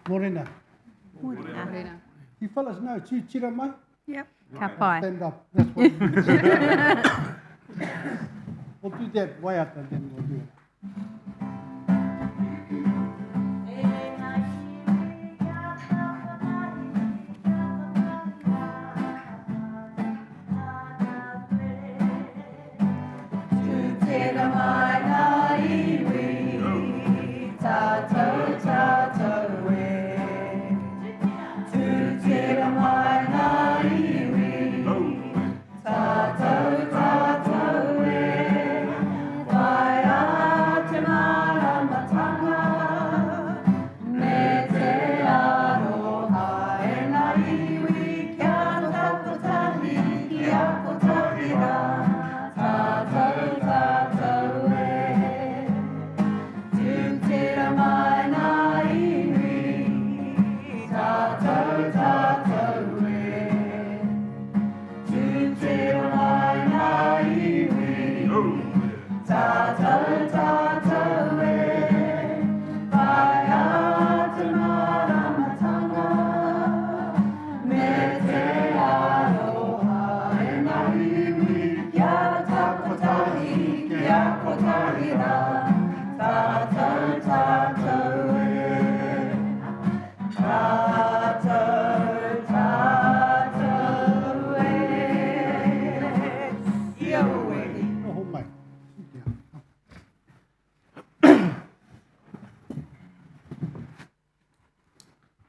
Morena. Morena. You fellas know tira mai? Yep. Ka pai. Stand up. That's what we'll do that way up and then we'll do it.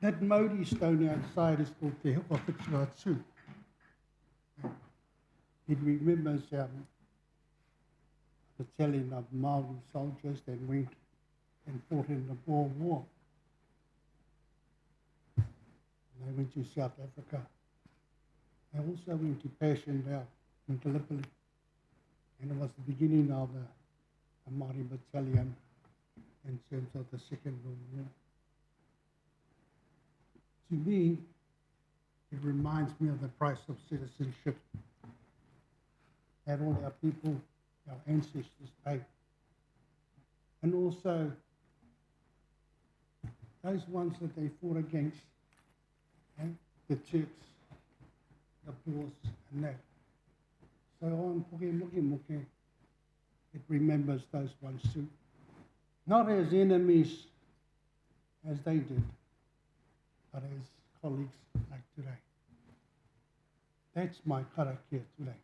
That Māori stone outside is called Te Huka Whituatsu. It remembers the battalion of Māori soldiers that went and fought in the Boer War. They went to South Africa. They also went to Passchendaele in Gallipoli. And it was the beginning of a Māori battalion in terms of the Second World War. To me, it reminds me of the price of citizenship that all our people, our ancestors paid. And also, those ones that they fought against, the Turks, the Boers, and that. So on Poke, it remembers those ones too. Not as enemies as they did, but as colleagues like today. That's my karakia today.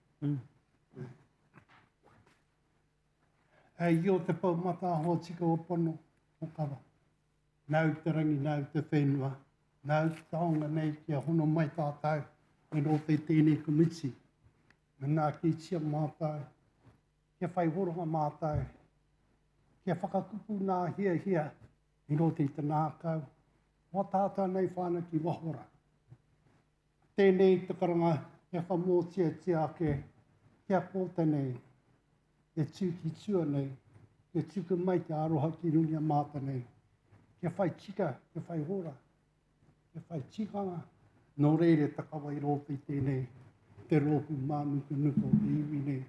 Hei o te paumata ho tika o pono o kawa. Nau te rangi, nau te whenua, nau te taonga nei kia hono mai tātou, e ro te tēnei komitsi. Nā ki tia mātou, kia whai horonga mātou, kia whakakupu nā hia, i ro te tanākau, o tātou nei whāna ki wahora. Tēnei te karanga, kia whamōtia tia ake, kia kōta nei, e tū ki tua nei, kia tuku mai te aroha ki runia māta nei, kia whai tika, kia whai hora, kia whai tikanga, nō reire takawa i ro te tēnei, te rohu mānukanuka o te iwi nei,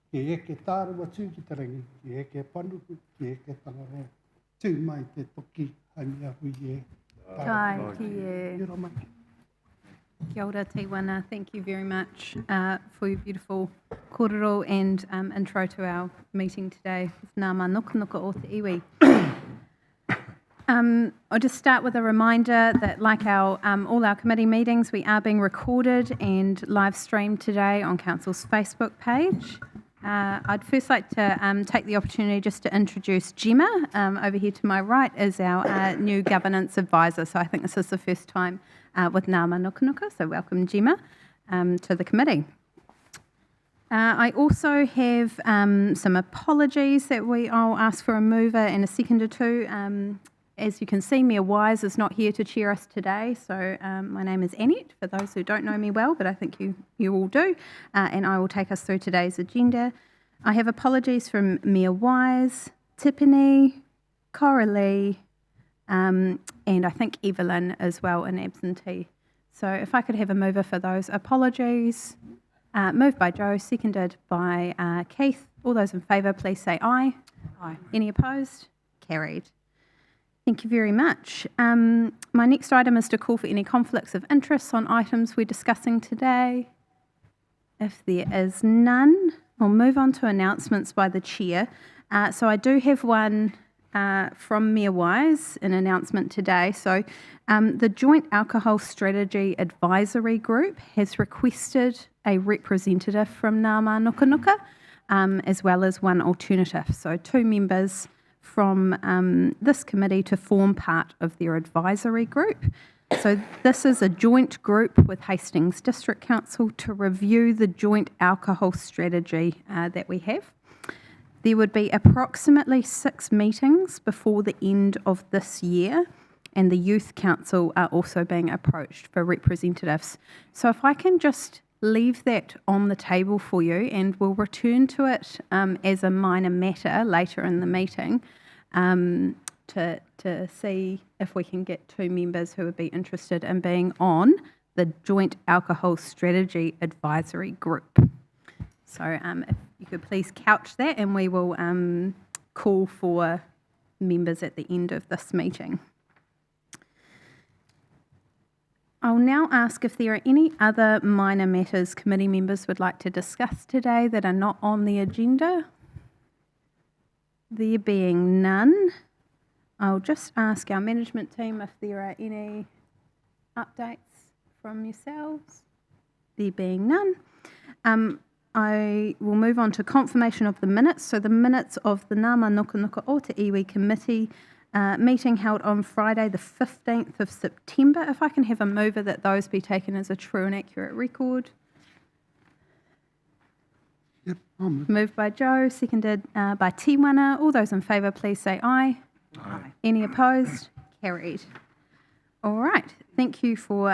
ki eke tārua tū ki te rangi, ki eke panuku, ki eke tangaroa, tū mai te toki, haimi ahui e. Kai ki e. Kia ora te wana. Thank you very much for your beautiful kōrero and intro to our meeting today with NGΑ MΑNUKANUKA o te iwi. I'll just start with a reminder that, like all our committee meetings, we are being recorded and live streamed today on Council's Facebook page. I'd first like to take the opportunity just to introduce Gemma, over here to my right, is our new governance advisor. So I think this is the first time with NGΑ MANUKANUKA, so welcome Gemma to the committee. I also have some apologies that I'll ask for a mover and a seconder to. As you can see, Mayor Wise is not here to chair us today, so my name is Annette, for those who don't know me well, but I think you all do, and I will take us through today's agenda. I have apologies from Mayor Wise, Tiffany, Coralie, and I think Evelyn as well, an absentee. So if I could have a mover for those apologies. Moved by Joe, seconded by Keith. All those in favour, please say aye. Aye. Any opposed? Carried. Thank you very much. My next item is to call for any conflicts of interest on items we're discussing today. If there is none, we'll move on to announcements by the Chair. So I do have one from Mayor Wise, an announcement today. So the Joint Alcohol Strategy Advisory Group has requested a representative from NGΑ MΑNUKANUKA, as well as one alternative. So 2 members from this committee to form part of their advisory group. So this is a joint group with Hastings District Council to review the joint alcohol strategy that we have. There would be approximately 6 meetings before the end of this year, and the Youth Council are also being approached for representatives. So if I can just leave that on the table for you, and we'll return to it as a minor matter later in the meeting to see if we can get 2 members who would be interested in being on the Joint Alcohol Strategy Advisory Group. So if you could please couch that, and we will call for members at the end of this meeting. I'll now ask if there are any other minor matters committee members would like to discuss today that are not on the agenda. There being none, I'll just ask our management team if there are any updates from yourselves. There being none, I will move on to confirmation of the minutes. So the minutes of the NGΑ MΑNUKANUKA o Te Iwi Committee meeting held on Friday the 15th of September. If I can have a mover that those be taken as a true and accurate record. Yep, I'll move. Moved by Joe, seconded by Tiwana. All those in favour, please say aye. Aye. Any opposed? Carried. All right. Thank you for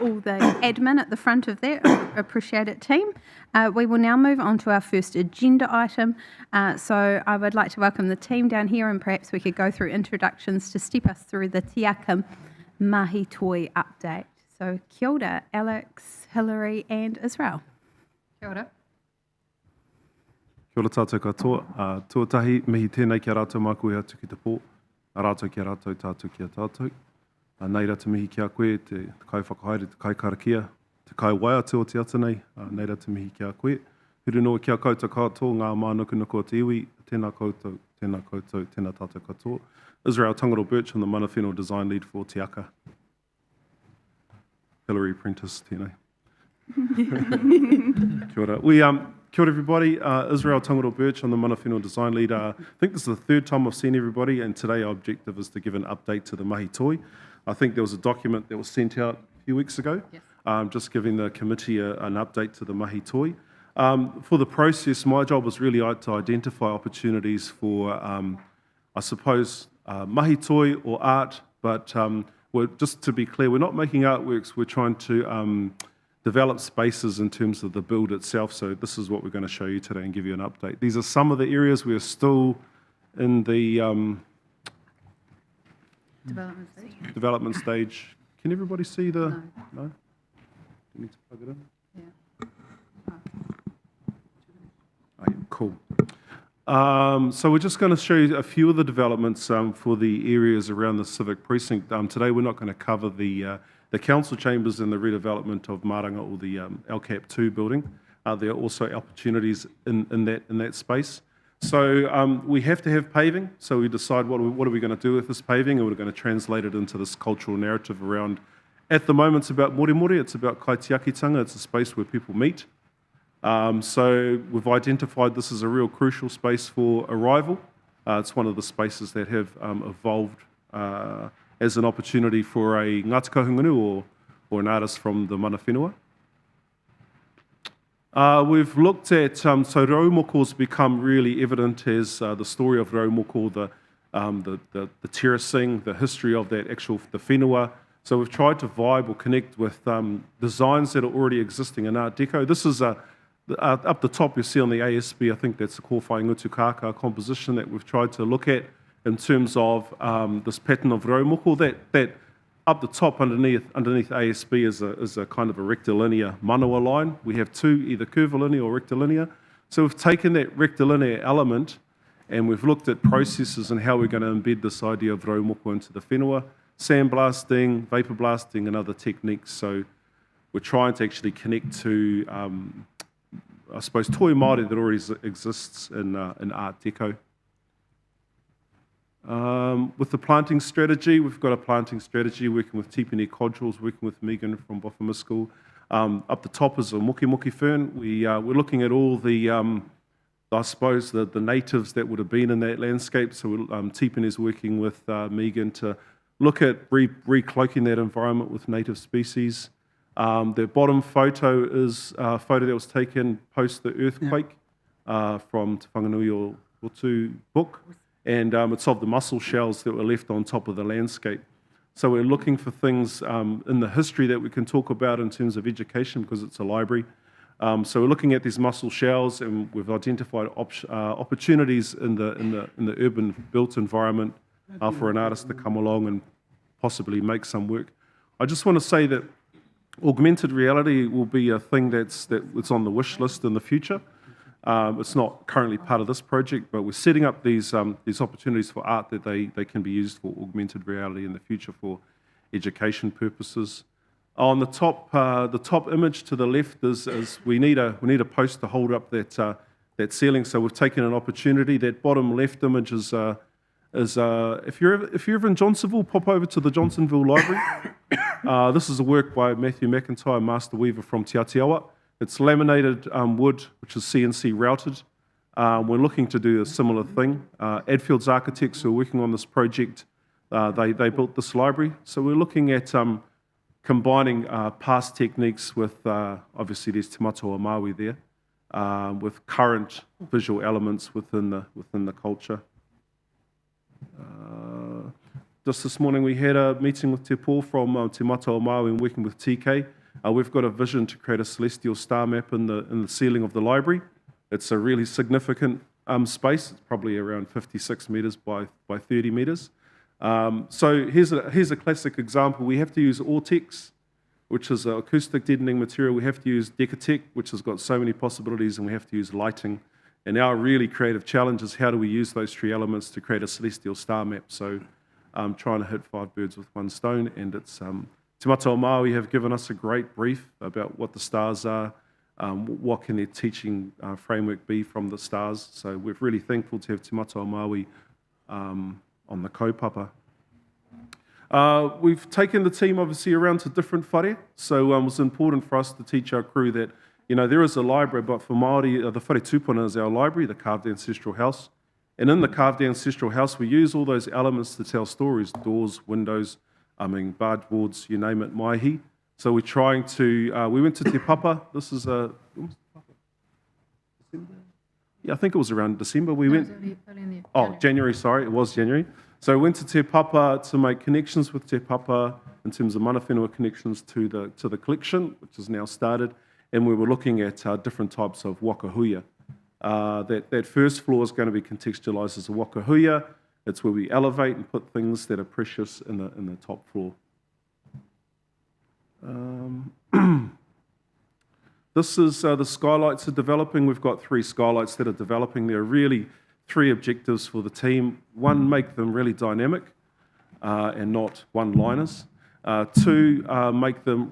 all the admin at the front of that. Appreciate it, team. We will now move on to our first agenda item. So I would like to welcome the team down here, and perhaps we could go through introductions to step us through the Te Aka Mahi Toi update. So kia ora, Alex, Hilary and Israel. Kia ora. Kia ora tātou katoa. Tuatahi, mihi tēnei ki a rātou mākui atu ki te pō. A rātou ki a rātou, tātou ki a tātou. Nei rā te mihi ki a koe, te kai whakahaere, te kai karakia, te kai waiatu o te atanei. Nei rā te mihi ki a koe. Huru noa ki a koutou katoa, ngā mānukunuku o te iwi. Tēnā koutou, tēnā tātou katoa. Israel Tangaro Birch, I'm the mana whenua design lead for Te Aka. Hilary Prentice, tēnei. Kia ora. Kia ora everybody, Israel Tangaro Birch, I'm the mana whenua design lead. I think this is the 3rd time I've seen everybody, and today our objective is to give an update to the Mahi Toi. I think there was a document that was sent out a few weeks ago, Yes. just giving the committee an update to the Mahi Toi. For the process, my job was really to identify opportunities for, I suppose, Mahi Toi or art, but just to be clear, we're not making artworks, we're trying to develop spaces in terms of the build itself. So this is what we're going to show you today and give you an update. These are some of the areas we're still in the Development stage. development stage. Can everybody see the... No. No? You need to plug it in? Yeah. Oh, yeah, cool. So we're just going to show you a few of the developments for the areas around the civic precinct. Today we're not going to cover the council chambers and the redevelopment of Maranga or the LCAP 2 building. There are also opportunities in that space. So we have to have paving, so we decide what are we going to do with this paving, and we're going to translate it into this cultural narrative around, at the moment it's about Mori, it's about kaitiakitanga, it's a space where people meet. So we've identified this as a real crucial space for arrival. It's one of the spaces that have evolved as an opportunity for a ngāti kahungunu or an artist from the mana whenua. We've looked at, so Raumoko's become really evident as the story of Raumoko, the terracing, the history of that the whenua. So we've tried to vibe or connect with designs that are already existing in Art Deco. This is up the top you see on the ASB, I think that's the Kōwhaingutu Kāka composition that we've tried to look at in terms of this pattern of Raumoko. That up the top underneath ASB is a kind of a rectilinear manawa line. We have 2, either curvilinear or rectilinear. So we've taken that rectilinear element and we've looked at processes and how we're going to embed this idea of raumoko into the whenua, sandblasting, vapor blasting, and other techniques. So we're trying to actually connect to, I suppose, toi Māori that already exists in Art Deco. With the planting strategy, we've got a planting strategy working with Tipene Codrils, working with Megan from Bofema School. Up the top is a muki fern. We're looking at all the, I suppose, the natives that would have been in that landscape. So Tipene is working with Megan to look at recloaking that environment with native species. The bottom photo is a photo that was taken post the earthquake from Te Whanganui o Two book. And it's of the mussel shells that were left on top of the landscape. So we're looking for things in the history that we can talk about in terms of education because it's a library. So we're looking at these mussel shells, and we've identified opportunities in the urban built environment for an artist to come along and possibly make some work. I just want to say that augmented reality will be a thing that's on the wish list in the future. It's not currently part of this project, but we're setting up these opportunities for art that they can be used for augmented reality in the future for education purposes. On the top image to the left is we need a post to hold up that ceiling. So we've taken an opportunity. That bottom left image is if you're ever in Johnsonville, pop over to the Johnsonville Library. This is a work by Matthew McIntyre, master weaver from Te Atiawa. It's laminated wood, which is CNC routed. We're looking to do a similar thing. Adfield's architects who are working on this project, they built this library. So we're looking at combining past techniques with, obviously there's Te Matua Māui there, with current visual elements within the culture. Just this morning we had a meeting with Te Pō from Te Matua Māui and working with TK. We've got a vision to create a celestial star map in the ceiling of the library. It's a really significant space. It's probably around 56 metres by 30 metres. So here's a classic example. We have to use Ortex, which is an acoustic deadening material. We have to use Decatec, which has got so many possibilities, and we have to use lighting. And our really creative challenge is how do we use those three elements to create a celestial star map. So I'm trying to hit 5 birds with one stone, and it's Te Matua Māui have given us a great brief about what the stars are, what can their teaching framework be from the stars. So we're really thankful to have Te Matua Māui on the kaupapa. We've taken the team obviously around to different whare, so it was important for us to teach our crew that, you know, there is a library, but for Māori, the whare tūpuna is our library, the carved ancestral house. And in the carved ancestral house, we use all those elements to tell stories, doors, windows, barge boards, you name it, maihi. So we're trying to, we went to Te Papa. This is December? Yeah, I think it was around December. We went. January, sorry, it was January. So we went to Te Papa to make connections with Te Papa in terms of mana whenua connections to the collection, which has now started. And we were looking at different types of wakahuia. That first floor is going to be contextualised as a wakahuia. It's where we elevate and put things that are precious in the top floor. This is the skylights are developing. We've got 3 skylights that are developing. There are really 3 objectives for the team. 1, make them really dynamic and not one-liners. 2,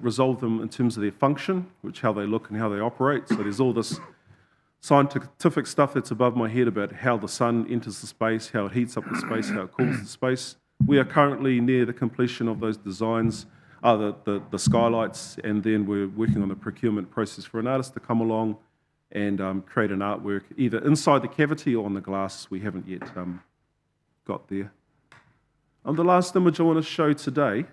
resolve them in terms of their function, which how they look and how they operate. So there's all this scientific stuff that's above my head about how the sun enters the space, how it heats up the space, how it cools the space. We are currently near the completion of those designs, the skylights, and then we're working on the procurement process for an artist to come along and create an artwork either inside the cavity or on the glass. We haven't yet got there. The last image I want to show today,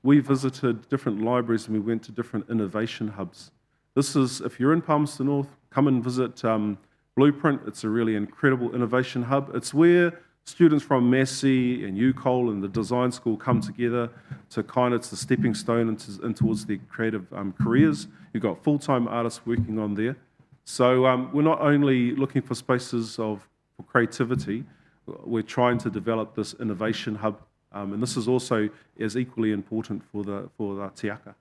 we visited different libraries and we went to different innovation hubs. This is, if you're in Palmerston North, come and visit Blueprint. It's a really incredible innovation hub. It's where students from Massey and UCOL and the design school come together to it's the stepping stone into towards their creative careers. You've got full-time artists working on there. So we're not only looking for spaces for creativity, we're trying to develop this innovation hub. And this is also as equally important for the te aka.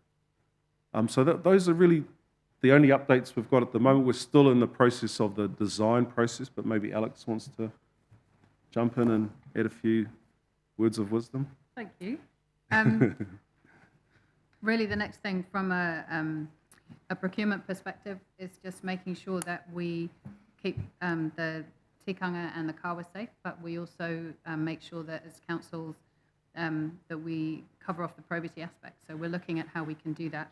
So those are really the only updates we've got at the moment. We're still in the process of the design process, but maybe Alex wants to jump in and add a few words of wisdom. Thank you. Really, the next thing from a procurement perspective is just making sure that we keep the tikanga and the kawa safe, but we also make sure that as councils that we cover off the probity aspect. So we're looking at how we can do that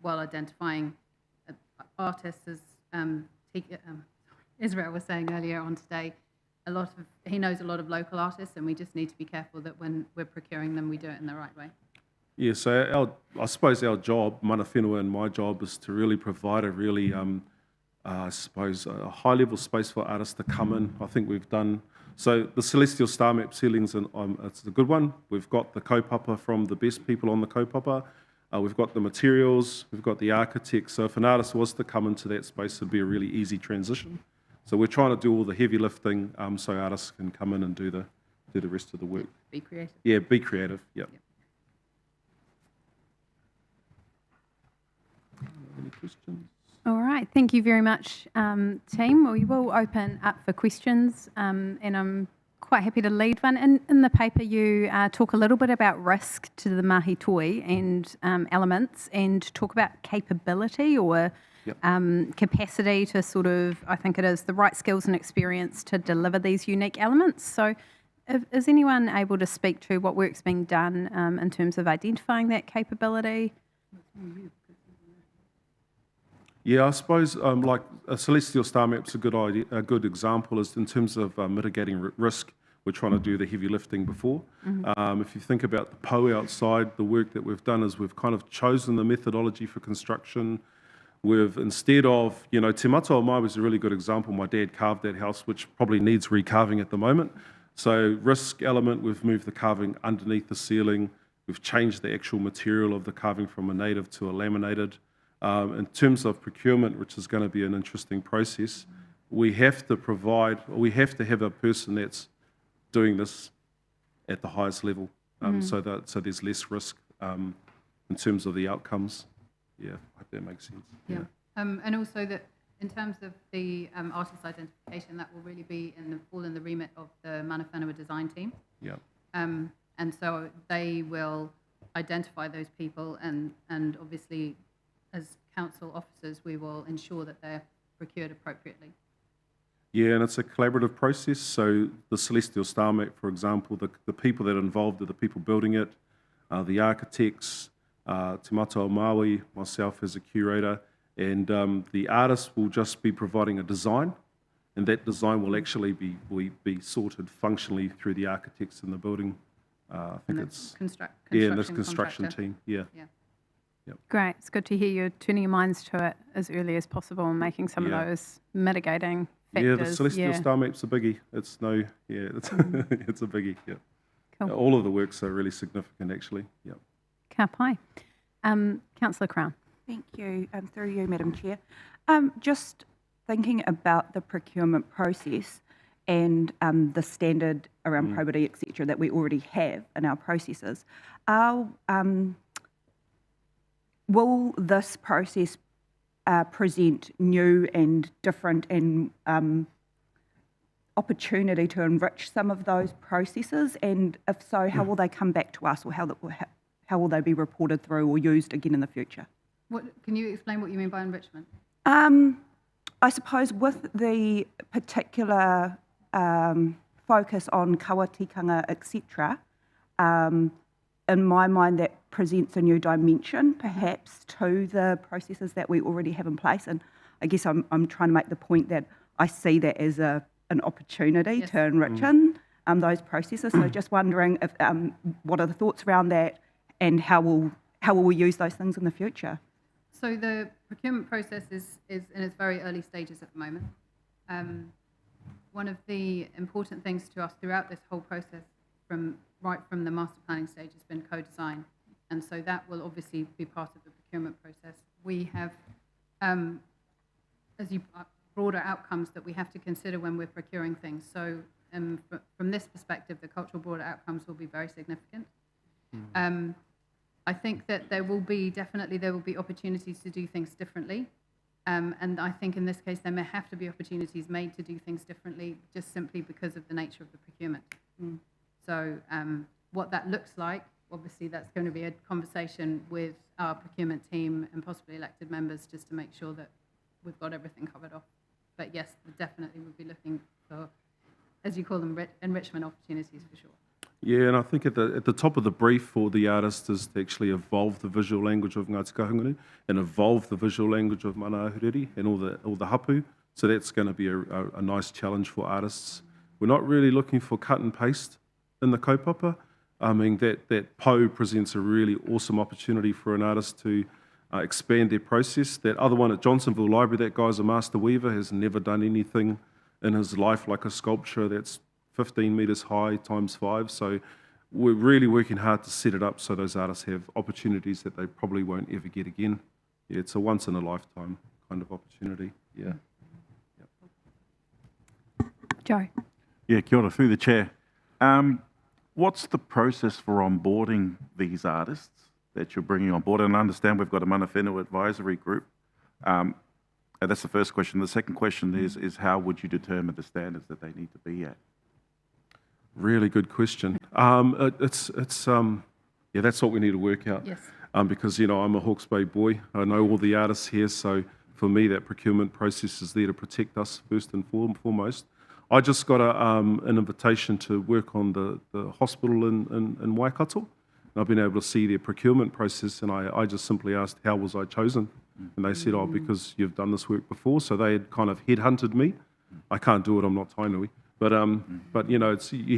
while identifying artists, as Israel was saying earlier on today. He knows a lot of local artists, and we just need to be careful that when we're procuring them, we do it in the right way. Yeah, so I suppose our job, mana whenua and my job, is to really provide a really, I suppose, a high-level space for artists to come in. I think we've done, so the Celestial Star Map ceilings, it's a good one. We've got the kaupapa from the best people on the kaupapa. We've got the materials, we've got the architects. So if an artist was to come into that space, it'd be a really easy transition. So we're trying to do all the heavy lifting so artists can come in and do the rest of the work. Be creative. Yeah, be creative, yeah. Any questions? All right, thank you very much, team. We will open up for questions, and I'm quite happy to lead one. In the paper, you talk a little bit about risk to the mahi toi and elements, and talk about capability or capacity to sort of, I think it is, the right skills and experience to deliver these unique elements. So is anyone able to speak to what work's being done in terms of identifying that capability? Yeah, I suppose like a Celestial Star Map's a good idea. A good example is in terms of mitigating risk. We're trying to do the heavy lifting before. If you think about the PO outside, the work that we've done is we've kind of chosen the methodology for construction. We've, instead of, Te Mata o Mai was a really good example. My dad carved that house, which probably needs recarving at the moment. So risk element, we've moved the carving underneath the ceiling. We've changed the actual material of the carving from a native to a laminated. In terms of procurement, which is going to be an interesting process, we have to have a person that's doing this at the highest level, so there's less risk in terms of the outcomes. Yeah, I hope that makes sense. Yeah. And also that in terms of the artist identification, that will really be all in the remit of the mana whenua design team. Yeah. And so they will identify those people, and obviously, as council officers, we will ensure that they're procured appropriately. Yeah, and it's a collaborative process. So the Celestial Star Map, for example, the people that are involved are the people building it, the architects, Te Mata o Maui, myself as a curator, and the artist will just be providing a design, and that design will actually be sorted functionally through the architects in the building. I think it's in this construction team. Yeah. Great. It's good to hear you're turning your minds to it as early as possible and making some of those mitigating factors. Yeah, the Celestial Star Map's a biggie. It's it's a biggie. Yeah. Cool. All of the works are really significant, actually. Yeah. Ka pai. Councillor Crown. Thank you. Through you, Madam Chair. Just thinking about the procurement process and the standard around probity, etc., that we already have in our processes. Will this process present new and different and opportunity to enrich some of those processes? And if so, how will they come back to us, or how will they be reported through or used again in the future? Can you explain what you mean by enrichment? I suppose with the particular focus on kawatikanga, etc., in my mind, that presents a new dimension, perhaps, to the processes that we already have in place. And I guess I'm trying to make the point that I see that as an opportunity to enrich those processes. So just wondering if what are the thoughts around that, and how will we use those things in the future? So the procurement process is in its very early stages at the moment. One of the important things to us throughout this whole process, right from the master planning stage, has been co-design, and so that will obviously be part of the procurement process. We have, broader outcomes that we have to consider when we're procuring things. So from this perspective, the cultural broader outcomes will be very significant. I think that there will be opportunities to do things differently. And I think in this case, there may have to be opportunities made to do things differently just simply because of the nature of the procurement. So what that looks like, obviously that's going to be a conversation with our procurement team and possibly elected members just to make sure that we've got everything covered off. But yes, definitely we'll be looking for, as you call them, enrichment opportunities for sure. Yeah, and I think at the top of the brief for the artist is to actually evolve the visual language of Ngāti Kahungunu and evolve the visual language of Manaahuriri and all the hapu. So that's going to be a nice challenge for artists. We're not really looking for cut and paste in the kaupapa. I mean, that Pou presents a really awesome opportunity for an artist to expand their process. That other one at Johnsonville Library, that guy's a master weaver, has never done anything in his life like a sculpture that's 15 metres high times 5. So we're really working hard to set it up so those artists have opportunities that they probably won't ever get again. Yeah, it's a once in a lifetime kind of opportunity. Yeah. Joe. Yeah, kia ora, through the chair. What's the process for onboarding these artists that you're bringing on board? And I understand we've got a mana whenua advisory group. And that's the first question. The second question is how would you determine the standards that they need to be at? Really good question. Yeah, that's what we need to work out. Yes. Because, I'm a Hawke's Bay boy. I know all the artists here, so for me, that procurement process is there to protect us first and foremost. I just got an invitation to work on the hospital in Waikato. And I've been able to see their procurement process, and I just simply asked, how was I chosen? And they said, because you've done this work before. So they had kind of headhunted me. I can't do it, I'm not Tainui. But you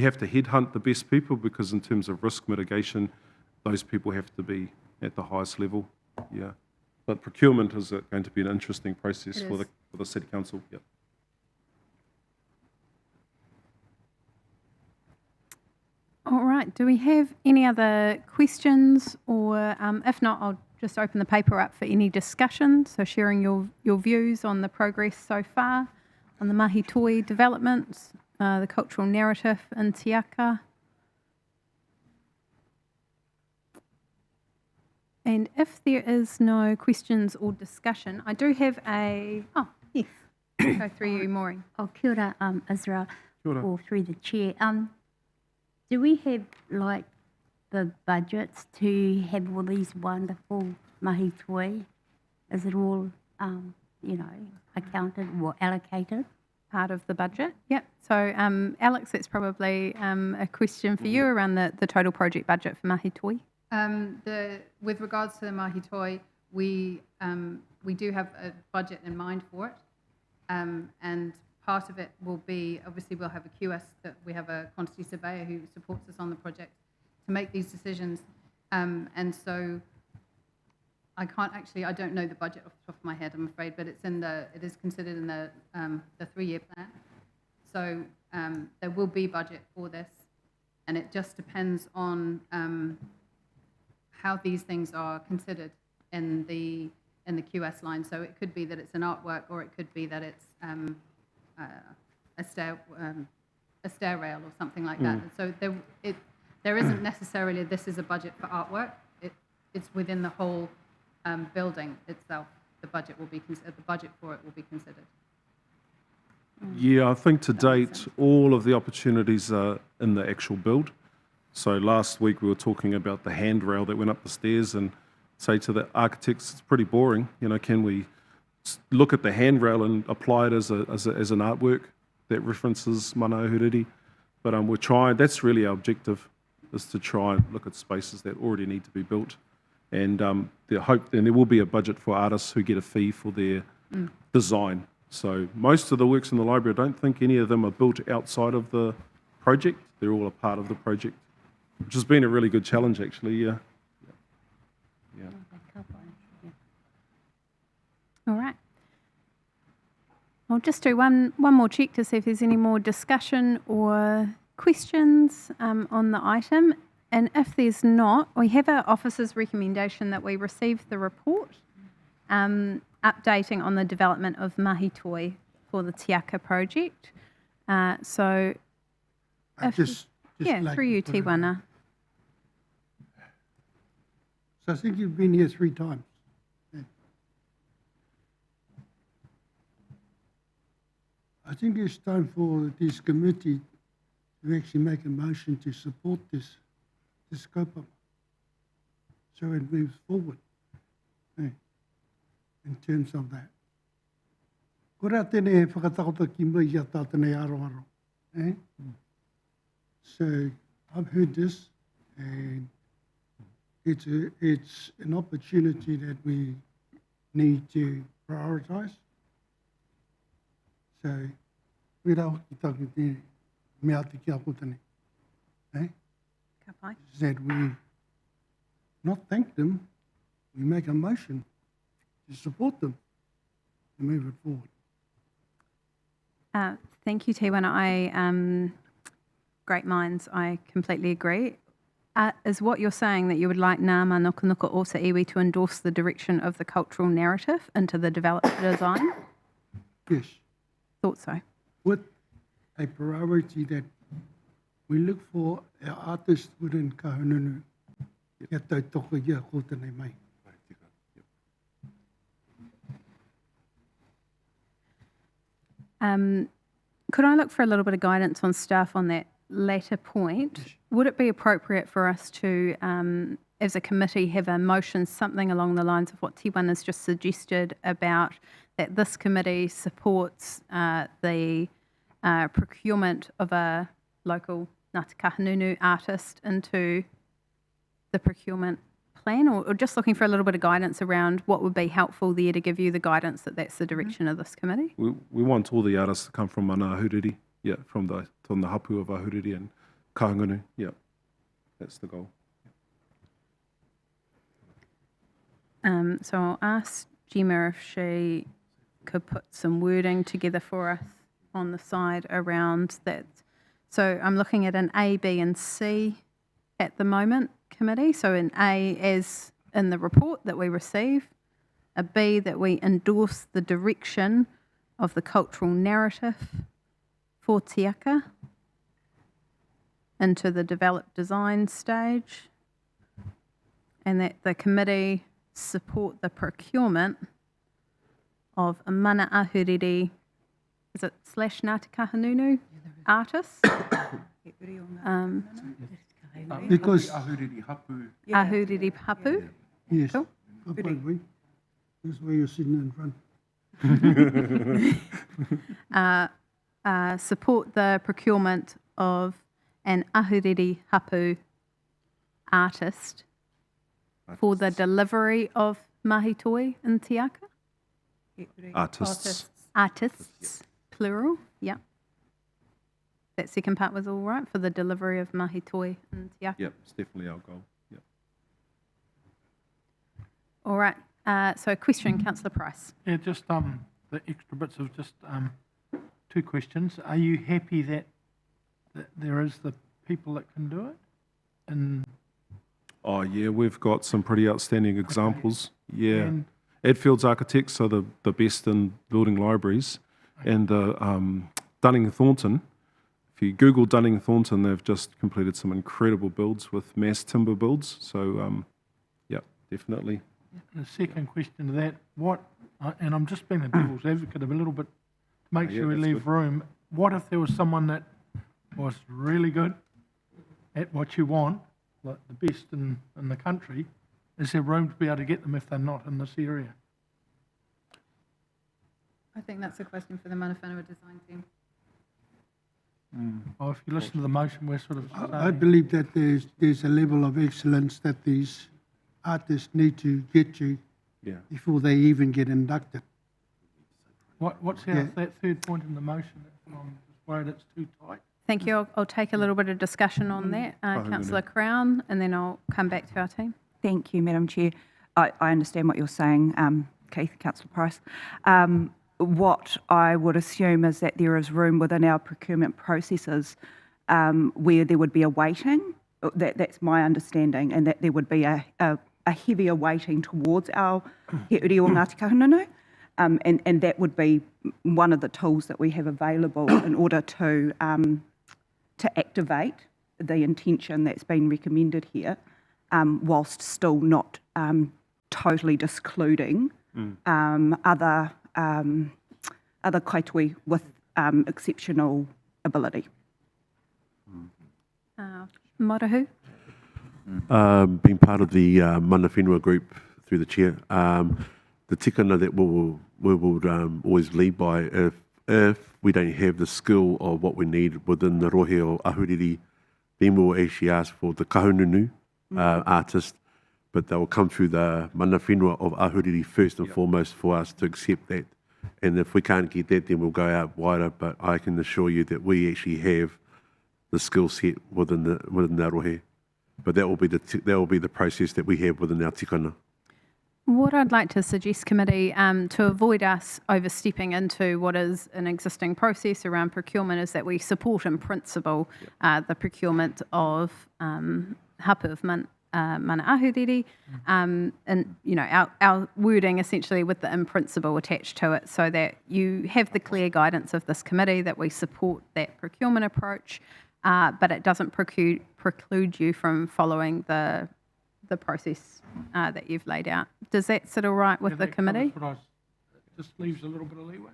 have to headhunt the best people because in terms of risk mitigation, those people have to be at the highest level. Yeah. But procurement is going to be an interesting process for the City Council. Yeah. All right. Do we have any other questions? Or if not, I'll just open the paper up for any discussion. So sharing your views on the progress so far on the mahi toi developments, the cultural narrative in Te Aka. And if there is no questions or discussion, I do have oh, yes, go through you, Maureen. Oh, kia ora, Israel, Kia ora. or through the chair. Do we have, like, the budgets to have all these wonderful mahi toi? Is it all, accounted or allocated? Part of the budget, yep. So, Alex, that's probably a question for you around the total project budget for mahi toi. With regards to the mahi toi, we do have a budget in mind for it, and part of it will be, obviously we'll have a QS, that we have a quantity surveyor who supports us on the project to make these decisions, and so I don't know the budget off the top of my head, I'm afraid, but it is considered in the 3-year plan. So there will be budget for this, and it just depends on how these things are considered in the QS line. So it could be that it's an artwork, or it could be that it's a stair rail or something like that. And so there isn't necessarily this is a budget for artwork. It's within the whole building itself. The budget will be the budget for it will be considered. Yeah, I think to date, all of the opportunities are in the actual build. So last week we were talking about the handrail that went up the stairs and say to the architects, it's pretty boring. Can we look at the handrail and apply it as an artwork that references Manaahuriri? But we're trying, that's really our objective, is to try and look at spaces that already need to be built. And there will be a budget for artists who get a fee for their design. So most of the works in the library, I don't think any of them are built outside of the project. They're all a part of the project, which has been a really good challenge, actually. Yeah. All right. I'll just do one more check to see if there's any more discussion or questions on the item. And if there's not, we have our officer's recommendation that we receive the report updating on the development of mahi toi for the Te Aka project. So, Just yeah, like through you, to put it- Tiwana. So I think you've been here 3 times. I think it's time for this committee to actually make a motion to support this kaupapa, so it moves forward in terms of that. Ko rea tēnei he whakatakota ki mai i a tātanei aroaro. So I've heard this, and it's an opportunity that we need to prioritise. So, we rau ki taku te mea te kia kotane. Ka pai. Is that we not thank them, we make a motion to support them and move it forward. Thank you, Tiwana. Great minds, I completely agree. Is what you're saying that you would like NGA MΑNUKANUKA also iwi to endorse the direction of the cultural narrative into the development design? Yes, Thought so. with a priority that we look for our artists within kahununu. Kia tautoko ia kōtane mai. Could I look for a little bit of guidance on staff on that latter point? Would it be appropriate for us to, as a committee, have a motion, something along the lines of what Tiwan has just suggested about that this committee supports the procurement of a local Ngāti Kahungunu artist into the procurement plan, or just looking for a little bit of guidance around what would be helpful there to give you the guidance that that's the direction of this committee? We want all the artists to come from mana ahuriri, from the hapu of ahuriri and kahungunu, that's the goal. So I'll ask Gemma if she could put some wording together for us on the side around that. So I'm looking at an A, B and C at the moment, committee. So an A as in the report that we receive, a B that we endorse the direction of the cultural narrative for Tiaka into the developed design stage, and that the committee support the procurement of a mana ahuriri, is it / Ngāti Kahungunu artists? Because, Ahuriri hapu. Ahuriri hapu. yes, Cool. That's where you're sitting in front. Support the procurement of an ahuriri hapu artist for the delivery of mahi toi in Tiaka. Artists. Artists, plural, yeah. That second part was all right, for the delivery of mahi toi in Tiaka. Yep, it's definitely our goal. Yep. All right, so a question, Councillor Price. Yeah, just the extra bits of just 2 questions. Are you happy that there is the people that can do it? And Oh yeah, we've got some pretty outstanding examples. Yeah, And- Edfield's architects are the best in building libraries, and the Dunning Thornton. If you Google Dunning Thornton, they've just completed some incredible builds with mass timber builds. So yeah, definitely. the second question to that, and I'm just being the devil's advocate a little bit to make Yeah, sure we that's leave good. room. What if there was someone that was really good at what you want, like the best in the country? Is there room to be able to get them if they're not in this area? I think that's a question for the Mana Whenua design team. Or if you listen to the motion, we're sort of I saying, believe that there's a level of excellence that these artists need to get to Yeah. before they even get inducted. what's Yeah. that third point in the motion? I'm just worried it's too tight. Thank you. I'll take a little bit of discussion on that, Councillor Crown, and then I'll come back to our team. Thank you, Madam Chair. I understand what you're saying, Keith, Councillor Price. What I would assume is that there is room within our procurement processes where there would be a weighting. That's my understanding, and that there would be a heavier weighting towards our He Uri o Ngāti Kahungunu. And that would be one of the tools that we have available in order to activate the intention that's been recommended here. whilst still not totally discluding other kaitui with exceptional ability. Morahu? Being part of the mana whenua group through the chair, the tikanga that we will always lead by, if we don't have the skill of what we need within the rohe o ahuriri, then we'll actually ask for the kahununu artist, but they will come through the mana whenua of ahuriri first and foremost for us to accept that. And if we can't get that, then we'll go out wider, but I can assure you that we actually have the skill set within the rohe. But that will be the process that we have within our tikanga. What I'd like to suggest, committee, to avoid us overstepping into what is an existing process around procurement, is that we support in principle the procurement of hapu of mana ahuriri, and our wording essentially with the in principle attached to it, so that you have the clear guidance of this committee that we support that procurement approach, but it doesn't preclude you from following the process that you've laid out. Does that sit all right with the committee? It just leaves a little bit of leeway.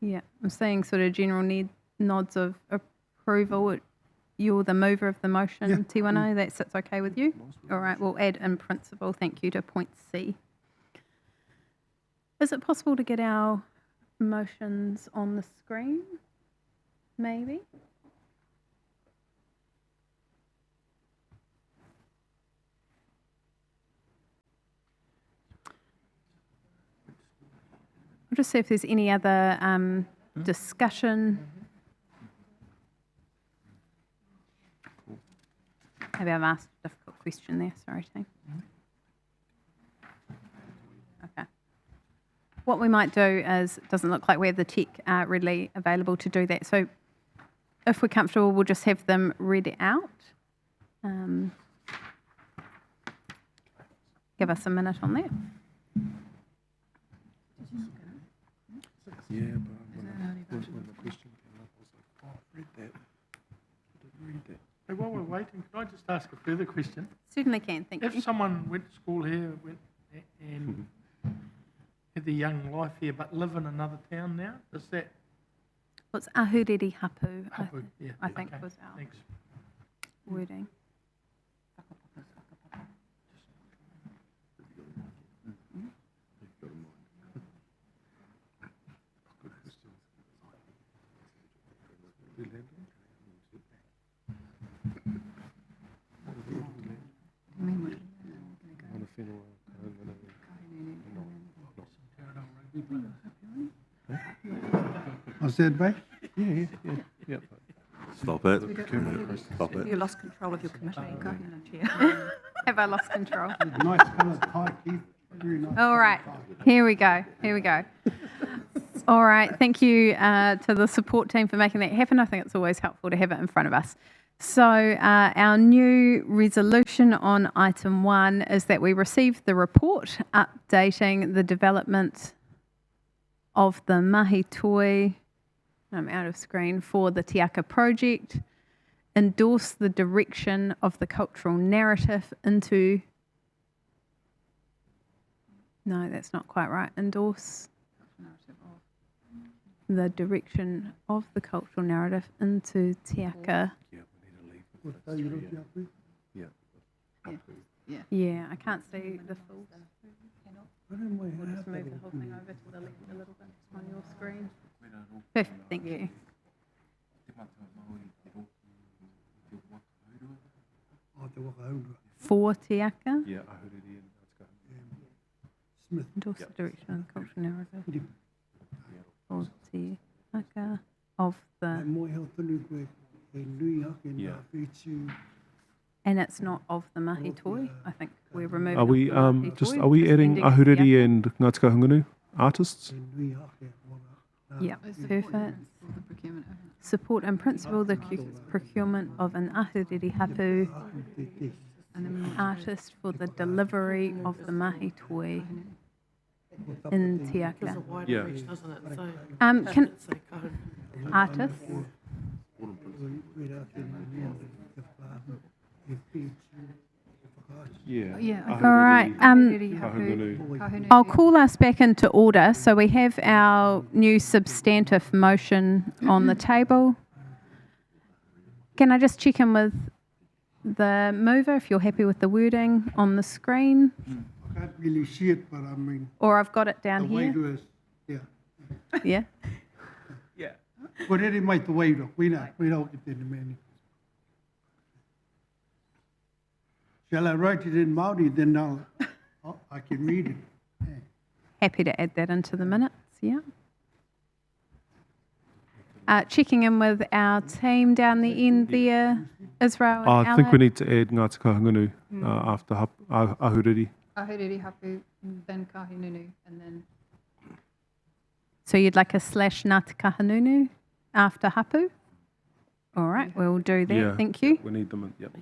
Yeah, I'm seeing sort of general nods of approval. You're the mover of the motion, Tiwano. That sits okay with you? All right, we'll add in principle, thank you, to point C. Is it possible to get our motions on the screen? Maybe? I'll just see if there's any other discussion. Maybe I've asked a difficult question there, sorry, team. Okay. What we might do is, it doesn't look like we have the tech readily available to do that, so if we're comfortable, we'll just have them read out. Give us a minute on that. Yeah, but when the question came up, I was like, oh, I've read that. I didn't read that. Hey, while we're waiting, can I just ask a further question? Certainly can, thank you. If someone went to school here and had their young life here but live in another town now, does that... What's ahuriri hapu, Hapu, yeah. I think Okay, was our thanks. wording. Was that right? Yeah. Stop it. Stop it. You lost control of your committee. Go ahead, Chair. Have I lost control? Nice coloured tie, Keith. Very nice. All right, here we go. All right, thank you to the support team for making that happen. I think it's always helpful to have it in front of us. So our new resolution on item 1 is that we received the report updating the development of the mahi toi, I'm out of screen, for the Te Aka project, endorse the direction of the cultural narrative into... No, that's not quite right. Endorse the direction of the cultural narrative into Te Aka. Yeah, I can't see the full. We'll just move the whole thing over to the left a little bit on your screen. Perfect, thank you. For Te Aka. Yeah, ahuriri and Smith. Endorse the direction of the cultural narrative for Te Aka of the, and it's not of the mahi toi. I think we're removing. Are we mahi just toi, are we adding ending at Te ahuriri Aka. and Ngāti Kahungunu artists? Yeah, perfect. The procurement of it. Support in principle the procurement of an ahuriri hapu artist for the delivery of the mahi toi in Te Aka. Yeah. Can artist? Yeah. All right. I'll call us back into order. So we have our new substantive motion on the table. Can I just check in with the mover if you're happy with the wording on the screen? I can't really see it, but I mean, Or I've got it the down way here. it is, yeah. Yeah. But it might the way look, we don't get any many. Shall I write it in Māori, then I can read it. Yeah. Happy to add that into the minutes, yeah. Checking in with our team down the end there, Israel and I think we Alec. need to add Ngā Te Kahungunu after ahuriri. Ahuriri hapu, then kahununu, and then So you'd like a / Ngā Te Kahungunu after hapu? All right, we'll do that, Yeah, thank you. We need them in, yep.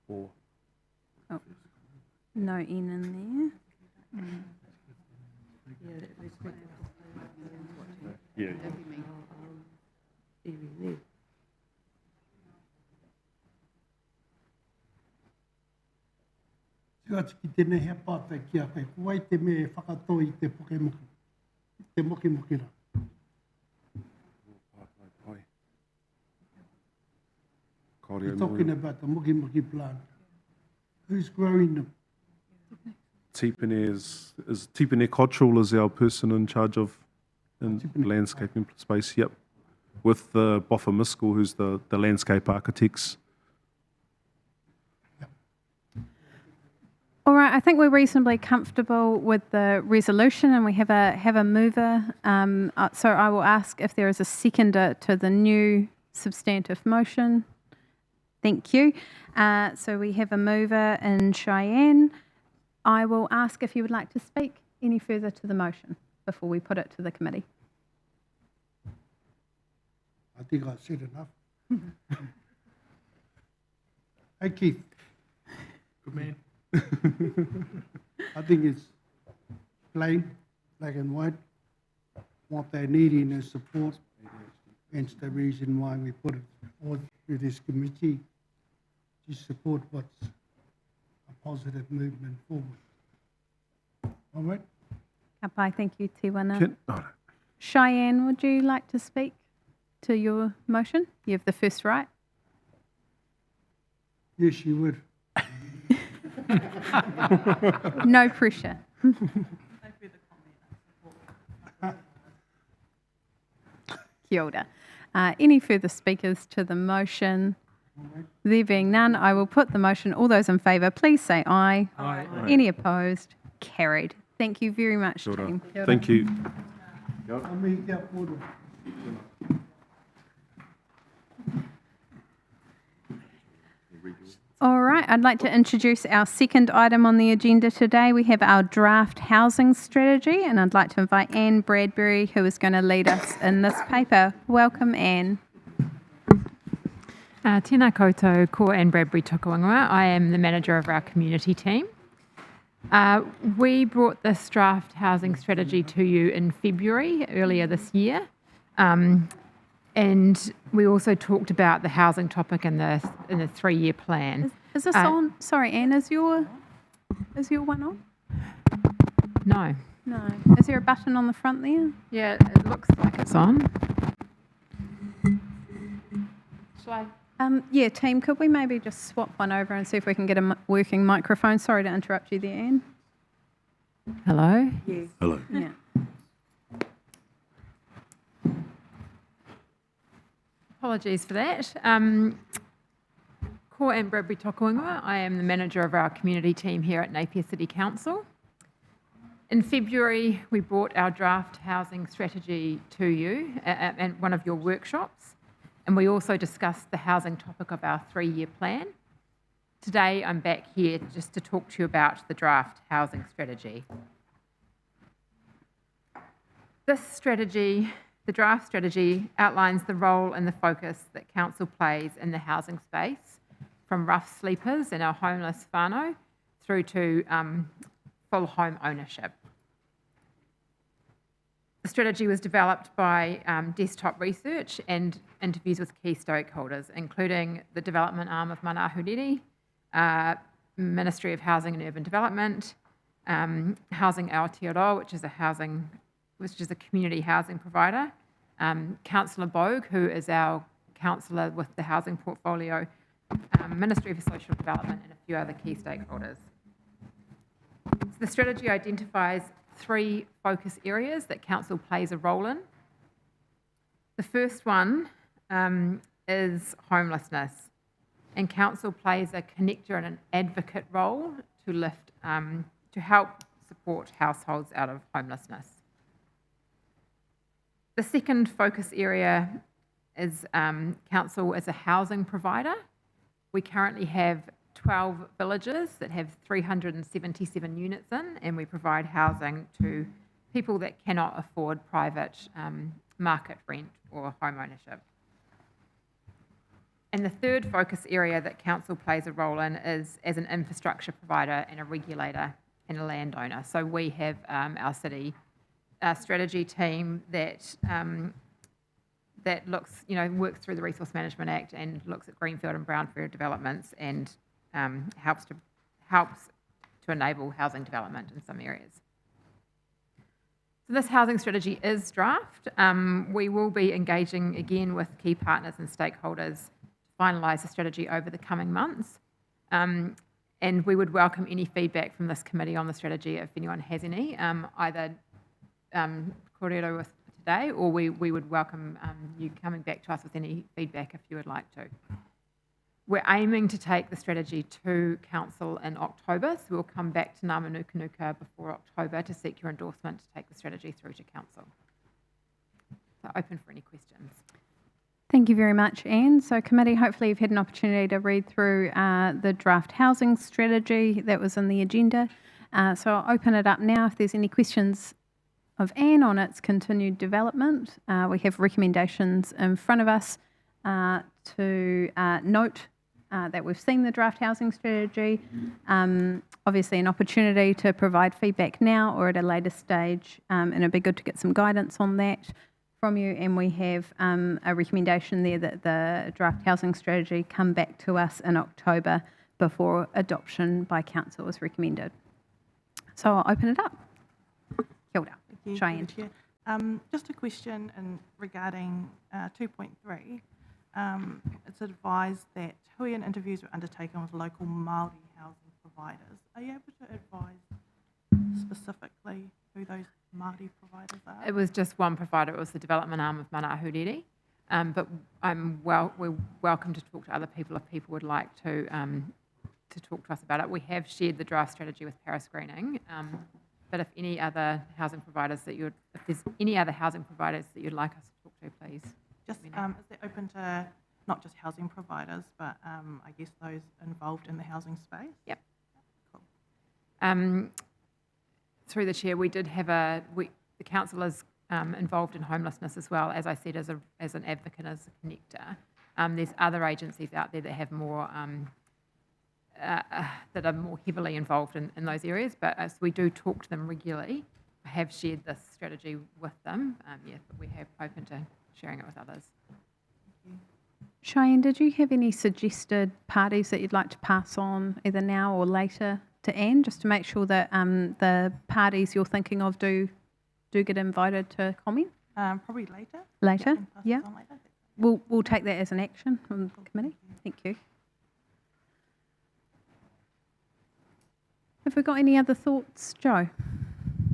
Or No N in there. yeah. that'd be me. Tika tiki tēnei hea pātai ki a kai, kuai te me e whakatoi te pokemoki, te moki ra. We're talking about the moki plant. Who's growing them? Tipene Cottrell is our person in charge of landscaping space, yep. With Boffa Miskell, who's the landscape architects. All right, I think we're reasonably comfortable with the resolution and we have a mover. So I will ask if there is a seconder to the new substantive motion. Thank you. So we have a mover in Cheyenne. I will ask if you would like to speak any further to the motion before we put it to the committee. I think I said enough. Hey Keith, Good man. I think it's plain, black and white. What they need in is support. Hence the reason why we put it forward to this committee to support what's a positive movement forward. All right? Ka pai, thank you, Tiwana. No. Cheyenne, would you like to speak to your motion? You have the first right. Yes, you would. No pressure. Kia ora. Any further speakers to the motion? There being none, I will put the motion. All those in favour, please say aye. Aye. Any opposed? Carried. Thank you very much, Kia ora. team. Thank you. I mean, yeah, order. All right, I'd like to introduce our second item on the agenda today. We have our draft housing strategy, and I'd like to invite Anne Bradbury, who is going to lead us in this paper. Welcome, Anne. Tēnā koutou, ko Anne Bradbury toko ingoa. I am the manager of our community team. We brought this draft housing strategy to you in February, earlier this year. And we also talked about the housing topic in the 3-year plan. Is this on? Sorry, Anne, is your one on? No. No. Is there a button on the front there? Yeah, it looks like it's on. Shall I? Yeah, team, could we maybe just swap one over and see if we can get a working microphone? Sorry to interrupt you there, Anne. Hello? Hello. Yeah. Apologies for that. Ko Anne Bradbury toko ingoa. I am the manager of our community team here at Napier City Council. In February, we brought our draft housing strategy to you at one of your workshops, and we also discussed the housing topic of our 3-year plan. Today, I'm back here just to talk to you about the draft housing strategy. This strategy, the draft strategy, outlines the role and the focus that council plays in the housing space, from rough sleepers and our homeless whānau through to full home ownership. The strategy was developed by desktop research and interviews with key stakeholders, including the development arm of Mana Ahuriri, Ministry of Housing and Urban Development, Housing Aotearoa, which is a community housing provider, Councillor Bogue, who is our councillor with the housing portfolio, Ministry for Social Development, and a few other key stakeholders. So the strategy identifies 3 focus areas that council plays a role in. The first one is homelessness, and council plays a connector and an advocate role to help support households out of homelessness. The second focus area is council as a housing provider. We currently have 12 villages that have 377 units in, and we provide housing to people that cannot afford private market rent or home ownership. And the third focus area that council plays a role in is as an infrastructure provider and a regulator and a landowner. So we have our city strategy team that looks, works through the Resource Management Act and looks at greenfield and brownfield developments and helps to enable housing development in some areas. So this housing strategy is draft. We will be engaging again with key partners and stakeholders to finalise the strategy over the coming months. And we would welcome any feedback from this committee on the strategy if anyone has any, either kōrero with today, or we would welcome you coming back to us with any feedback if you would like to. We're aiming to take the strategy to council in October, so we'll come back to NGආ MΑNUKANUKA before October to seek your endorsement to take the strategy through to council. So open for any questions. Thank you very much, Anne. So committee, hopefully you've had an opportunity to read through the draft housing strategy that was in the agenda. So I'll open it up now if there's any questions of Anne on its continued development. We have recommendations in front of us to note that we've seen the draft housing strategy. Obviously an opportunity to provide feedback now or at a later stage, and it'd be good to get some guidance on that from you. And we have a recommendation there that the draft housing strategy come back to us in October before adoption by council is recommended. So I'll open it up. Kia ora. Thank you, Cheyenne. Chair. Just a question regarding 2.3. It's advised that hui and interviews were undertaken with local Māori housing providers. Are you able to advise specifically who those Māori providers are? It was just one provider. It was the development arm of Mana Ahuriri. But we're welcome to talk to other people if people would like to talk to us about it. We have shared the draft strategy with Para Screening. But if any other housing providers if there's any other housing providers that you'd like us to talk to, please. Just is it open to not just housing providers, but I guess those involved in the housing space? Yep. Cool. Through the chair, we did have the council is involved in homelessness as well, as I said, as an advocate, as a connector. There's other agencies out there that have more that are more heavily involved in those areas, but as we do talk to them regularly, I have shared this strategy with them, but we have open to sharing it with others. Cheyenne, did you have any suggested parties that you'd like to pass on either now or later to Anne, just to make sure that the parties you're thinking of do get invited to comment? Probably later. Later, Yeah. yeah. We'll take that as an action from the committee. Thank you. Have we got any other thoughts, Joe?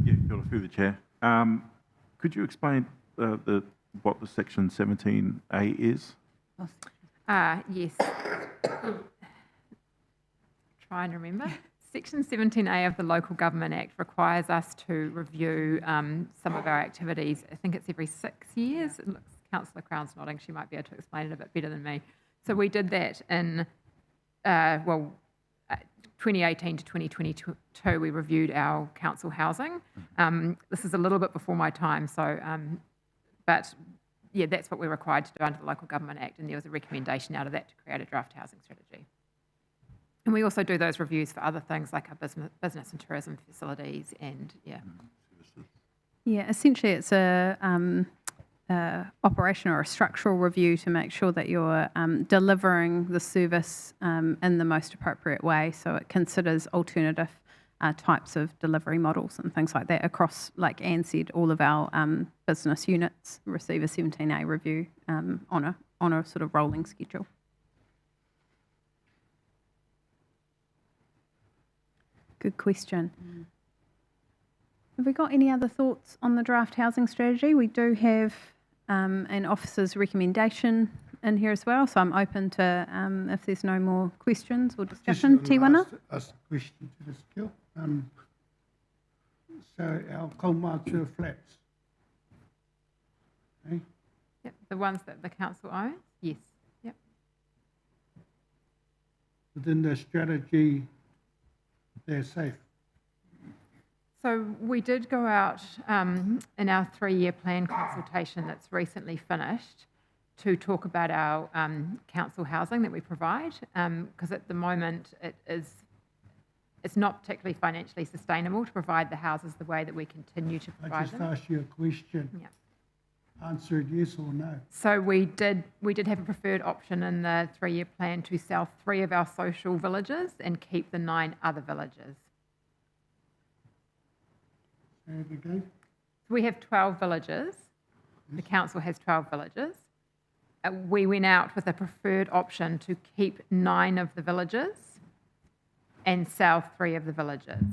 Yeah, got it through the chair. Could you explain what the section 17A is? Yes. Try and remember. Section 17A of the Local Government Act requires us to review some of our activities. I think it's every 6 years. It looks, Councillor Crown's nodding. She might be able to explain it a bit better than me. So we did that in 2018 to 2022, we reviewed our council housing. This is a little bit before my time, so, but yeah, that's what we're required to do under the Local Government Act, and there was a recommendation out of that to create a draft housing strategy. And we also do those reviews for other things like our business and tourism facilities and, yeah. Yeah, essentially it's a operation or a structural review to make sure that you're delivering the service in the most appropriate way. So it considers alternative types of delivery models and things like that across, like Anne said, all of our business units receive a 17A review on a sort of rolling schedule. Good question. Have we got any other thoughts on the draft housing strategy? We do have an officer's recommendation in here as well, so I'm open to if there's no more questions or discussion. Tiwana? Ask a question to this girl. So our kaumātua flats, eh? Yep, the ones that the council owns, yes. Yep. Within the strategy, they're safe. So we did go out in our 3-year plan consultation that's recently finished to talk about our council housing that we provide, because at the moment it's not particularly financially sustainable to provide the houses the way that we continue to I provide just them. asked you a question. Yeah. Answer it yes or no. So we did have a preferred option in the 3-year plan to sell 3 of our social villages and keep the 9 other villages. Say it again. We have 12 villages. The council has 12 villages. We went out with a preferred option to keep 9 of the villages and sell 3 of the villages.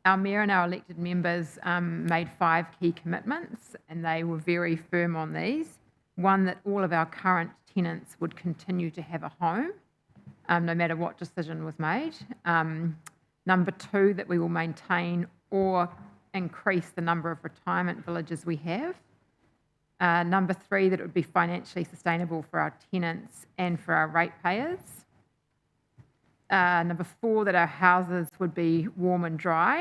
Our mayor and our elected members made 5 key commitments, and they were very firm on these. One, that all of our current tenants would continue to have a home, no matter what decision was made. Number 2, that we will maintain or increase the number of retirement villages we have. Number 3, that it would be financially sustainable for our tenants and for our ratepayers. Number 4, that our houses would be warm and dry.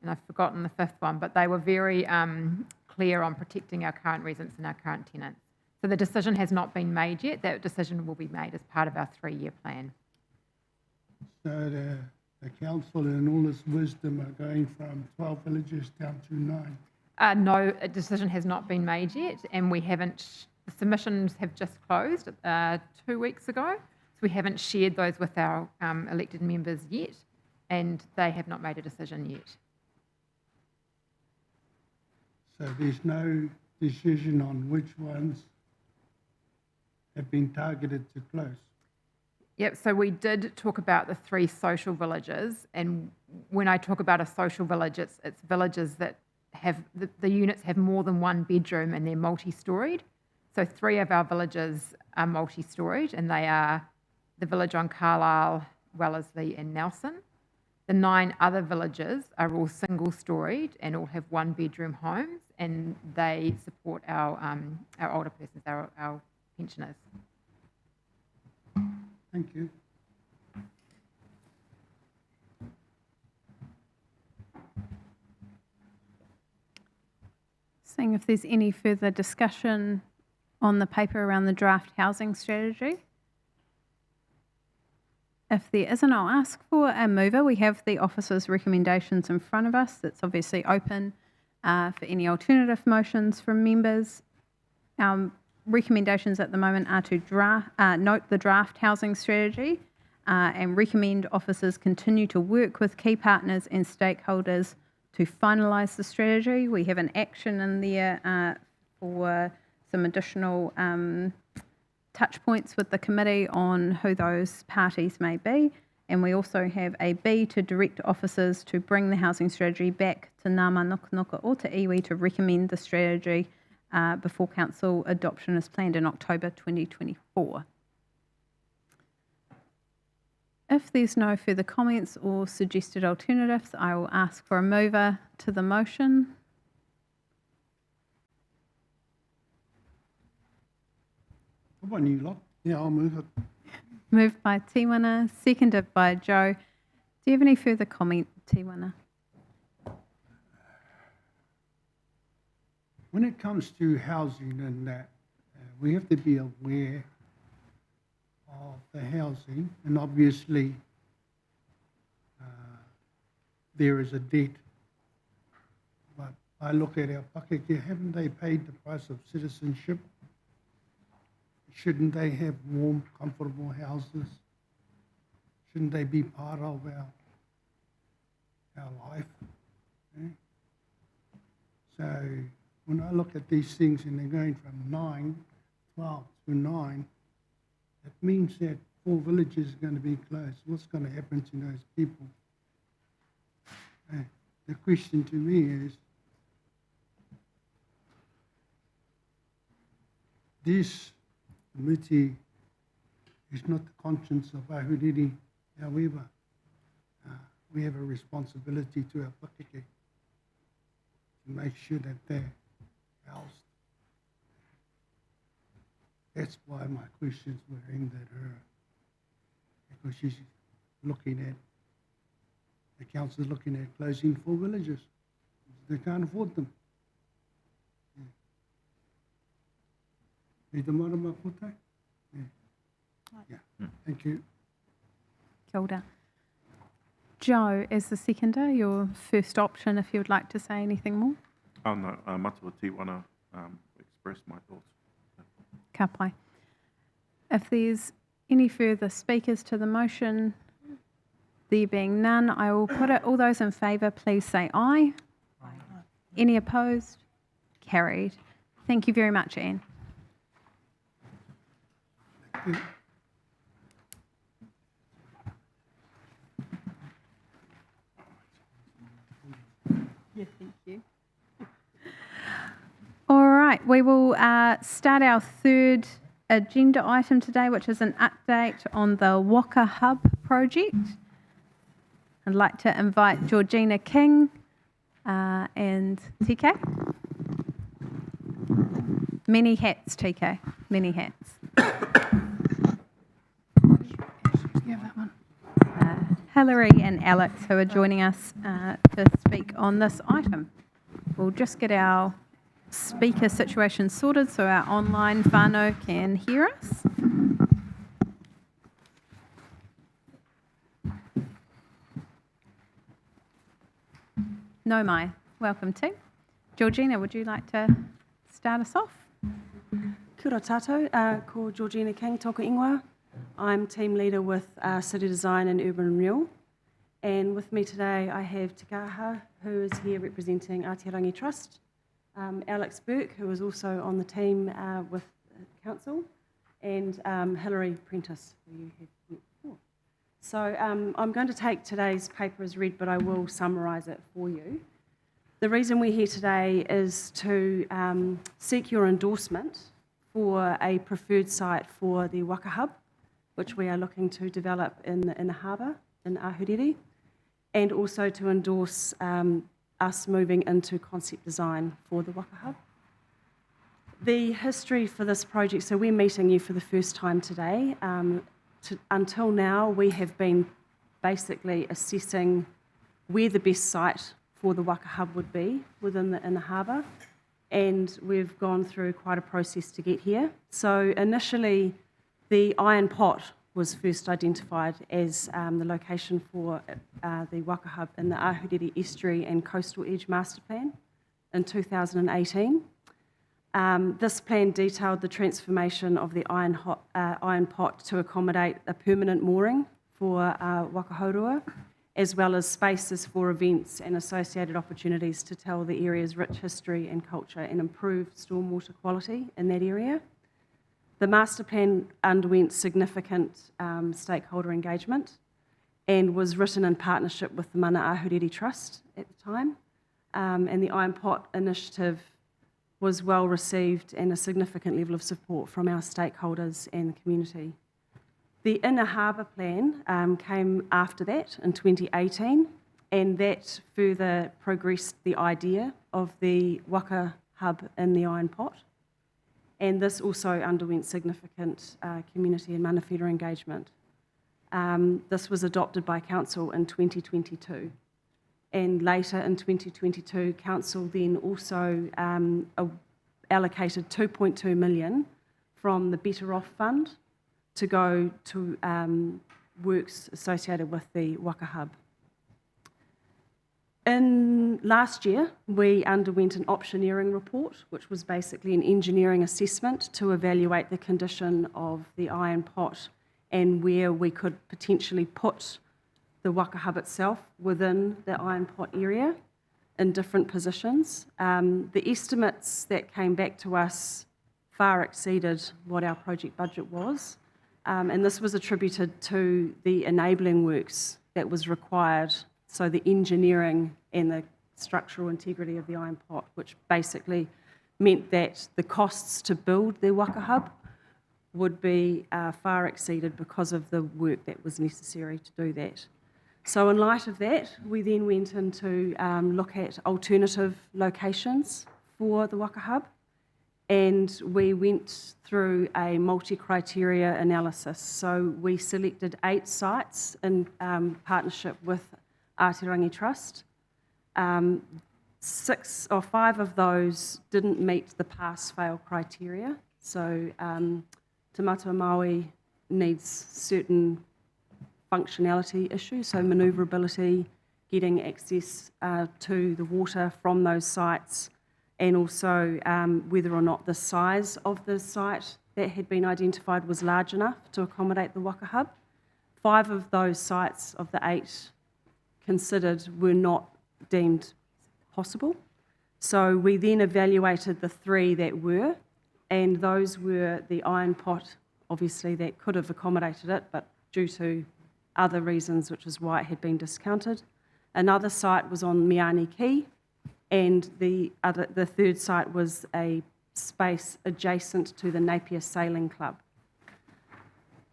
And I've forgotten the 5th one, but they were very clear on protecting our current residents and our current tenants. So the decision has not been made yet. That decision will be made as part of our 3-year plan. So the council in all its wisdom are going from 12 villages down to 9. No, a decision has not been made yet, and we haven't, the submissions have just closed 2 weeks ago. So we haven't shared those with our elected members yet, and they have not made a decision yet. So there's no decision on which ones have been targeted to close. Yep, so we did talk about the 3 social villages, and when I talk about a social village, it's villages that have, the units have more than 1 bedroom and they're multi-storied. So 3 of our villages are multi-storied, and they are the village on Carlisle, Wellesley and Nelson. The 9 other villages are all single-storied and all have 1-bedroom homes, and they support our older persons, our pensioners. Thank you. Seeing if there's any further discussion on the paper around the draft housing strategy. If there isn't, I'll ask for a mover. We have the officer's recommendations in front of us. That's obviously open for any alternative motions from members. Our recommendations at the moment are to note the draft housing strategy and recommend officers continue to work with key partners and stakeholders to finalise the strategy. We have an action in there for some additional touch points with the committee on who those parties may be. And we also have a B to direct officers to bring the housing strategy back to NGΑ MΑNUKANUKA or to iwi to recommend the strategy before council adoption is planned in October 2024. If there's no further comments or suggested alternatives, I will ask for a mover to the motion. Come on, you lot. Yeah, I'll move it. Moved by Tiwana, seconded by Joe. Do you have any further comment, Tiwana? When it comes to housing and that, we have to be aware of the housing, and obviously there is a debt I look at our pakeke, haven't they paid the price of citizenship? Shouldn't they have warm, comfortable houses? Shouldn't they be part of our life? Eh? So when I look at these things and they're going from 12 to 9, it means that 4 villages are going to be closed. What's going to happen to those people? The question to me is, this committee is not the conscience of Ahuriri. However, we have a responsibility to our pakeke to make sure that they're housed. That's why my questions were aimed at her, because she's looking at, the council's looking at closing 4 villages. They can't afford them. Yeah. Thank you. Kia ora. Joe, as the seconder, your first option if you would like to say anything more. Oh, no, Matua Tiwana expressed my thoughts. Ka pai. If there's any further speakers to the motion, there being none, I will put it. All those in favour, please say aye. Aye. Any opposed? Carried. Thank you very much, Anne. Yeah, thank you. All right, we will start our third agenda item today, which is an update on the Waka Hub project. I'd like to invite Georgina King and TK. Many hats, TK, many hats. Hilary and Alex, who are joining us to speak on this item. We'll just get our speaker situation sorted so our online whānau can hear us. No mai, welcome to. Georgina, would you like to start us off? Kia ora tātou, ko Georgina King, tōku ingoa. I'm team leader with City Design and Urban Renewal. And with me today I have Te Kaha, who is here representing Aotearangi Trust, Alex Burke, who is also on the team with Council, and Hilary Prentice, who you have met before. So I'm going to take today's paper as read, but I will summarise it for you. The reason we're here today is to seek your endorsement for a preferred site for the Waka Hub, which we are looking to develop in the harbour in Ahuriri, and also to endorse us moving into concept design for the Waka Hub. The history for this project, so we're meeting you for the first time today. Until now, we have been basically assessing where the best site for the Waka Hub would be in the harbour, and we've gone through quite a process to get here. So initially, the Iron Pot was first identified as the location for the Waka Hub in the Ahuriri Estuary and Coastal Edge Master Plan in 2018. This plan detailed the transformation of the Iron Pot to accommodate a permanent mooring for Wakahaurua, as well as spaces for events and associated opportunities to tell the area's rich history and culture and improve stormwater quality in that area. The master plan underwent significant stakeholder engagement and was written in partnership with the Mana Ahuriri Trust at the time. And the Iron Pot initiative was well received and a significant level of support from our stakeholders and the community. The Inner Harbour Plan came after that in 2018, and that further progressed the idea of the Waka Hub in the Iron Pot. And this also underwent significant community and mana whera engagement. This was adopted by Council in 2022. And later in 2022, Council then also allocated 2.2 million from the Better Off Fund to go to works associated with the Waka Hub. In last year, we underwent an optioneering report, which was basically an engineering assessment to evaluate the condition of the iron pot and where we could potentially put the waka hub itself within the iron pot area in different positions. The estimates that came back to us far exceeded what our project budget was, and this was attributed to the enabling works that was required, so the engineering and the structural integrity of the iron pot, which basically meant that the costs to build the waka hub would be far exceeded because of the work that was necessary to do that. So in light of that, we then went in to look at alternative locations for the waka hub, and we went through a multi-criteria analysis. So we selected 8 sites in partnership with Ātirangi Trust. 5 of those didn't meet the pass-fail criteria. So Te Matua Māori needs certain functionality issues, so manoeuvrability, getting access to the water from those sites, and also whether or not the size of the site that had been identified was large enough to accommodate the waka hub. 5 of those sites of the 8 considered were not deemed possible. So we then evaluated the 3 that were, and those were the iron pot, obviously, that could have accommodated it, but due to other reasons, which is why it had been discounted. Another site was on Miani Quay, and the 3rd site was a space adjacent to the Napier Sailing Club.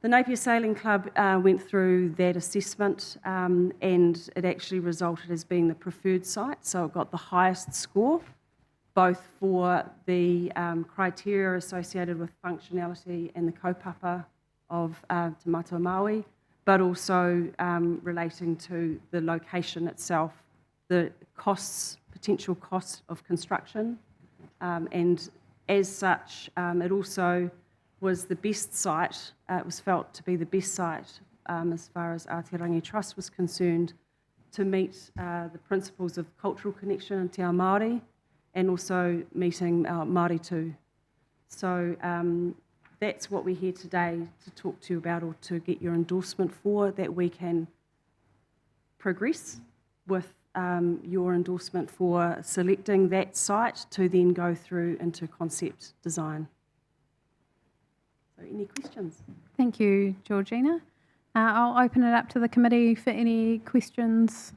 The Napier Sailing Club went through that assessment, and it actually resulted as being the preferred site, so it got the highest score, both for the criteria associated with functionality and the kaupapa of Te Matua Māori, but also relating to the location itself, the potential costs of construction, and as such, it also was the best site. It was felt to be the best site as far as Ātirangi Trust was concerned to meet the principles of cultural connection and te ao Māori, and also meeting our Māori too. So that's what we're here today to talk to you about, or to get your endorsement for, that we can progress with your endorsement for selecting that site to then go through into concept design. So any questions? Thank you, Georgina. I'll open it up to the committee for any questions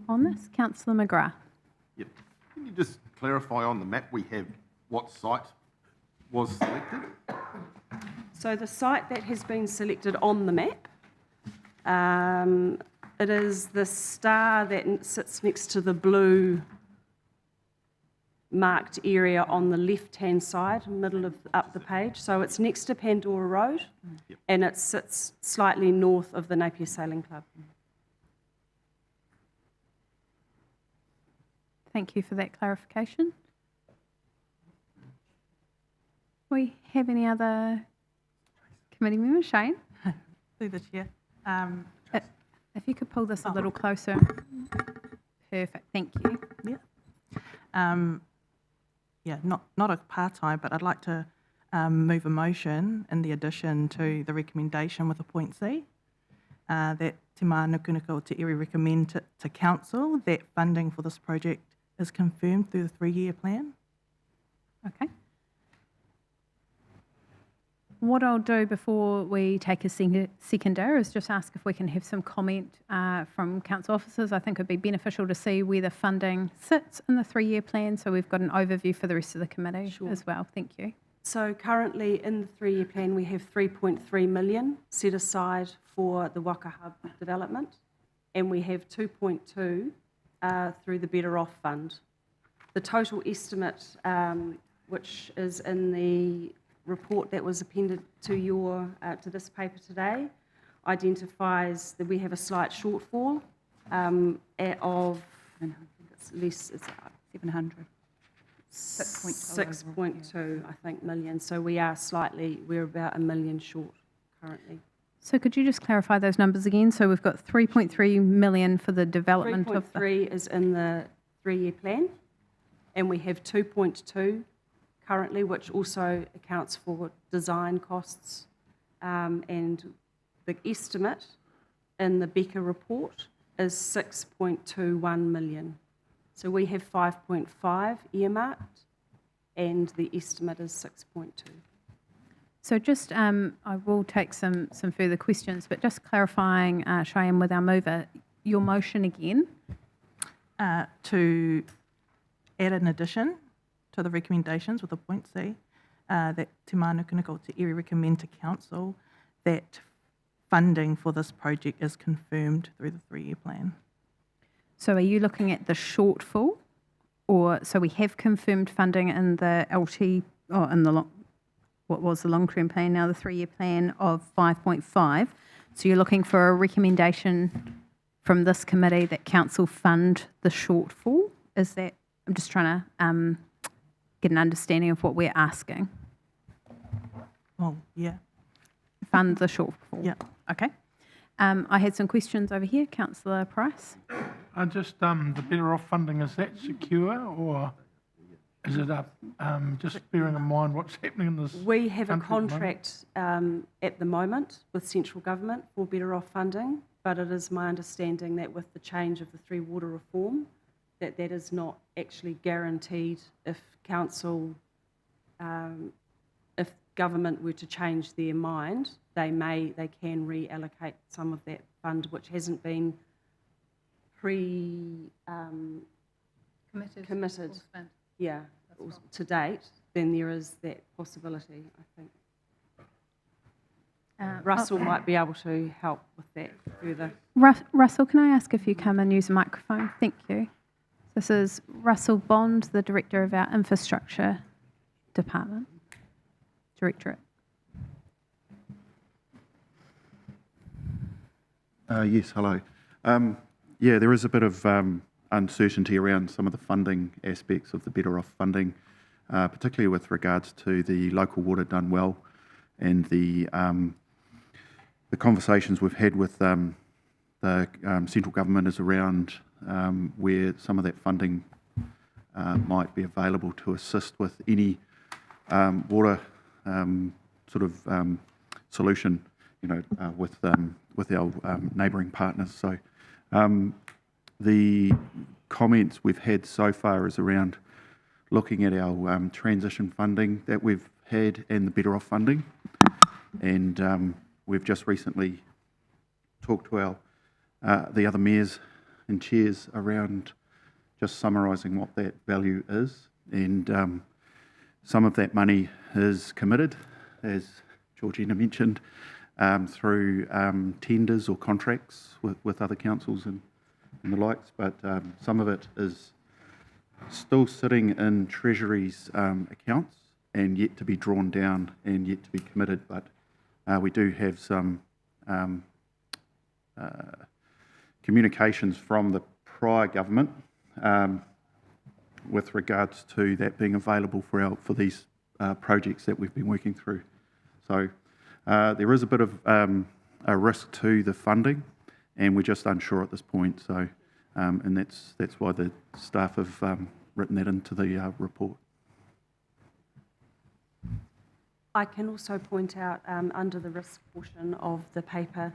on this. Councillor McGrath. Yep. Can you just clarify on the map we have what site was selected? So the site that has been selected on the map, it is the star that sits next to the blue marked area on the left-hand side, middle of up the page. So it's next to Pandora Road, yep, and it sits slightly north of the Napier Sailing Club. Thank you for that clarification. We have any other committee members? Shane? Through the chair. If you could pull this a little closer. Perfect, thank you. Yeah. Not a part-time, but I'd like to move a motion in the addition to the recommendation with a point C, that Te Mānukanukā o Te Iwi recommend to Council that funding for this project is confirmed through the 3-year plan. Okay. What I'll do before we take a seconder is just ask if we can have some comment from council officers. I think it would be beneficial to see where the funding sits in the 3-year plan, so we've got an overview for the rest of the committee as well. Thank you. So currently in the 3-year plan, we have 3.3 million set aside for the Waka Hub development, and we have 2.2 through the Better Off Fund. The total estimate, which is in the report that was appended to to this paper today, identifies that we have a slight shortfall of, I think it's less, it's 700. 6.2, I think, million. So we're about $1 million short currently. So could you just clarify those numbers again? So we've got 3.3 million for the development of the... 3.3 is in the 3-year plan, and we have 2.2 currently, which also accounts for design costs, and the estimate in the Becker report is 6.21 million. So we have 5.5 earmarked, and the estimate is 6.2. So just, I will take some further questions, but just clarifying, Cheyenne, with our mover, your motion again? To add an addition to the recommendations with a point C, that Te Mānukanuka o Te Iri recommend to Council that funding for this project is confirmed through the 3-year plan. So are you looking at the shortfall? Or, so we have confirmed funding in the LT, or in the, what was the long-term plan, now the 3-year plan of 5.5. So you're looking for a recommendation from this committee that council fund the shortfall? Is that, I'm just trying to get an understanding of what we're asking. Oh, yeah. Fund the shortfall? Yeah. Okay. I had some questions over here. Councillor Price? Just the better off funding, is that secure, or is it just bearing in mind what's happening in this We have a country at the moment? contract at the moment with central government for better off funding, but it is my understanding that with the change of the 3 water reform, that is not actually guaranteed. If council, if government were to change their mind, they can reallocate some of that fund which hasn't been committed. Or spent. Yeah, to date, then there is that possibility, I think. Russell might be able to help with that further. Russell, can I ask if you come and use a microphone? Thank you. This is Russell Bond, the Director of our Infrastructure Department. Directorate. Yes, hello. Yeah, there is a bit of uncertainty around some of the funding aspects of the Better Off funding, particularly with regards to the local water done well, and the conversations we've had with the central government is around where some of that funding might be available to assist with any water sort of solution, you know, with our neighbouring partners. So the comments we've had so far is around looking at our transition funding that we've had and the Better Off funding, and we've just recently talked to our the other mayors and chairs around just summarising what that value is, and some of that money is committed, as Georgina mentioned, through tenders or contracts with other councils and the likes, but some of it is still sitting in Treasury's accounts and yet to be drawn down and yet to be committed, but we do have some communications from the prior government with regards to that being available for these projects that we've been working through. So there is a bit of a risk to the funding, and we're just unsure at this point. So, and that's why the staff have written that into the report. I can also point out under the risk portion of the paper,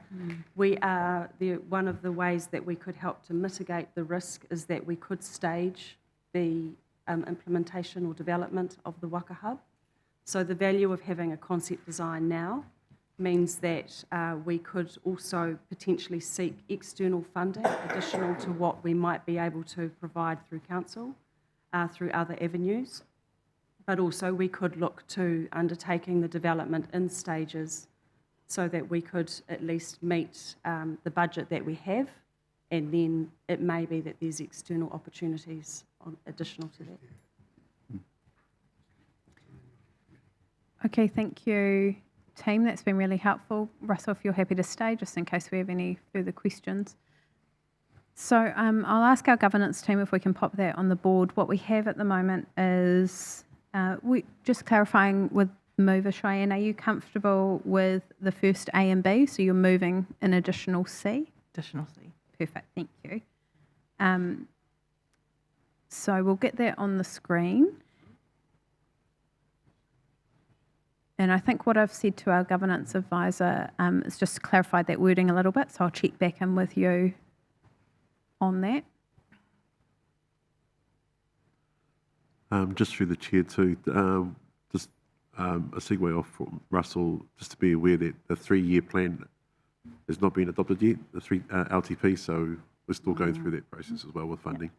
we are one of the ways that we could help to mitigate the risk is that we could stage the implementation or development of the Waka Hub. So the value of having a concept design now means that we could also potentially seek external funding additional to what we might be able to provide through council, through other avenues. But also we could look to undertaking the development in stages so that we could at least meet the budget that we have, and then it may be that there's external opportunities additional to that. Okay, thank you, team. That's been really helpful. Russell, if you're happy to stay, just in case we have any further questions. So I'll ask our governance team if we can pop that on the board. What we have at the moment is, we just clarifying with mover, Cheyenne, are you comfortable with the first A and B? So you're moving an additional C? Additional C. Perfect, thank you. So we'll get that on the screen. And I think what I've said to our governance advisor is just to clarify that wording a little bit, so I'll check back in with you on that. Just through the chair too, just a segue off from Russell, just to be aware that the 3-year plan has not been adopted yet, the LTP, so we're still going through that process as well with funding.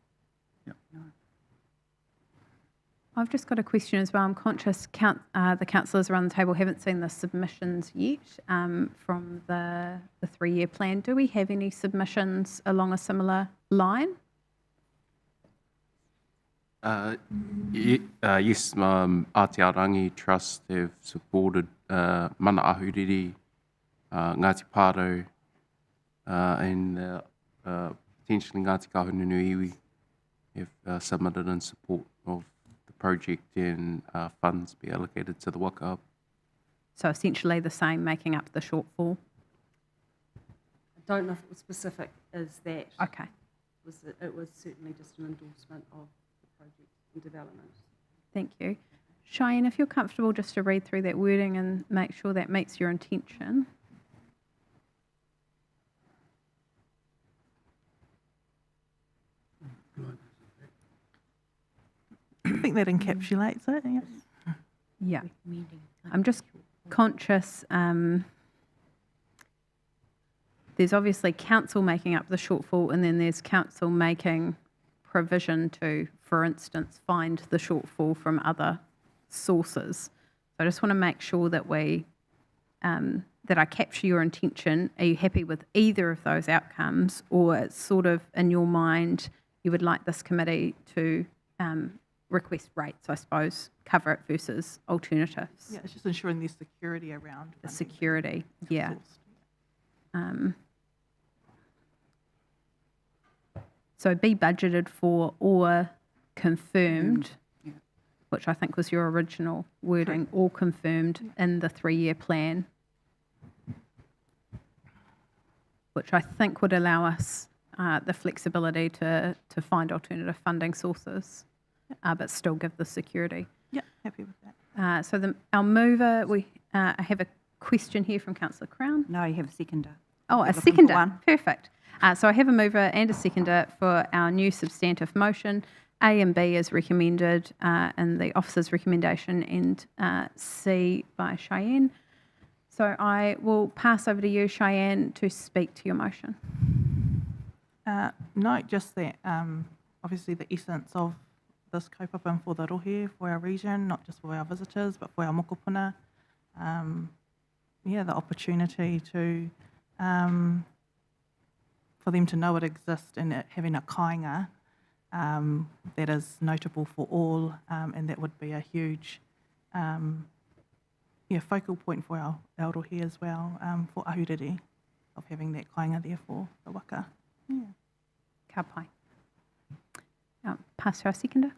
I've just got a question as well. I'm conscious the councillors around the table haven't seen the submissions yet from the 3-year plan. Do we have any submissions along a similar line? Yes, Aotearangi Trust have supported Mana Ahuriri, Ngāti Pāro, and potentially Ngāti Kahungunu have submitted in support of the project, and funds be allocated to the Waka Hub. So essentially the same, making up the shortfall? I don't know if it was specific as that. Okay. It was certainly just an endorsement of the project and development. Thank you. Cheyenne, if you're comfortable just to read through that wording and make sure that meets your intention. I think that encapsulates it, yeah. Yeah. I'm just conscious there's obviously council making up the shortfall, and then there's council making provision to, for instance, find the shortfall from other sources. So I just want to make sure that we that I capture your intention. Are you happy with either of those outcomes, or it's sort of in your mind you would like this committee to request rates, I suppose, cover it versus alternatives? Yeah, it's just ensuring there's security around the security, yeah. So be budgeted for or confirmed, which I think was your original wording, or confirmed in the 3-year plan, which I think would allow us the flexibility to find alternative funding sources, but still give the security. Yeah, happy with that. So our mover, I have a question here from Councillor Crown. No, you have a seconder. Oh, a seconder. Perfect. So I have a mover and a seconder for our new substantive motion. A and B is recommended in the officer's recommendation, and C by Cheyenne. So I will pass over to you, Cheyenne, to speak to your motion. Note just that obviously the essence of this kaupapa and for the rohe for our region, not just for our visitors, but for our mokopuna. The opportunity to for them to know it exists, and it having a kāinga that is notable for all, and that would be a huge focal point for our rohe as well, for ahuriri, of having that kāinga there for the waka. Ka pai. Pass to our seconder.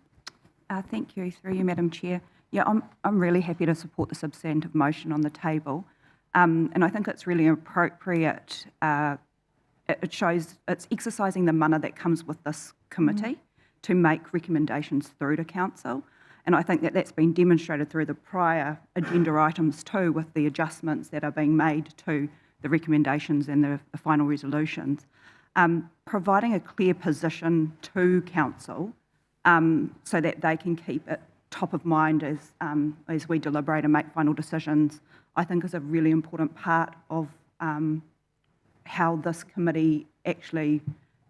Thank you, through you, Madam Chair. Yeah, I'm really happy to support the substantive motion on the table, and I think it's really appropriate. It shows it's exercising the mana that comes with this committee to make recommendations through to council, and I think that that's been demonstrated through the prior agenda items too, with the adjustments that are being made to the recommendations and the final resolutions. Providing a clear position to council so that they can keep it top of mind as we deliberate and make final decisions, I think is a really important part of how this committee actually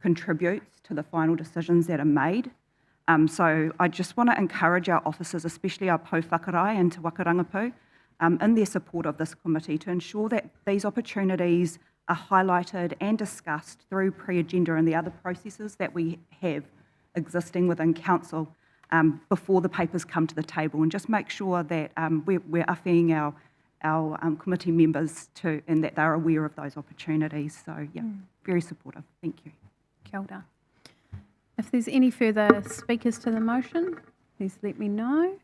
contributes to the final decisions that are made. So I just want to encourage our officers, especially our Pou Whakarai and Te Waka Rangipu, in their support of this committee to ensure that these opportunities are highlighted and discussed through pre-agenda and the other processes that we have existing within council before the papers come to the table, and just make sure that we're affeeing our committee members and that they're aware of those opportunities. So yeah, very supportive. Thank you. Kia ora. If there's any further speakers to the motion, please let me know.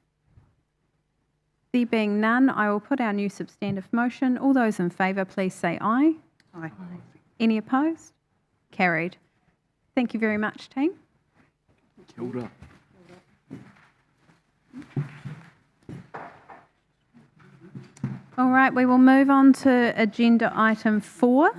There being none, I will put our new substantive motion. All those in favour, please say aye. Aye. Any opposed? Carried. Thank you very much, team. Kia ora. All right, we will move on to agenda item 4.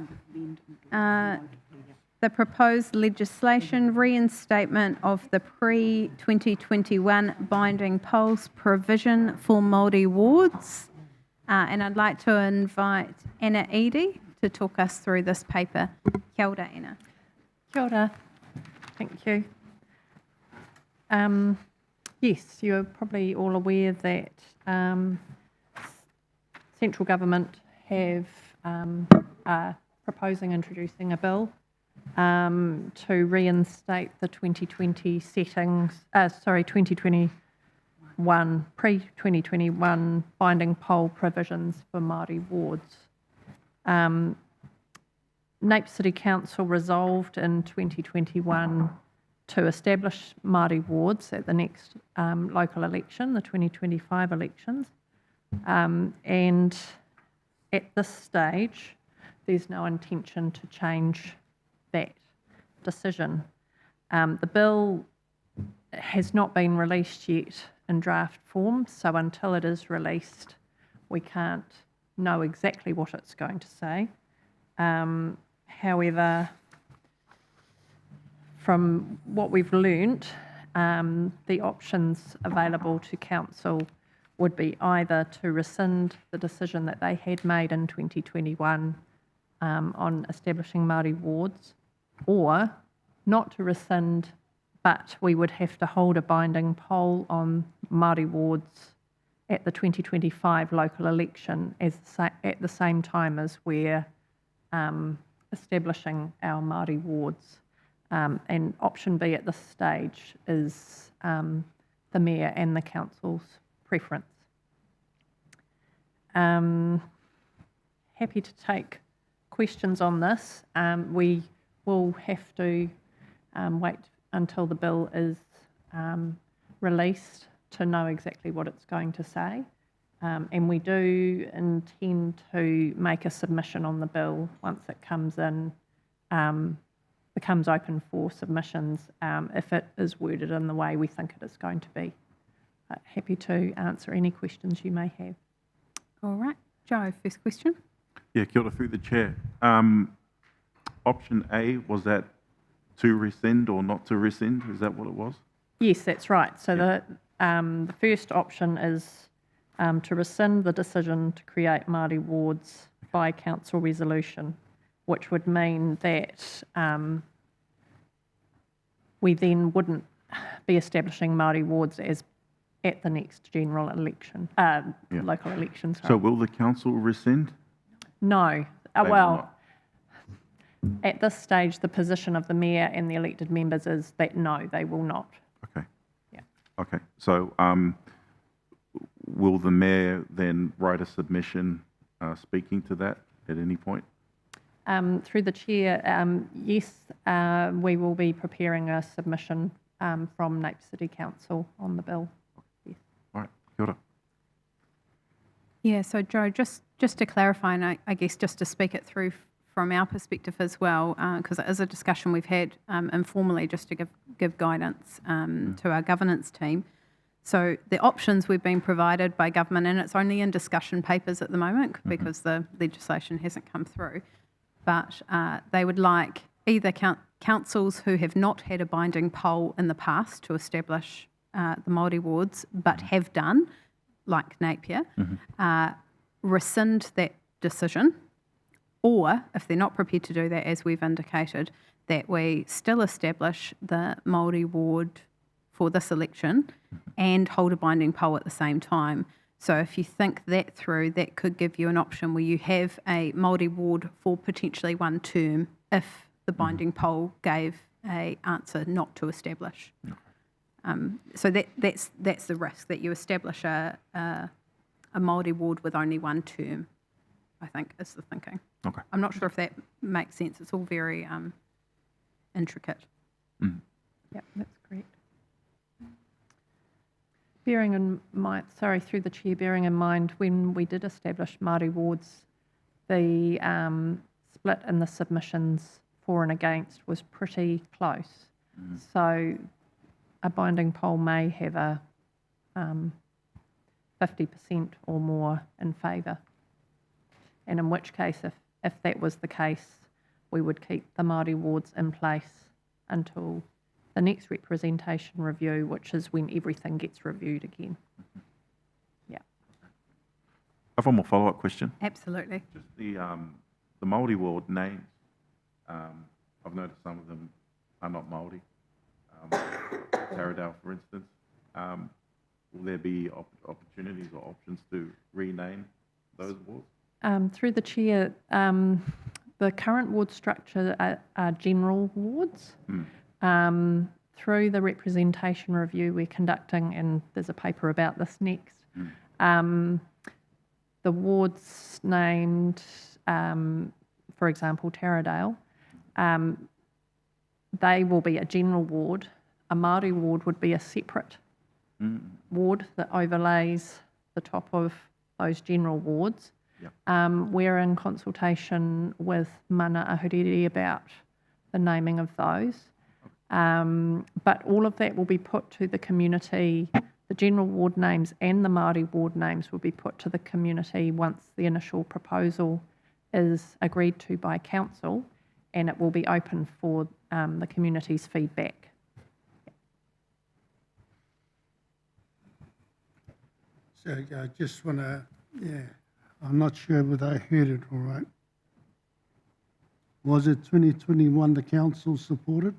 The proposed legislation reinstatement of the pre-2021 binding polls provision for Māori wards. And I'd like to invite Anna Eadie to talk us through this paper. Kia ora, Anna. Kia ora. Thank you. Yes, you're probably all aware that central government are proposing introducing a bill to reinstate the 2020 2021, pre-2021 binding poll provisions for Māori wards. Napier City Council resolved in 2021 to establish Māori wards at the next local election, the 2025 elections. And at this stage, there's no intention to change that decision. The bill has not been released yet in draft form, so until it is released, we can't know exactly what it's going to say. However, from what we've learnt, the options available to council would be either to rescind the decision that they had made in 2021 on establishing Māori wards, or not to rescind, but we would have to hold a binding poll on Māori wards at the 2025 local election at the same time as we're establishing our Māori wards. And option B at this stage is the Mayor and the Council's preference. Happy to take questions on this. We will have to wait until the bill is released to know exactly what it's going to say. And we do intend to make a submission on the bill once it comes in, becomes open for submissions, if it is worded in the way we think it is going to be. Happy to answer any questions you may have. All right, Joe, first question. Yeah, kia ora through the chair. Option A, was that to rescind or not to rescind? Is that what it was? Yes, that's right. So the first option is to rescind the decision to create Māori wards by council resolution, which would mean that we then wouldn't be establishing Māori wards as at the next general election, local election. Sorry. So will the council rescind? No. They will Well, not. at this stage, the position of the mayor and the elected members is that no, they will not. Okay. Yeah. Okay. So will the mayor then write a submission speaking to that at any point? Through the chair, yes, we will be preparing a submission from Napier City Council on the bill. Yes. All right. Kia ora. Yeah, so Joe, just to clarify, and I guess just to speak it through from our perspective as well, because it is a discussion we've had informally just to give guidance to our governance team. So the options we've been provided by government, and it's only in discussion papers at the moment because the legislation hasn't come through, but they would like either councils who have not had a binding poll in the past to establish the Māori wards, but have done, like Napier, rescind that decision, or if they're not prepared to do that, as we've indicated, that we still establish the Māori ward for this election and hold a binding poll at the same time. So if you think that through, that could give you an option where you have a Māori ward for potentially one term if the binding poll gave a answer not to establish. So that's the risk, that you establish a Māori ward with only one term, I think, is the thinking. Okay. I'm not sure if that makes sense. It's all very intricate. Yep, that's correct. bearing in mind, through the chair, bearing in mind when we did establish Māori wards, the split in the submissions for and against was pretty close. So a binding poll may have a 50% or more in favour. And in which case, if that was the case, we would keep the Māori wards in place until the next representation review, which is when everything gets reviewed again. Yeah. I have one more follow-up question. Absolutely. Just the Māori ward names. I've noticed some of them are not Māori. Taradale, for instance. Will there be opportunities or options to rename those wards? Through the chair, the current ward structure are general wards. Through the representation review we're conducting, and there's a paper about this next, the wards named, for example, Taradale, they will be a general ward. A Māori ward would be a separate ward that overlays the top of those general wards. We're in consultation with Mana Ahuriri about the naming of those. But all of that will be put to the community. The general ward names and the Māori ward names will be put to the community once the initial proposal is agreed to by council, and it will be open for the community's feedback. So I just want to, I'm not sure whether I heard it all right. Was it 2021 the council supported?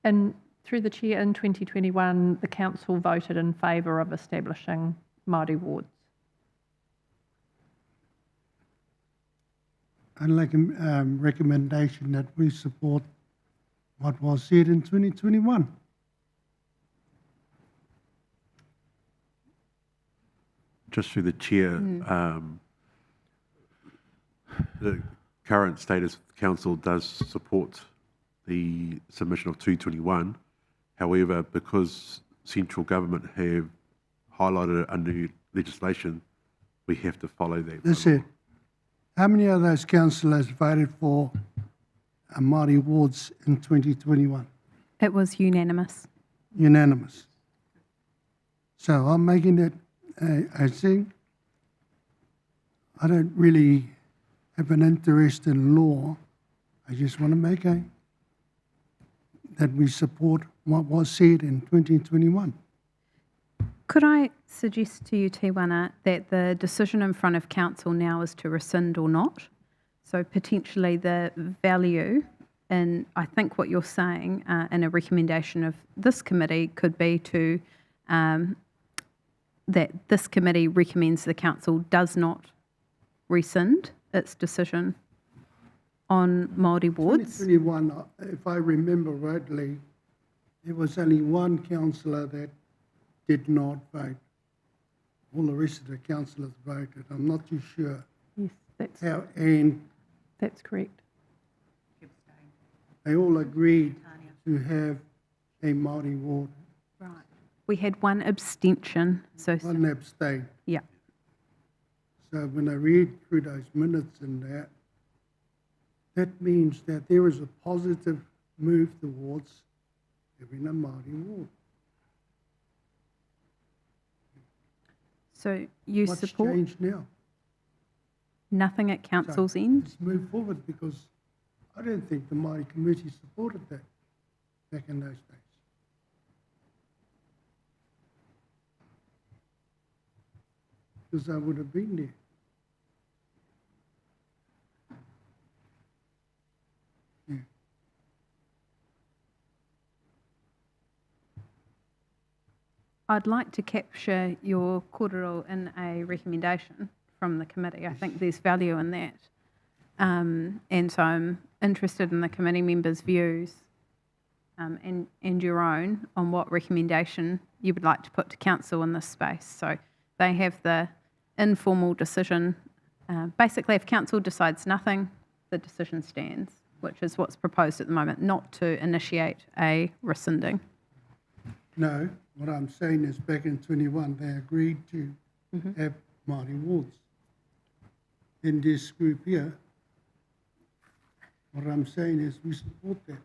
And through the chair in 2021, the council voted in favour of establishing Māori wards. I'd like a recommendation that we support what was said in 2021. Just through the chair, the current status of the council does support the submission of 221. However, because central government have highlighted it under legislation, we have to follow that. That's it. How many of those councillors voted for Māori wards in 2021? It was unanimous. Unanimous. So I'm making it I think I don't really have an interest in law. I just want to make that we support what was said in 2021. Could I suggest to you, Tiwana, that the decision in front of council now is to rescind or not? So potentially the value in, I think what you're saying, in a recommendation of this committee could be to that this committee recommends the council does not rescind its decision on Māori wards. 2021, if I remember rightly, there was only one councillor that did not vote. All the rest of the councillors voted. I'm not too sure. Yes, that's correct. They all agreed to have a Māori ward. Right. We had one abstention. So one abstain. Yeah. So when I read through those minutes and that means that there is a positive move towards having a Māori ward. So you What's support changed now? Nothing at council's end? Let's move forward because I don't think the Māori community supported that back in those days. Because I would have been there. Yeah. I'd like to capture your kōrero in a recommendation from the committee. I think there's value in that. And so I'm interested in the committee members' views and your own on what recommendation you would like to put to council in this space. So they have the informal decision. Basically, if council decides nothing, the decision stands, which is what's proposed at the moment, not to initiate a rescinding. No, what I'm saying is back in 21, they agreed to have Māori wards. In this group here, what I'm saying is we support that.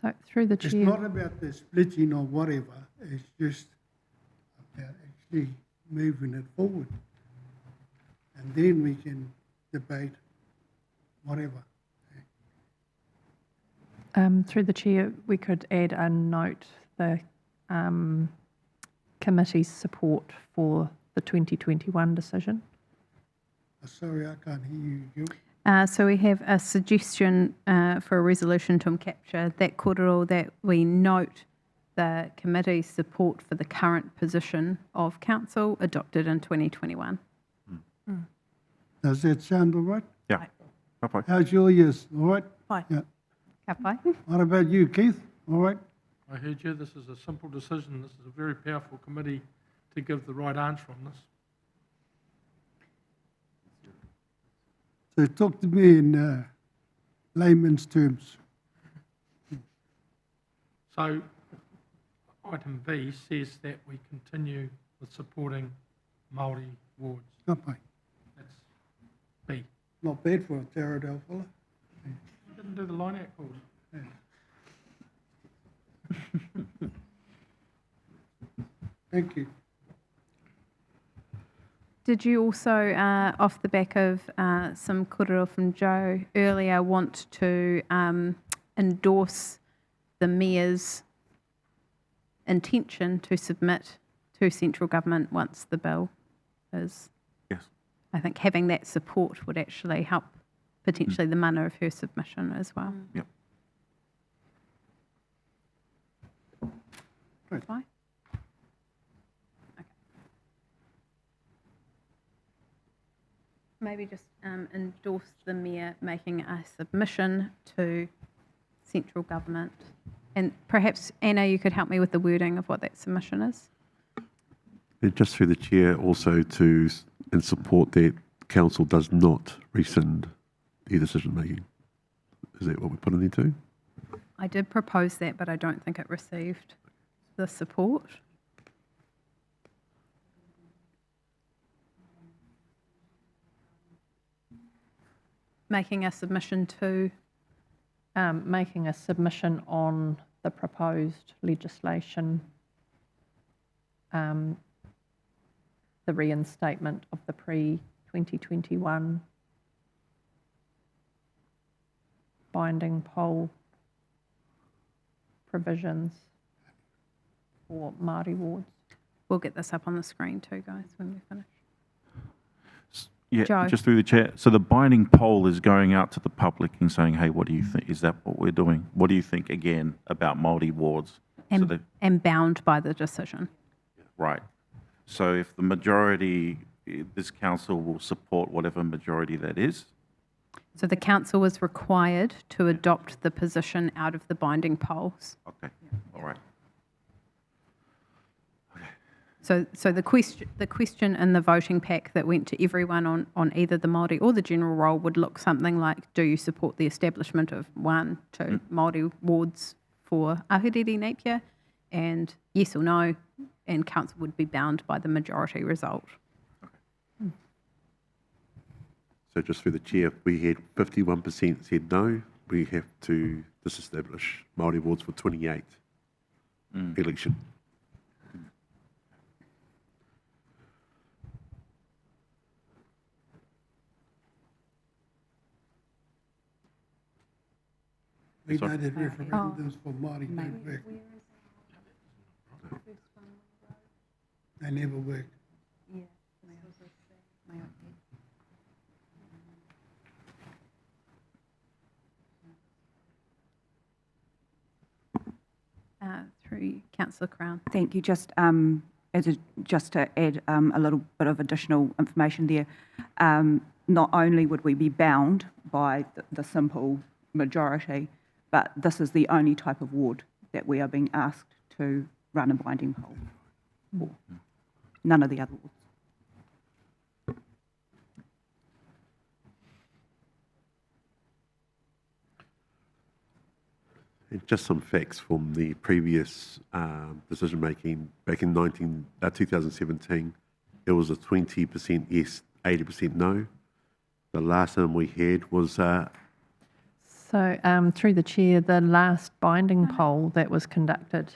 So through the It's chair. not about the splitting or whatever, it's just about actually moving it forward. And then we can debate whatever. Through the chair, we could add a note, the committee's support for the 2021 decision. Sorry, I can't hear you, Gil. So we have a suggestion for a resolution to capture that kōrero that we note the committee's support for the current position of council adopted in 2021. Does that sound all right? Yeah. Bye-bye. How's your years? All right? Fine. Yeah. Ka pai. What about you, Keith? All right? I heard you. This is a simple decision. This is a very powerful committee to give the right answer on this. So talk to me in layman's terms. So item B says that we continue with supporting Māori wards. Ka pai. That's B. Not bad for a Taradale fella. You didn't do the line out calls. Thank you. Did you also, off the back of some kōrero from Joe earlier, want to endorse the Mayor's intention to submit to central government once the bill is? Yes. I think having that support would actually help potentially the manner of her submission as well. Yep. Right. Fine. Maybe just endorse the Mayor making a submission to central government. And perhaps, Anna, you could help me with the wording of what that submission is? And just through the chair, also in support that council does not rescind their decision making. Is that what we put in there too? I did propose that, but I don't think it received the support. Making a submission to, Making a submission on the proposed legislation, the reinstatement of the pre-2021 binding poll provisions for Māori wards. we'll get this up on the screen too, guys, when we finish. Yeah, Joe. just through the chair. So the binding poll is going out to the public and saying, hey, what do you think? Is that what we're doing? What do you think, again, about Māori wards? And bound by the decision. Right. So if the majority, this council will support whatever majority that is. So the council was required to adopt the position out of the binding polls. Okay, all right. So the question in the voting pack that went to everyone on either the Māori or the general roll would look something like, do you support the establishment of 1 to Māori wards for Ahuriri Napier? And yes or no, and council would be bound by the majority result. So just through the chair, we had 51% said no, we have to disestablish Māori wards for 28 election. We know that referendums for Māori don't work. They never work. Through Councillor Crown. Thank you. Just just to add a little bit of additional information there, not only would we be bound by the simple majority, but this is the only type of ward that we are being asked to run a binding poll for. None of the other wards. And just some facts from the previous decision-making back in 2017. It was a 20% yes, 80% no. The last one we had was... So through the chair, the last binding poll that was conducted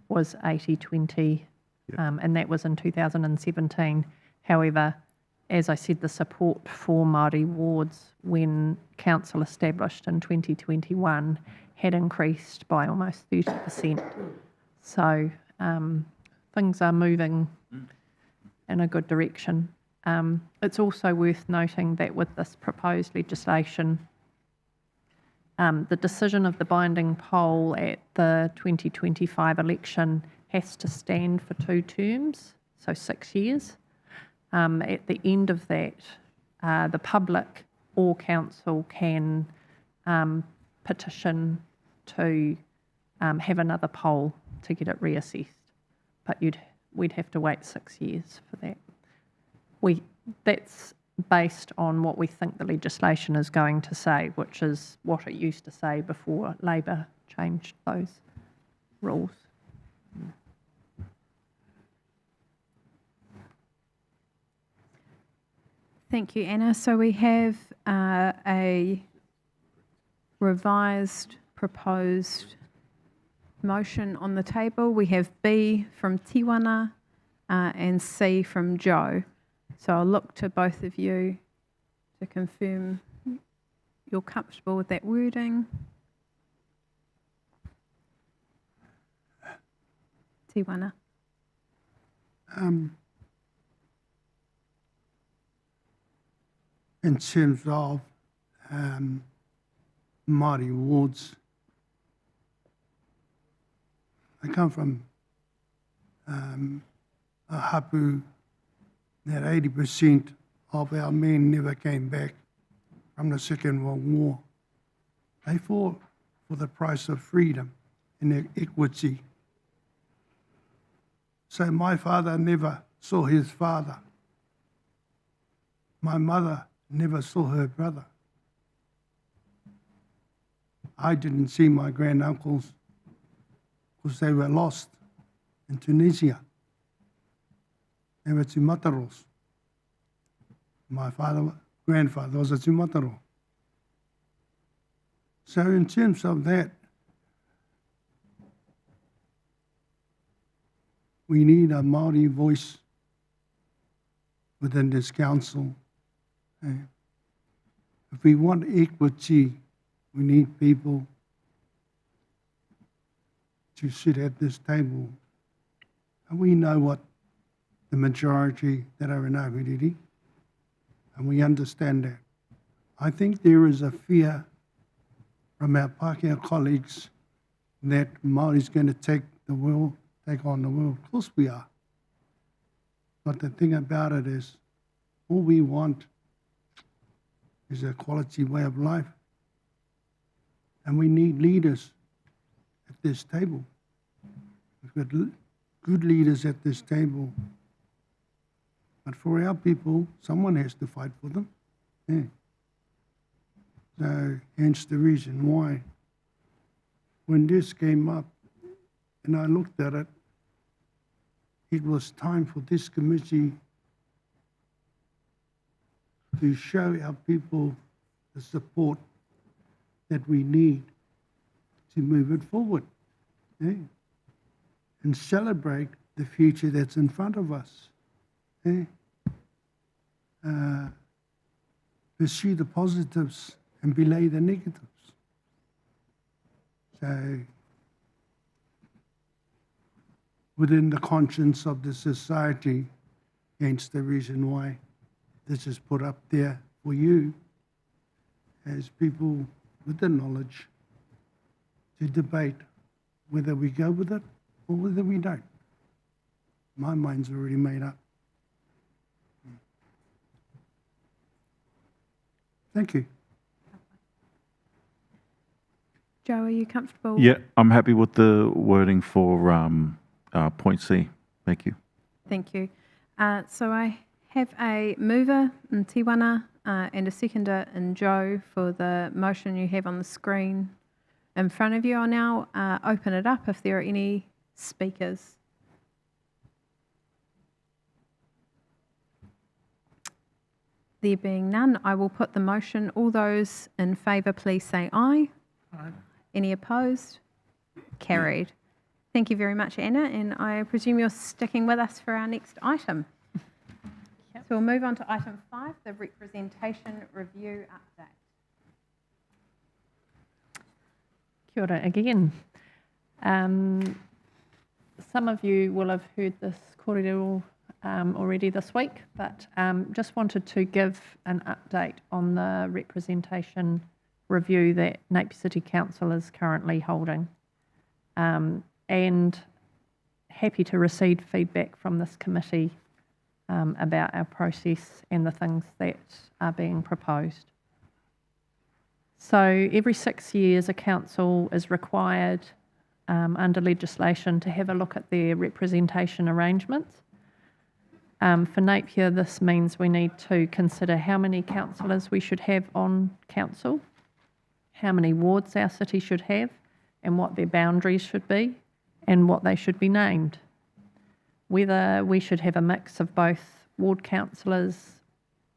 was 80-20, and that was in 2017. However, as I said, the support for Māori wards when council established in 2021 had increased by almost 30%. So things are moving in a good direction. It's also worth noting that with this proposed legislation, the decision of the binding poll at the 2025 election has to stand for 2 terms, so 6 years. At the end of that, the public or council can petition to have another poll to get it reassessed, but we'd have to wait 6 years for that. That's based on what we think the legislation is going to say, which is what it used to say before Labor changed those rules. Thank you, Anna. So we have a revised proposed motion on the table. We have B from Tiwana and C from Joe. So I'll look to both of you to confirm you're comfortable with that wording. Tiwana. In terms of Māori wards, I come from a hapu that 80% of our men never came back from the Second World War. They fought for the price of freedom and equity. So my father never saw his father. My mother never saw her brother. I didn't see my granduncles because they were lost in Tunisia. They were Tūmataros. My grandfather was a Tūmataro. So in terms of that, we need a Māori voice within this council. If we want equity, we need people to sit at this table. And we know what the majority that are in Ahuriri, and we understand that. I think there is a fear from our Pākehā colleagues that Māori's going to take on the world. Of course we are. But the thing about it is, all we want is a quality way of life. And we need leaders at this table. We've got good leaders at this table. But for our people, someone has to fight for them. Yeah. So, hence the reason why, when this came up and I looked at it, it was time for this committee to show our people the support that we need to move it forward, yeah? And celebrate the future that's in front of us. Yeah? Pursue the positives and belay the negatives. So, within the conscience of the society, hence the reason why this is put up there for you as people with the knowledge to debate whether we go with it or whether we don't. My mind's already made up. Thank you. Joe, are you comfortable? Yeah, I'm happy with the wording for point C. Thank you. Thank you. So I have a mover in Tiwana and a seconder in Joe for the motion you have on the screen in front of you. I'll now open it up if there are any speakers. There being none, I will put the motion. All those in favour, please say aye. Aye. Any opposed? Carried. Thank you very much, Anna, and I presume you're sticking with us for our next item. So we'll move on to item 5, the representation review update. Kia ora again. Some of you will have heard this kōrero already this week, but just wanted to give an update on the representation review that Napier City Council is currently holding. And happy to receive feedback from this committee about our process and the things that are being proposed. So every 6 years, a council is required under legislation to have a look at their representation arrangements. For Napier, this means we need to consider how many councillors we should have on council, how many wards our city should have, and what their boundaries should be, and what they should be named. Whether we should have a mix of both ward councillors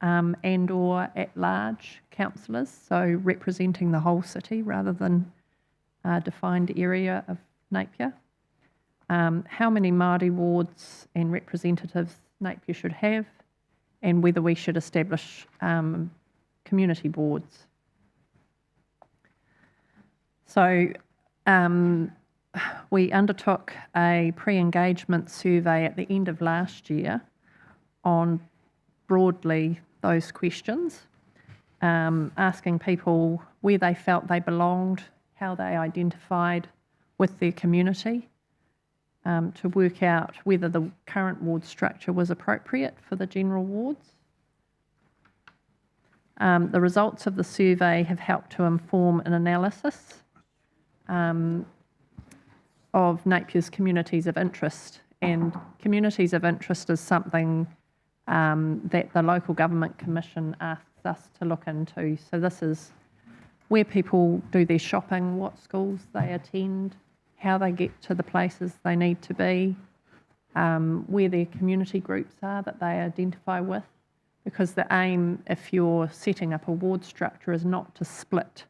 and or at-large councillors, so representing the whole city rather than a defined area of Napier. How many Māori wards and representatives Napier should have, and whether we should establish community boards. So we undertook a pre-engagement survey at the end of last year on broadly those questions, asking people where they felt they belonged, how they identified with their community, to work out whether the current ward structure was appropriate for the general wards. The results of the survey have helped to inform an analysis of Napier's communities of interest, and communities of interest is something that the Local Government Commission asks us to look into. So this is where people do their shopping, what schools they attend, how they get to the places they need to be, where their community groups are that they identify with, because the aim, if you're setting up a ward structure, is not to split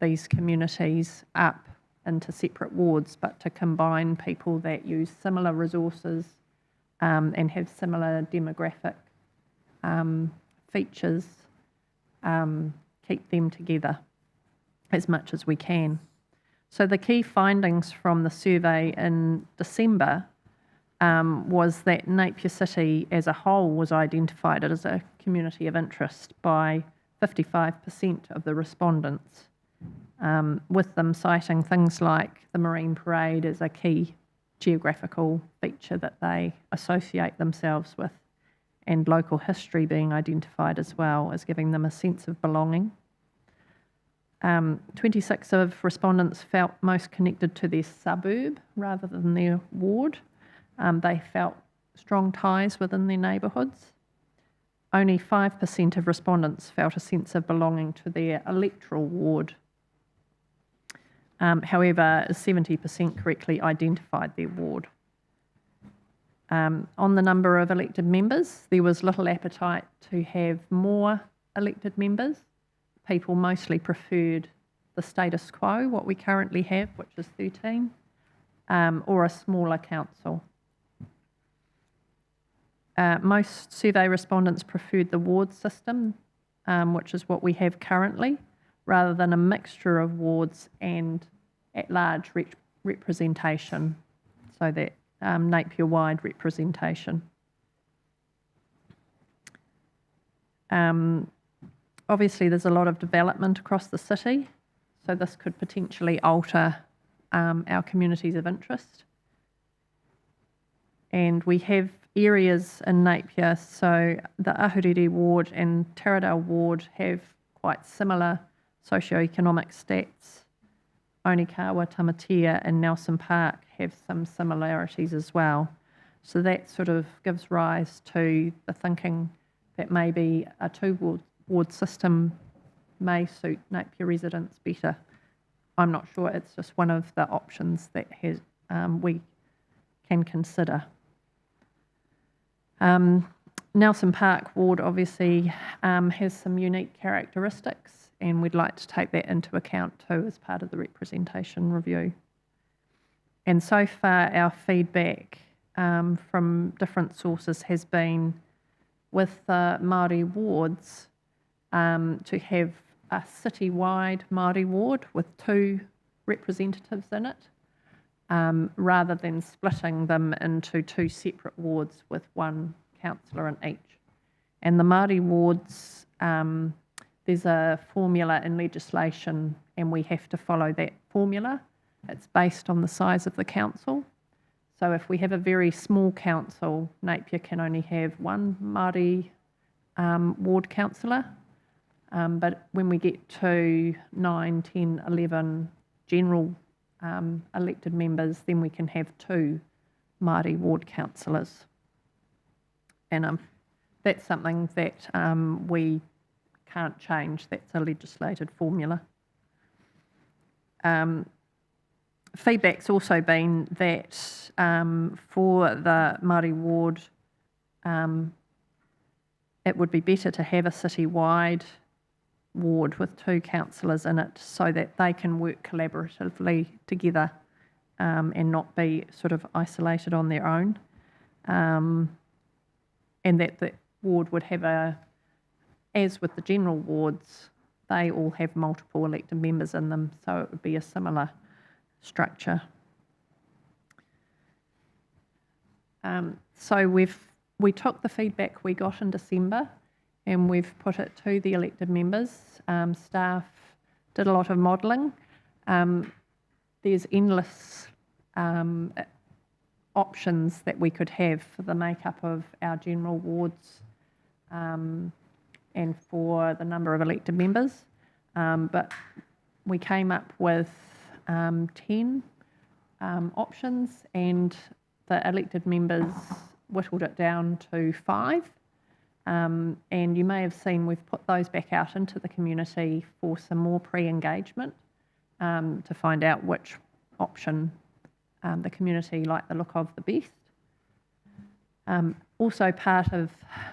these communities up into separate wards, but to combine people that use similar resources and have similar demographic features, keep them together as much as we can. So the key findings from the survey in December was that Napier City as a whole was identified as a community of interest by 55% of the respondents, with them citing things like the Marine Parade as a key geographical feature that they associate themselves with, and local history being identified as well as giving them a sense of belonging. 26 of respondents felt most connected to their suburb rather than their ward. They felt strong ties within their neighbourhoods. Only 5% of respondents felt a sense of belonging to their electoral ward. However, 70% correctly identified their ward. On the number of elected members, there was little appetite to have more elected members. People mostly preferred the status quo, what we currently have, which is 13, or a smaller council. Most survey respondents preferred the ward system, which is what we have currently, rather than a mixture of wards and at-large representation, so that Napier-wide representation. Obviously, there's a lot of development across the city, so this could potentially alter our communities of interest. And we have areas in Napier, so the Ahuriri ward and Taradale ward have quite similar socioeconomic stats. Onikawa, Tamatea and Nelson Park have some similarities as well. So that sort of gives rise to the thinking that maybe a two-ward system may suit Napier residents better I'm not sure. It's just one of the options that we can consider. Nelson Park Ward obviously has some unique characteristics, and we'd like to take that into account too as part of the representation review. And so far, our feedback from different sources has been with the Māori wards to have a citywide Māori ward with 2 representatives in it, rather than splitting them into 2 separate wards with 1 councillor in each. And the Māori wards, there's a formula in legislation and we have to follow that formula. It's based on the size of the council. So if we have a very small council, Napier can only have 1 Māori ward councillor. But when we get to 9, 10, 11 general elected members, then we can have 2 Māori ward councillors. And that's something that we can't change. That's a legislated formula. Feedback's also been that for the Māori ward, it would be better to have a citywide ward with 2 councillors in it so that they can work collaboratively together and not be sort of isolated on their own. And that the ward would have as with the general wards, they all have multiple elected members in them, so it would be a similar structure. So we took the feedback we got in December and we've put it to the elected members. Staff did a lot of modelling. There's endless options that we could have for the makeup of our general wards and for the number of elected members. But we came up with 10 options and the elected members whittled it down to 5. And you may have seen we've put those back out into the community for some more pre-engagement to find out which option the community like the look of the best. Also part of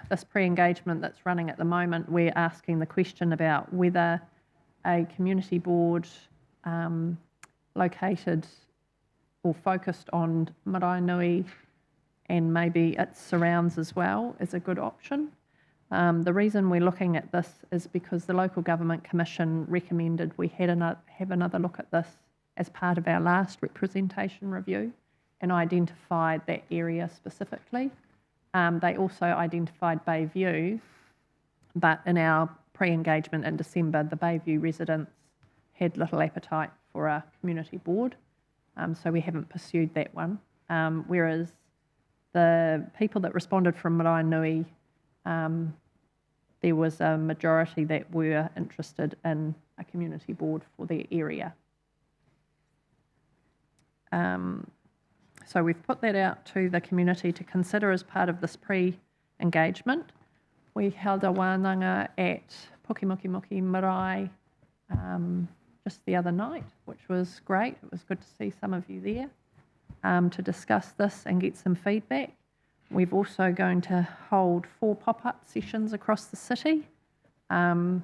this pre-engagement that's running at the moment, we're asking the question about whether a community board located or focused on Maraenui and maybe its surrounds as well is a good option. The reason we're looking at this is because the Local Government Commission recommended we have another look at this as part of our last representation review and identified that area specifically. They also identified Bayview, but in our pre-engagement in December, the Bayview residents had little appetite for a community board, so we haven't pursued that one. Whereas the people that responded from Maraenui, there was a majority that were interested in a community board for their area. So we've put that out to the community to consider as part of this pre-engagement. We held a wānanga at Pukimukimoki Marae just the other night, which was great. It was good to see some of you there to discuss this and get some feedback. We've also going to hold 4 pop-up sessions across the city, one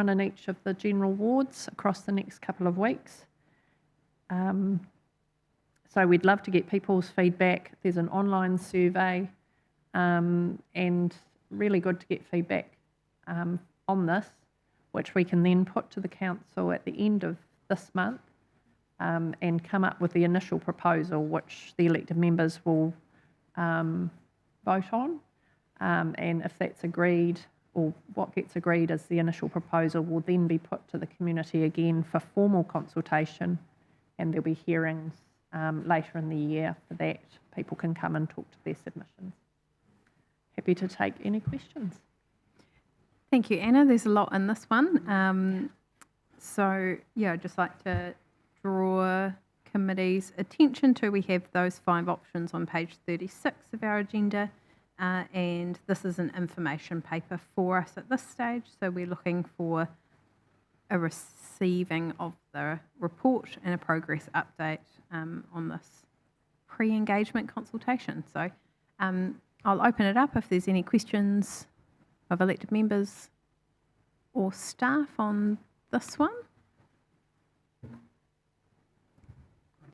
in each of the general wards across the next couple of weeks. So we'd love to get people's feedback. There's an online survey and really good to get feedback on this, which we can then put to the council at the end of this month and come up with the initial proposal, which the elected members will vote on. And if that's agreed, or what gets agreed as the initial proposal, will then be put to the community again for formal consultation, and there'll be hearings later in the year for that. People can come and talk to their submissions. Happy to take any questions. Thank you, Anna. There's a lot in this one. So, yeah, I'd just like to draw committee's attention to, we have those 5 options on page 36 of our agenda, and this is an information paper for us at this stage, so we're looking for a receiving of the report and a progress update on this pre-engagement consultation. So I'll open it up if there's any questions of elected members or staff on this one.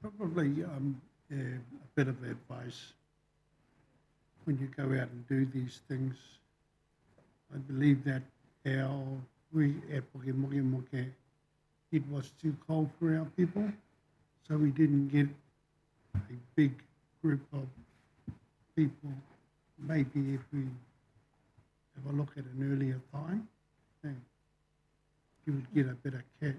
Probably a bit of advice when you go out and do these things. I believe that we at Moke, it was too cold for our people, so we didn't get a big group of people. Maybe if we have a look at an earlier time, you would get a better catch.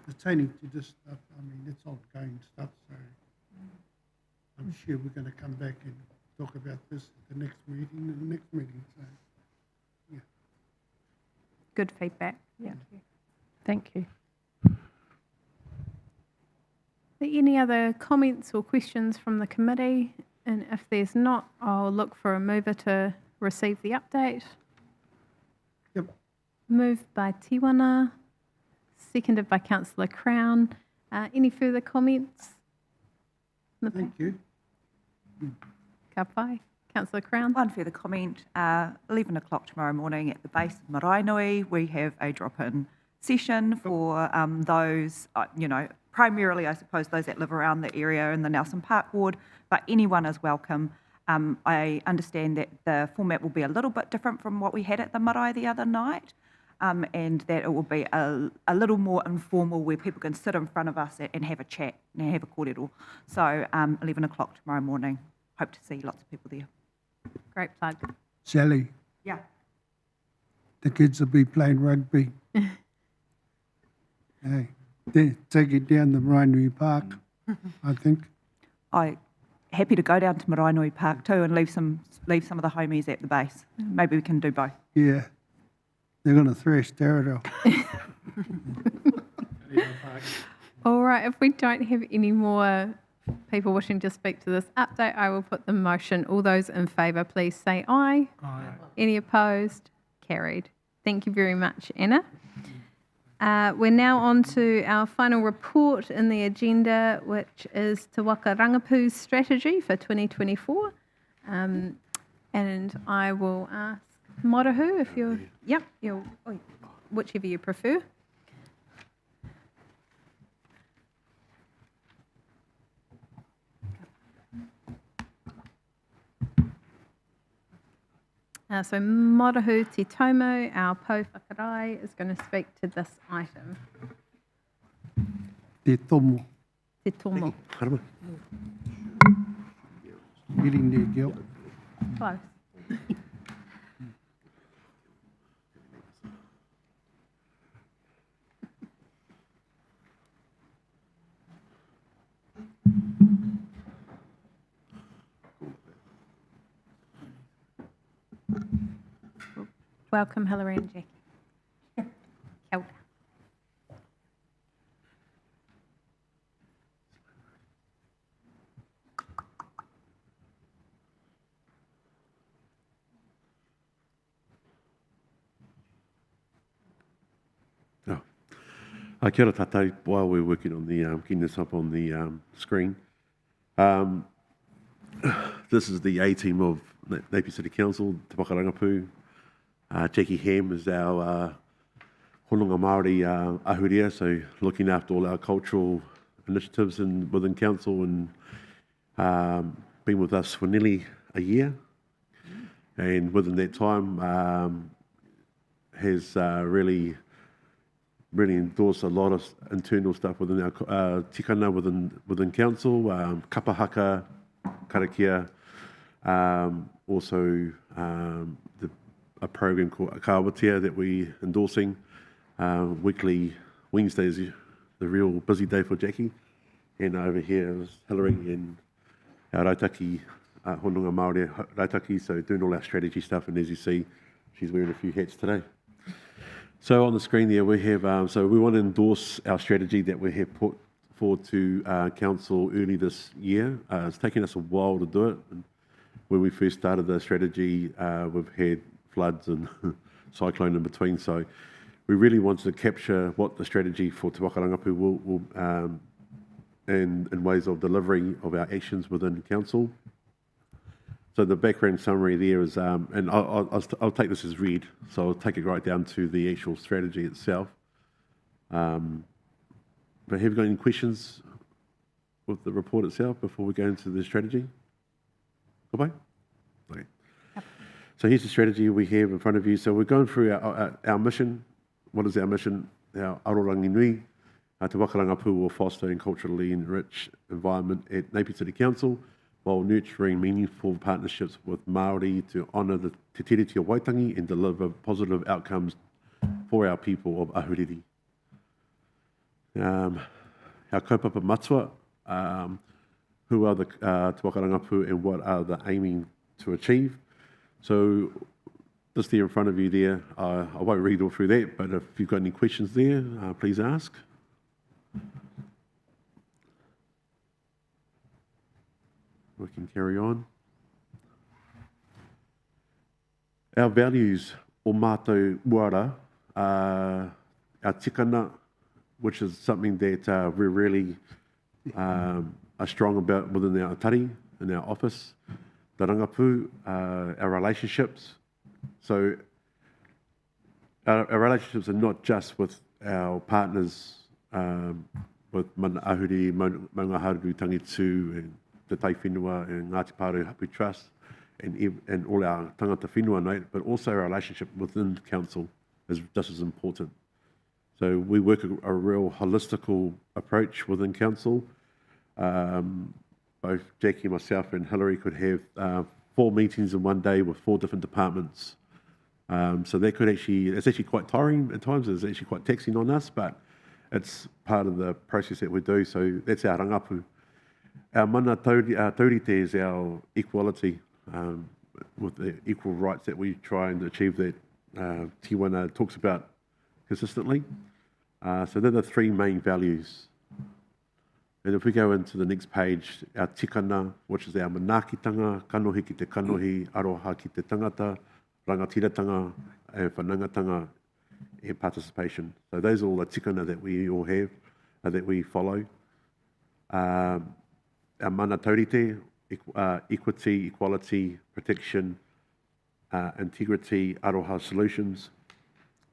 Pertaining to this stuff, I mean, it's ongoing stuff, so I'm sure we're going to come back and talk about this at the next meeting and the next meeting. So, yeah. Good feedback. Yeah. Thank you. Are there any other comments or questions from the committee? And if there's not, I'll look for a mover to receive the update. Yep. Moved by Tiwana, seconded by Councillor Crown. Any further comments? Thank you. Ka pai. Councillor Crown. One further comment. 11 o'clock tomorrow morning at the base of Maraenui, we have a drop-in session for those, primarily, I suppose, those that live around the area in the Nelson Park ward, but anyone is welcome. I understand that the format will be a little bit different from what we had at the marae the other night, and that it will be a little more informal where people can sit in front of us and have a chat and have a kōrero. So 11 o'clock tomorrow morning. Hope to see lots of people there. Great plug. Sally, Yeah. the kids will be playing rugby. Hey, they take it down the Maraenui Park, I think. I'm happy to go down to Maraenui Park too and leave some of the homies at the base. Maybe we can do both. Yeah, they're going to thrash Darrell. All right, if we don't have any more people wishing to speak to this update, I will put the motion. All those in favour, please say aye. Aye. Any opposed? Carried. Thank you very much, Anna. We're now on to our final report in the agenda, which is Te Waka Rangapu's strategy for 2024. And I will ask Morahu if you're, whichever you prefer. So Morahu Te Tomo, our Pou Whakarai, is going to speak to this item. Te tomo. Te tomo. Harama. Getting there, girl. Close. Welcome, Hilary and Jackie. Kia ora. Kia ora tātou, while we're working on the, getting this up on the screen. This is the A-team of Napier City Council, Te Waka Rangapu. Jackie Ham is our hononga Māori ahurea, so looking after all our cultural initiatives within council, and been with us for nearly a year. And within that time has really endorsed a lot of internal stuff within our tikana within council, kapahaka, karakia, also a program called Akawatia that we're endorsing. Weekly Wednesdays, the real busy day for Jackie. And over here is Hilary and our Rautaki, hononga Māori Rautaki, so doing all our strategy stuff. And as you see, she's wearing a few hats today. So on the screen there we have, so we want to endorse our strategy that we have put forward to council early this year. It's taken us a while to do it. And when we first started the strategy, we've had floods and cyclone in between. So we really want to capture what the strategy for Te Waka Rangapu will in ways of delivery of our actions within council. So the background summary there is, and I'll take this as read, so I'll take it right down to the actual strategy itself. But have you got any questions with the report itself before we go into the strategy? Goodbye? Okay. So here's the strategy we have in front of you. So we're going through our mission. What is our mission? Our arorangi nui, Te Waka Rangapu will foster and culturally enrich environment at Napier City Council while nurturing meaningful partnerships with Māori to honour the Te Tiriti o Waitangi and deliver positive outcomes for our people of Ahuriri. Our kaupapa matua, who are the Te Waka Rangapu and what are they aiming to achieve. So just there in front of you there, I won't read all through that, but if you've got any questions there, please ask. We can carry on. Our values, o mātou uara, our tikana, which is something that we're really are strong about within our tari, in our office, the rangapu, our relationships. So our relationships are not just with our partners, with Mana Ahuri, Maunga Haru Tangitu, and Te Tai Whenua, and Ngāti Pāro Hapu Trust, and all our tangata whenua, no, but also our relationship within council is just as important. So we work a real holistical approach within council. Both Jackie, myself, and Hillary could have 4 meetings in one day with 4 different departments. So that could it's actually quite tiring at times. It's actually quite taxing on us, but it's part of the process that we do. So that's our rangapu. Our mana taurite is our equality, with the equal rights that we try and achieve that Tiwana talks about consistently. So they're the 3 main values. And if we go into the next page, our tikana, which is our manakitanga, kanohi ki te kanohi, aroha ki te tangata, rangatiratanga, and whanangatanga, and participation. So those are all the tikana that we all have, that we follow. Our mana taurite, equity, equality, protection, integrity, aroha solutions.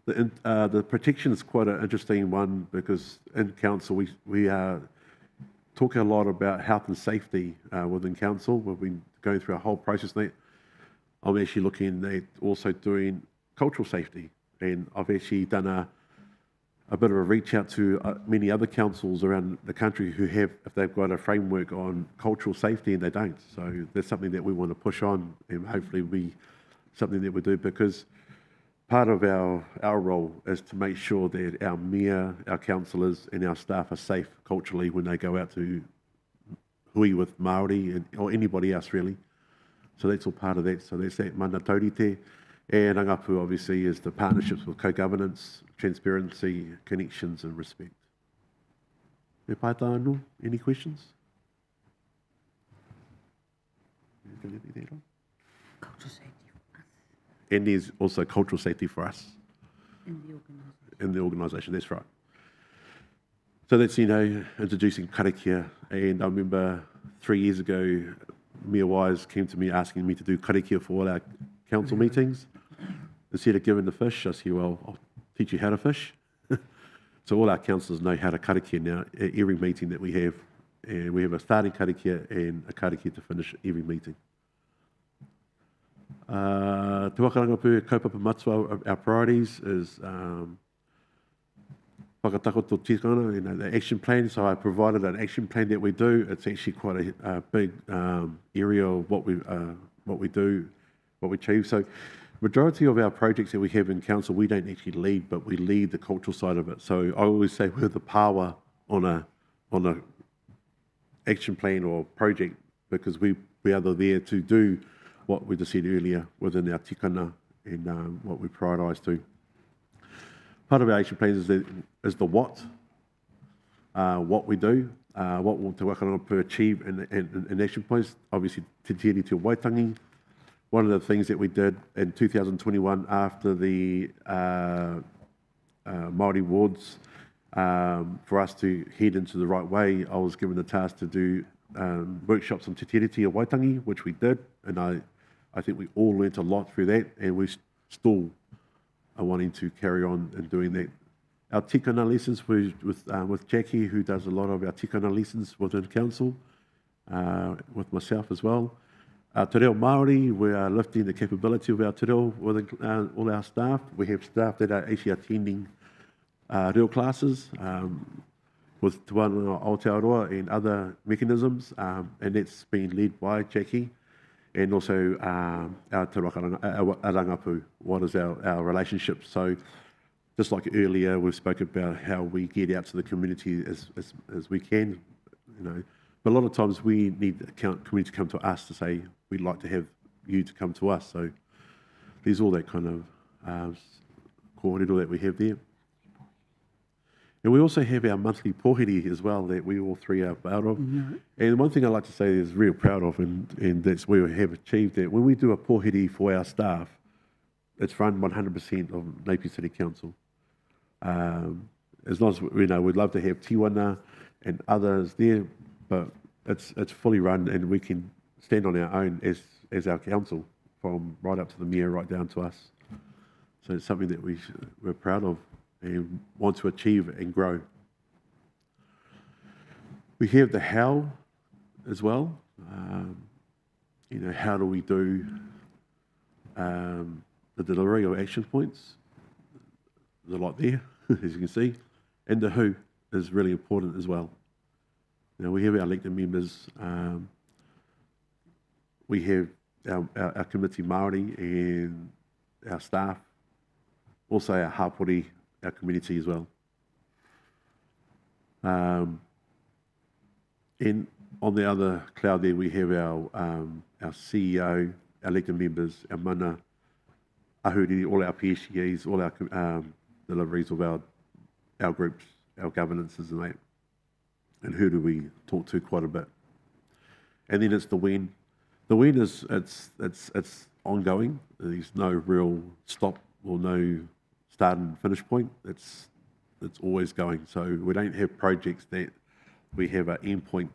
The protection is quite an interesting one because in council we talk a lot about health and safety within council. We've been going through a whole process now. I'm actually looking at also doing cultural safety, and I've actually done a bit of a reach out to many other councils around the country who have, if they've got a framework on cultural safety, and they don't. So that's something that we want to push on, and hopefully be something that we do, because part of our role is to make sure that our mayor, our councillors and our staff are safe culturally when they go out to hui with Māori or anybody else really. So that's all part of that. So that's that mana taurite. And rangapu obviously is the partnerships with co-governance, transparency, connections and respect. Me pai tā anō, any questions? Cultural safety. And there's also cultural safety for us. In the organisation. In the organisation, that's right. So that's, introducing karakia. And I remember 3 years ago, Mia Wise came to me asking me to do karakia for all our council meetings. Instead of giving the fish, I said, well, I'll teach you how to fish. So all our councillors know how to karakia now at every meeting that we have. And we have a starting karakia and a karakia to finish every meeting. Te Waka Rangapu kaupapa matua, our priorities is whakatakoto tikana, the action plan. So I provided an action plan that we do. It's actually quite a big area of what we do, what we achieve. So majority of our projects that we have in council, we don't actually lead, but we lead the cultural side of it. So I always say we're the power on a action plan or project, because we are there to do what we just said earlier within our tikana and what we prioritise to. Part of our action plans is the what we do, what will Te Waka Rangapu achieve in action plans. Obviously, Te Tiriti o Waitangi. One of the things that we did in 2021 after the Māori wards. For us to head into the right way, I was given the task to do workshops on Te Tiriti of Waitangi, which we did, and I think we all learnt a lot through that, and we still are wanting to carry on and doing that. Our tikanga lessons with Jackie, who does a lot of our tikanga lessons within council, with myself as well. Te reo Māori, we are lifting the capability of our te reo within all our staff. We have staff that are actually attending reo classes with Te Wānanga Aotearoa and other mechanisms, and that's been led by Jackie, and also our Te Rangapu, what is our relationship. So just like earlier, we spoke about how we get out to the community as we can, you know. But a lot of times we need the community to come to us to say, we'd like to have you to come to us. So there's all that kind of kōrero that we have there. And we also have our monthly pōhiri as well that we all three are proud of. Mm-hmm. And one thing I like to say is real proud of, and that's where we have achieved that. When we do a pōhiri for our staff, it's run 100% of Napier City Council. As long as, you know, we'd love to have Tiwana and others there, but it's fully run, and we can stand on our own as our council, from right up to the mayor, right down to us. So it's something that we're proud of and want to achieve and grow. We have the how as well. You know, how do we do the delivery of action points? There's a lot there, as you can see. And the who is really important as well. Now, we have our elected members, we have our committee Māori and our staff, also our hapori, our community as well. And on the other cloud there, we have our CEO, our elected members, our mana, ahuriri, all our PSCEs, all our deliveries of our groups, our governances and that. And who do we talk to quite a bit. And then it's the when. The when is, it's ongoing. There's no real stop or no start and finish point. It's always going. So we don't have projects that we have an end point.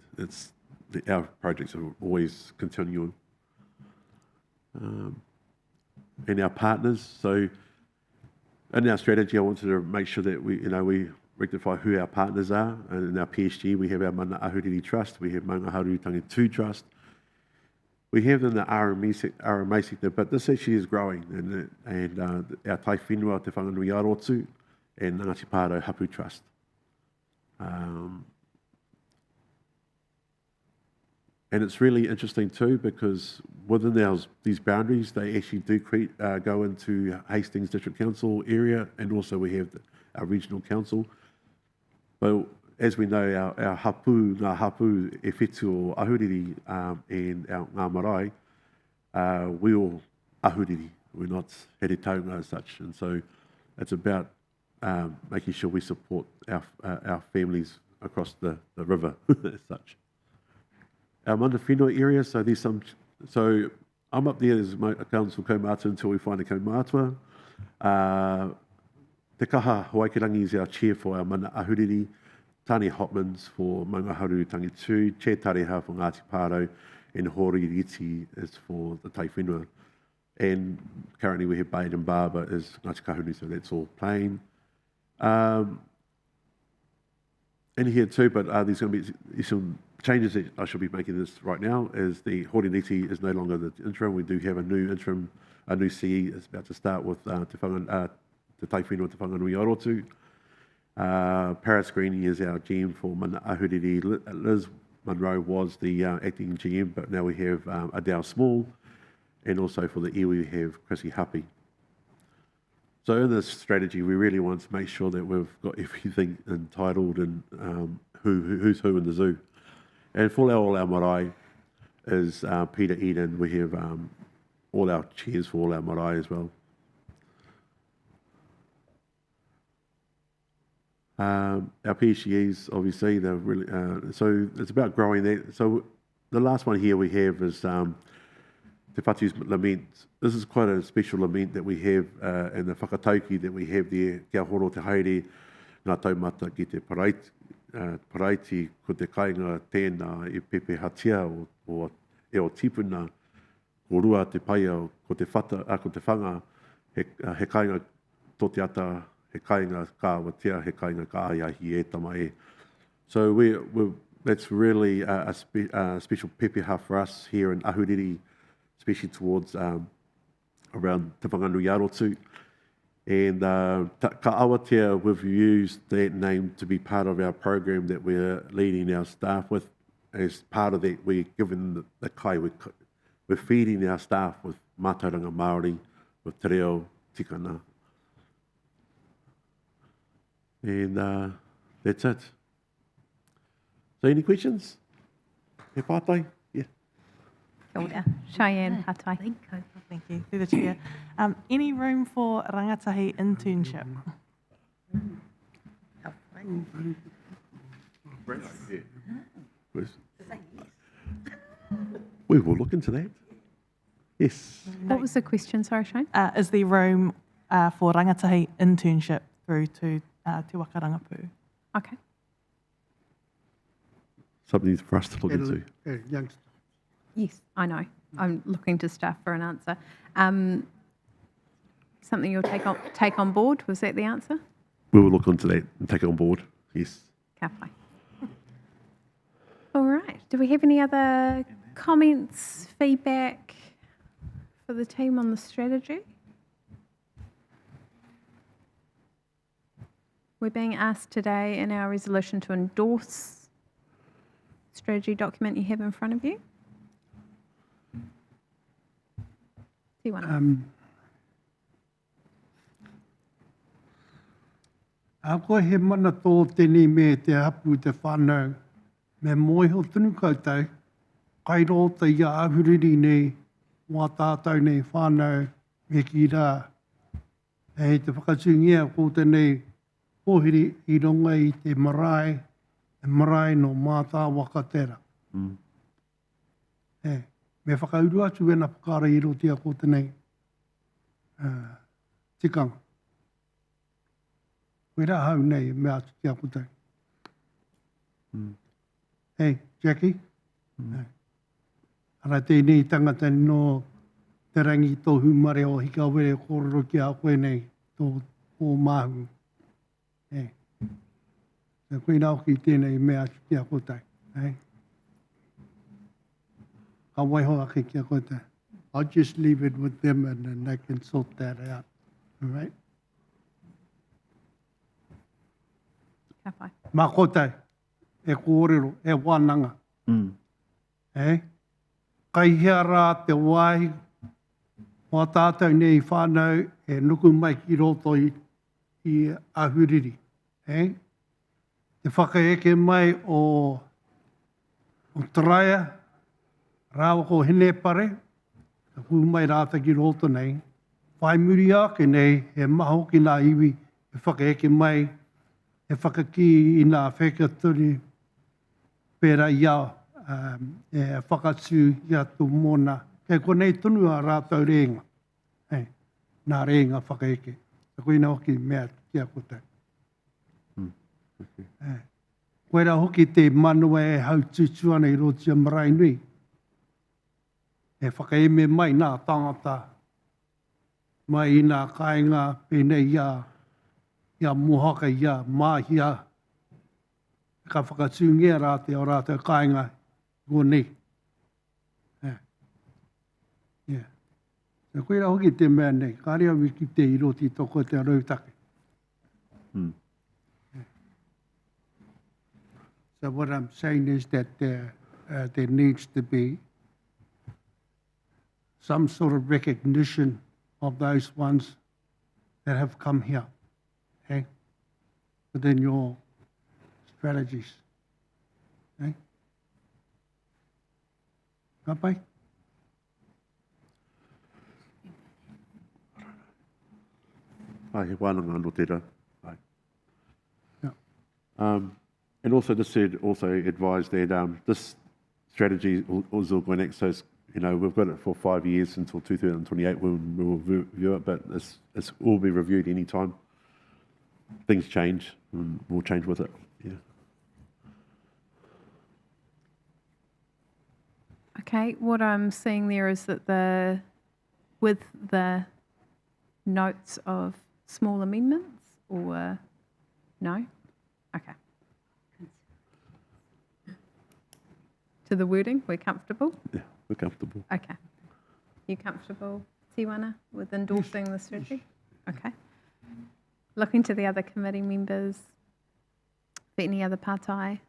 Our projects are always continuing. And our partners. So in our strategy, I wanted to make sure that we rectify who our partners are. And in our PSG, we have our Mana Ahuriri Trust. We have Maunga Hauriri 2 Trust. We have in the RMA sector, but this actually is growing, and our Tai Whenua Te Whanganui Arotu and Ngāti Pāro Hapu Trust. And it's really interesting too, because within these boundaries, they actually do go into Hastings District Council area, and also we have our regional council. But as we know, our ngā hapu e whetū o ahuriri and our ngā marae, we all ahuriri. We're not here taunga as such. And so it's about making sure we support our families across the river as such. Our mana whenua area, so there's some, so I'm up there as a council kaumātua until we find a kaumātua. Te kaha Hawaii is our chair for our mana ahuriri. Tani Hopmans for Maunga Hauriri 2, Chair Tareha for Ngāti Pāro, and Hori Riti is for the Tai Whenua. And currently we have Baden Barber as Ngāti Kahuri, so that's all plain. And here too, but there's going to be some changes that I should be making this right now, as the Hori Riti is no longer the interim. We do have a new interim, a new CE is about to start with Te Tai Whenua Te Whanganui Arotu. Paris Greeny is our GM for Mana Ahuriri. Liz Monroe was the acting GM, but now we have Adele Small, and also for the iwi we have Chrissy Happy. So in this strategy, we really want to make sure that we've got everything entitled and who's who in the zoo. And for all our marae is Peter Eden. We have all our chairs for all our marae as well. Our PCEs, obviously, they're really, so it's about growing that. So the last one here we have is Te Whatu's lament. This is quite a special lament that we have in the whakatauki that we have there. Kia horo te haere ngā taumata ki te paraiti ko te kainga tēnā e pepe hatia o e o tipuna ko rua te paia ko te whanga he kainga tō te ata, he kainga kāwatia, he kainga kāiahi e tama e. So that's really a special pepeha for us here in Ahuriri, especially towards around Te Whanganui Arotu. And ka awatea, we've used that name to be part of our program that we're leading our staff with. As part of that, we're given the kai, we're feeding our staff with mātauranga Māori, with te reo tikana. And that's it. So any questions? He pātai? Yeah. Kia ora. Cheyenne Hatai. Thank you. Through the chair. Any room for rangatahi internship? We will look into that. Yes. What was the question, sorry, Shane? Is there room for rangatahi internship through to Te Waka Rangapu? Okay. Something for us to look into. Youngster. Yes, I know. I'm looking to staff for an answer. Something you'll take on board, was that the answer? We will look into that and take it on board. Yes. Ka pai. All right. Do we have any other comments, feedback for the team on the strategy? We're being asked today in our resolution to endorse the strategy document you have in front of you. A koe he mana tō tēnei me te hapu te whānau, me moiho tunu koutou, kai rō te ia ahuriri nei, wā tātou nei whānau me ki rā. Hei te whakatūngia ko tēnei pōhiri I ronga I te marae no mātā wakatera. Hei, me whakauru atu ena whakara I rotia ko tēnei tikanga. Koe rā hau nei me atu kia koutou. Hei, Jackie? Ara tēnei tangata no te rangi tohu mare o hika were kororo ki a koe nei tō māhu. Hei. So koe rā hoki tēnei me atu kia koutou. Hei. Ka waiho ake kia koutou. I'll just leave it with them and then they can sort that out. All right? Ka pai. Mā koutou, e kōrero, e wānanga. Kai hea rā te wai, wā tātou nei whānau, e nuku mai ki roto I ahuriri. Te whakaeke mai o Traia, rāwa ko hene pare, ka hu mai rāta ki roto nei. Whai muri ake nei, he maho ki nā iwi, e whakaeke mai, e whakaki I nā whekaturi pēra ia e whakatū ia tō mōna. Kei konei tonu a rātou reenga. Nā reenga whakaeke. Ka koe nā hoki mea kia koutou. Koe rā hoki te manua e hau tūtu ana I rotia marae nui. E whakaeme mai nā tangata. Mai I nā kāinga pēnei ia mohaka ia māhia. Ka whakatūngia rā te o rātou kāinga gōnei. So koe rā hoki te mea nei. Kārea wiki te I roti toko te rautake. So what I'm saying is that there needs to be some sort of recognition of those ones that have come here, within your strategies. Ka pai? Ai, he wānanga anō tērā. And also just said, also advised that this strategy is all going to act so you know, we've got it for 5 years until 2028 when we'll review it, but it's will be reviewed any time. Things change, and we'll change with it. Yeah. Okay, what I'm seeing there is that with the notes of small amendments, or no? Okay. To the wording, we're comfortable? Yeah, we're comfortable. Okay. You comfortable, Tiwana, with endorsing the strategy? Okay. Looking to the other committee members for any other partai.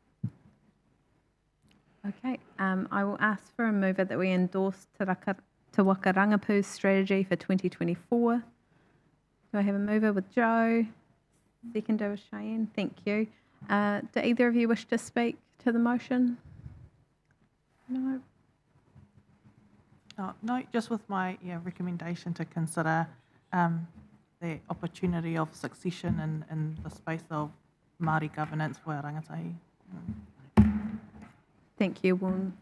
Okay, I will ask for a mover that we endorse Te Waka Rangapu's strategy for 2024. Do I have a mover with Joe? Seconder with Cheyenne. Thank you. Do either of you wish to speak to the motion? No. Oh, no, just with my recommendation to consider the opportunity of succession in the space of Māori governance for our rangatahi. Thank you.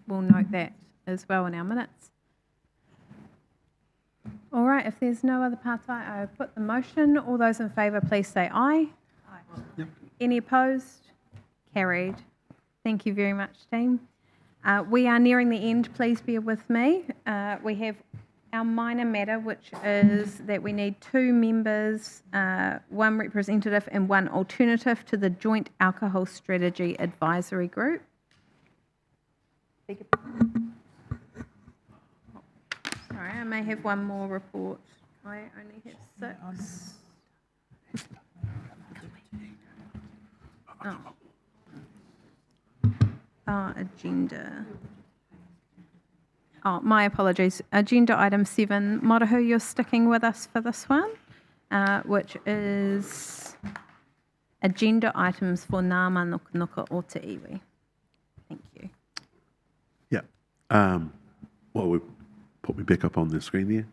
We'll note that as well in our minutes. All right, if there's no other partai, I put the motion. All those in favour, please say aye. Aye. Yep. Any opposed? Carried. Thank you very much, team. We are nearing the end. Please bear with me. We have our minor matter, which is that we need 2 members, 1 representative and 1 alternative to the Joint Alcohol Strategy Advisory Group. Sorry, I may have 1 more report. I only have 6. Agenda. Oh, my apologies. Agenda item 7. Morahu, you're sticking with us for this one, which is agenda items for NGΑ MΑNUKANUKA o Te Iwi. Thank you. Yeah. Well, we put me back up on the screen there.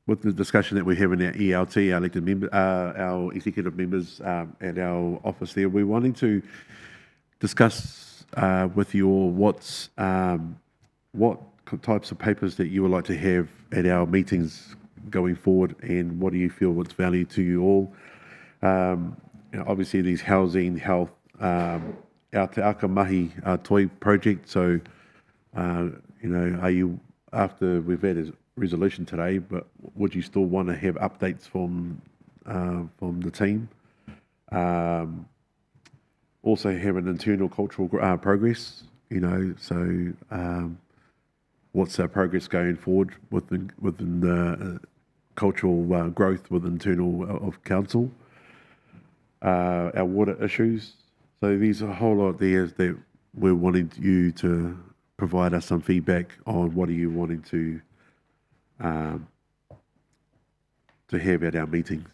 With the discussion that we have in our ELT, our elected member, our executive members at our office there, we're wanting to discuss with you all what types of papers that you would like to have at our meetings going forward, and what do you feel what's value to you all. Obviously, these housing, health, our Te Aka Mahi Toi project. So, are you, after we've had a resolution today, but would you still want to have updates from the team? Also have an internal cultural progress, so what's our progress going forward within the cultural growth within internal of council? Our water issues. So these are a whole lot there that we're wanting you to provide us some feedback on. What are you wanting to have at our meetings?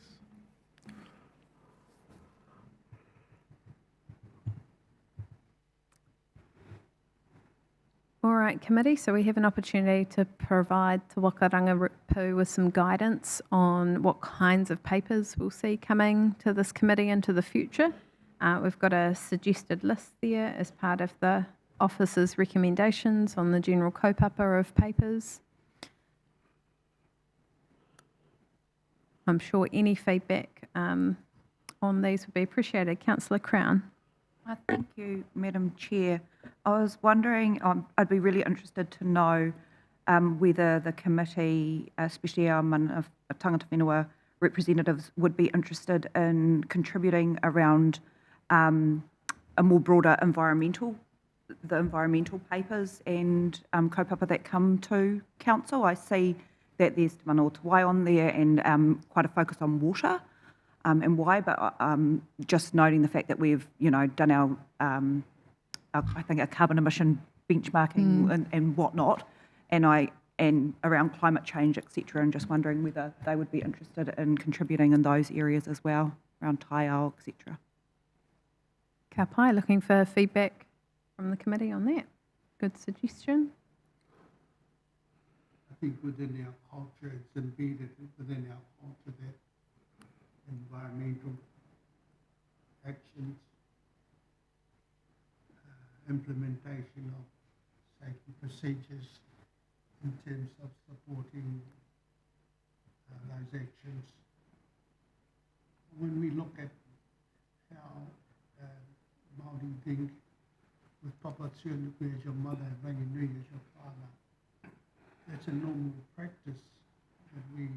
All right, committee, so we have an opportunity to provide Te Waka Rangapu with some guidance on what kinds of papers we'll see coming to this committee into the future. We've got a suggested list there as part of the office's recommendations on the general kaupapa of papers. I'm sure any feedback on these would be appreciated. Councillor Crown. Thank you, Madam Chair. I was wondering, I'd be really interested to know whether the committee, especially our tangata whenua representatives, would be interested in contributing around a more broader environmental papers and kaupapa that come to council. I see that there's Te Mana o Te Wai on there and quite a focus on water. And why, but just noting the fact that we've, done our I think, our carbon emission benchmarking and whatnot, and around climate change, etc., and just wondering whether they would be interested in contributing in those areas as well, around taiao, etc. Ka pai, looking for feedback from the committee on that. Good suggestion. I think within our culture, it's embedded within our culture that environmental actions implementation of safety procedures in terms of supporting those actions. When we look at how Māori think with papa tūnuku as your mother, rangi nui as your father, that's a normal practice that we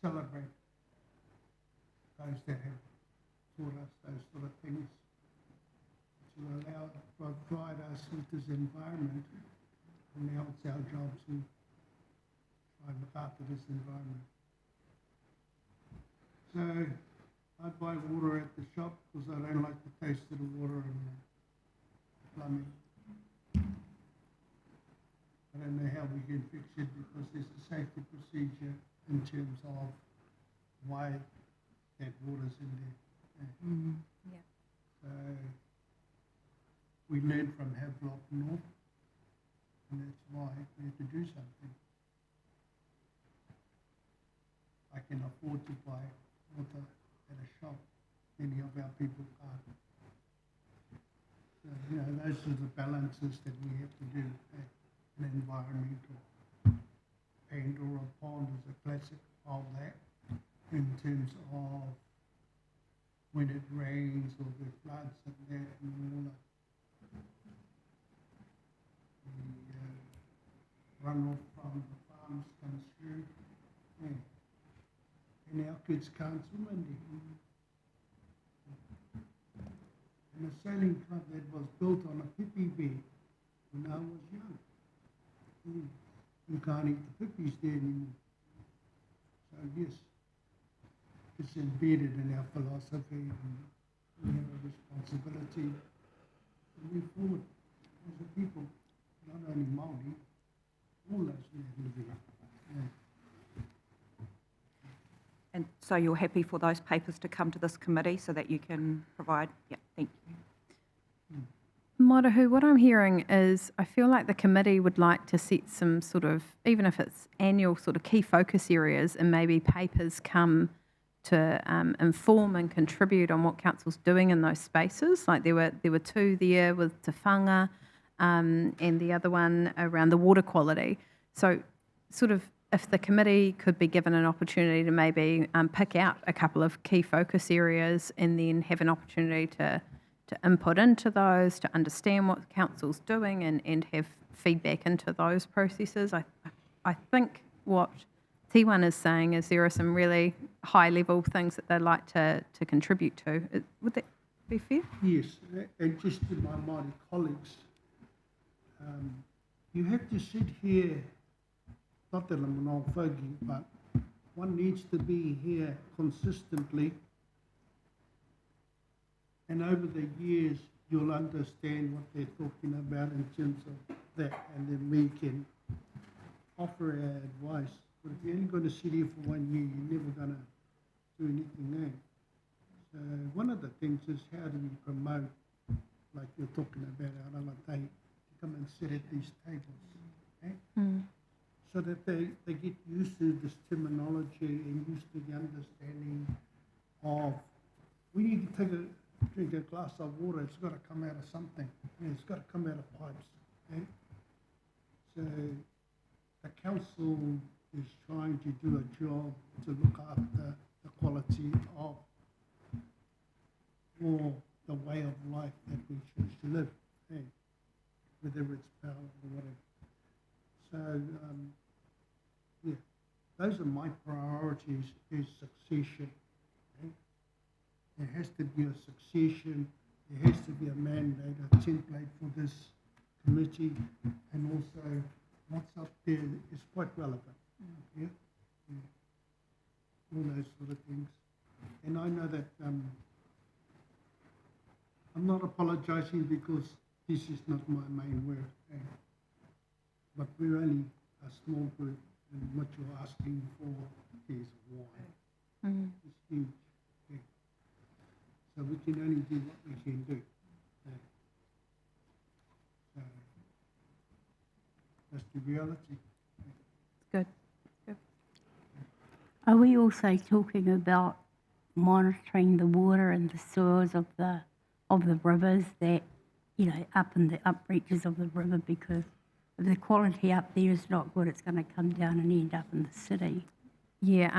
celebrate those that have taught us those sort of things to allow, provide us with this environment. And now it's our job to try and look after this environment. So I buy water at the shop because I don't like the taste of the water and the plumbing. I don't know how we can fix it because there's a safety procedure in terms of why that water's in there. Yeah. So we learned from Havelock North, and that's why we had to do something. I can afford to buy water at a shop. Many of our people can't. So, you know, those are the balances that we have to do. An environmental paint or a pond is a classic of that in terms of when it rains or the floods and that and all that. The runoff from the farms comes through. Yeah. And our kids can't swim in there. And a sailing club that was built on a pipi bed when I was young. You can't eat the pippies there anymore. So yes, it's embedded in our philosophy and we have a responsibility to move forward as a people, not only Māori, all those that live here. Yeah. And so you're happy for those papers to come to this committee so that you can provide? Yeah, thank you. Marahu, what I'm hearing is I feel like the committee would like to set some sort of, even if it's annual sort of key focus areas and maybe papers come to inform and contribute on what council's doing in those spaces. Like there were two there with Te Whanga and the other one around the water quality. So sort of if the committee could be given an opportunity to maybe pick out a couple of key focus areas and then have an opportunity to input into those, to understand what council's doing and have feedback into those processes. I think what T1 is saying is there are some really high-level things that they'd like to contribute to. Would that be fair? Yes, and just to my Māori colleagues, you have to sit here, not that I'm an old fogey, but one needs to be here consistently. And over the years, you'll understand what they're talking about in terms of that, and then we can offer our advice. But if you're only going to sit here for 1 year, you're never going to do anything else. So one of the things is how do we promote, like you're talking about, our Alatai, to come and sit at these tables, okay? So that they get used to this terminology and used to the understanding of, we need to drink a glass of water, it's got to come out of something. It's got to come out of pipes. Okay? So the council is trying to do a job to look after the quality of or the way of life that we choose to live, okay? Whether it's power or whatever. So, yeah, those are my priorities, is succession. Okay? There has to be a succession, there has to be a mandate, a template for this committee, and also what's up there is quite relevant. Yeah? Yeah. All those sort of things. And I know that I'm not apologising because this is not my main work. Okay? But we're only a small group, and what you're asking for is why. It's huge. Okay? So we can only do what we can do. Okay? So that's the reality. Good. Are we also talking about monitoring the water and the sewers of the of the rivers that, you know, up in the up reaches of the river, because if the quality up there is not good, it's going to come down and end up in the city. Yeah,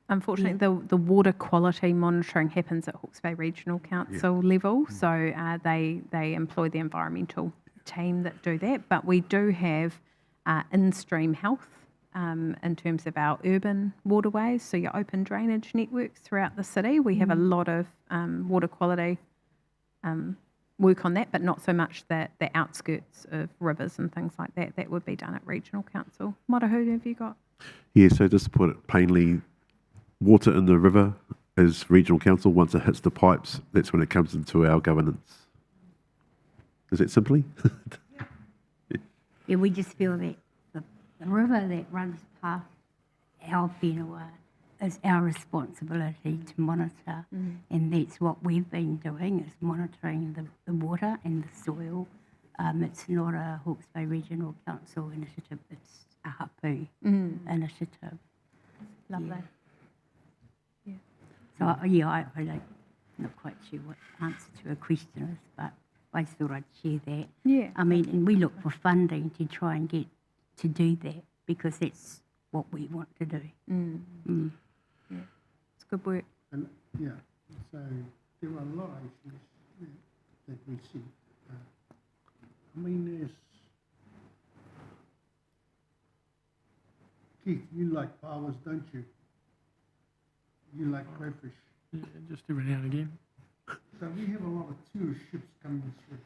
unfortunately, the water quality monitoring happens at Hawke's Bay Regional Council level, so they employ the environmental team that do that. But we do have in-stream health in terms of our urban waterways, so your open drainage networks throughout the city. We have a lot of water quality work on that, but not so much the outskirts of rivers and things like that. That would be done at Regional Council. Marahu, have you got? Yeah, so just to put it plainly, water in the river is regional council. Once it hits the pipes, that's when it comes into our governance. Is it simply? Yeah, we just feel that the river that runs past our whenua is our responsibility to monitor, and that's what we've been doing, is monitoring the water and the soil. It's not a Hawke's Bay Regional Council initiative, it's a hapu initiative. Lovely. Yeah. So, I don't, not quite sure what the answer to a question is, but I just thought I'd share that. Yeah. I mean, and we look for funding to try and get to do that, because that's what we want to do. Yeah, it's good work. And, yeah, so there are a lot of issues that we see. I mean, there's... Keith, you like powers, don't you? You like crayfish. Yeah, just every now and again. So we have a lot of tourist ships coming through.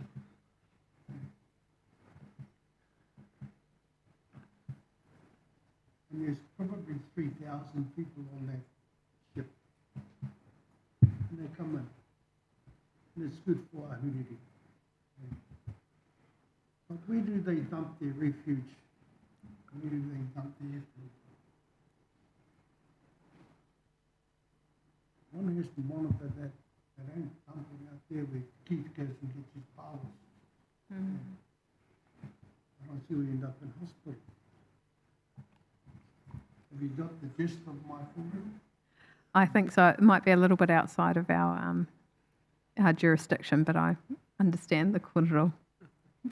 And there's probably 3,000 people on that ship. And they come in. And it's good for our huriri. But where do they dump their refuge? Where do they dump their effluent? One has to monitor that. They ain't dumping out there where Keith goes and gets his powers. Otherwise he'll end up in hospital. Have you got the gist of my problem? I think so. It might be a little bit outside of our jurisdiction, but I understand the kōrero.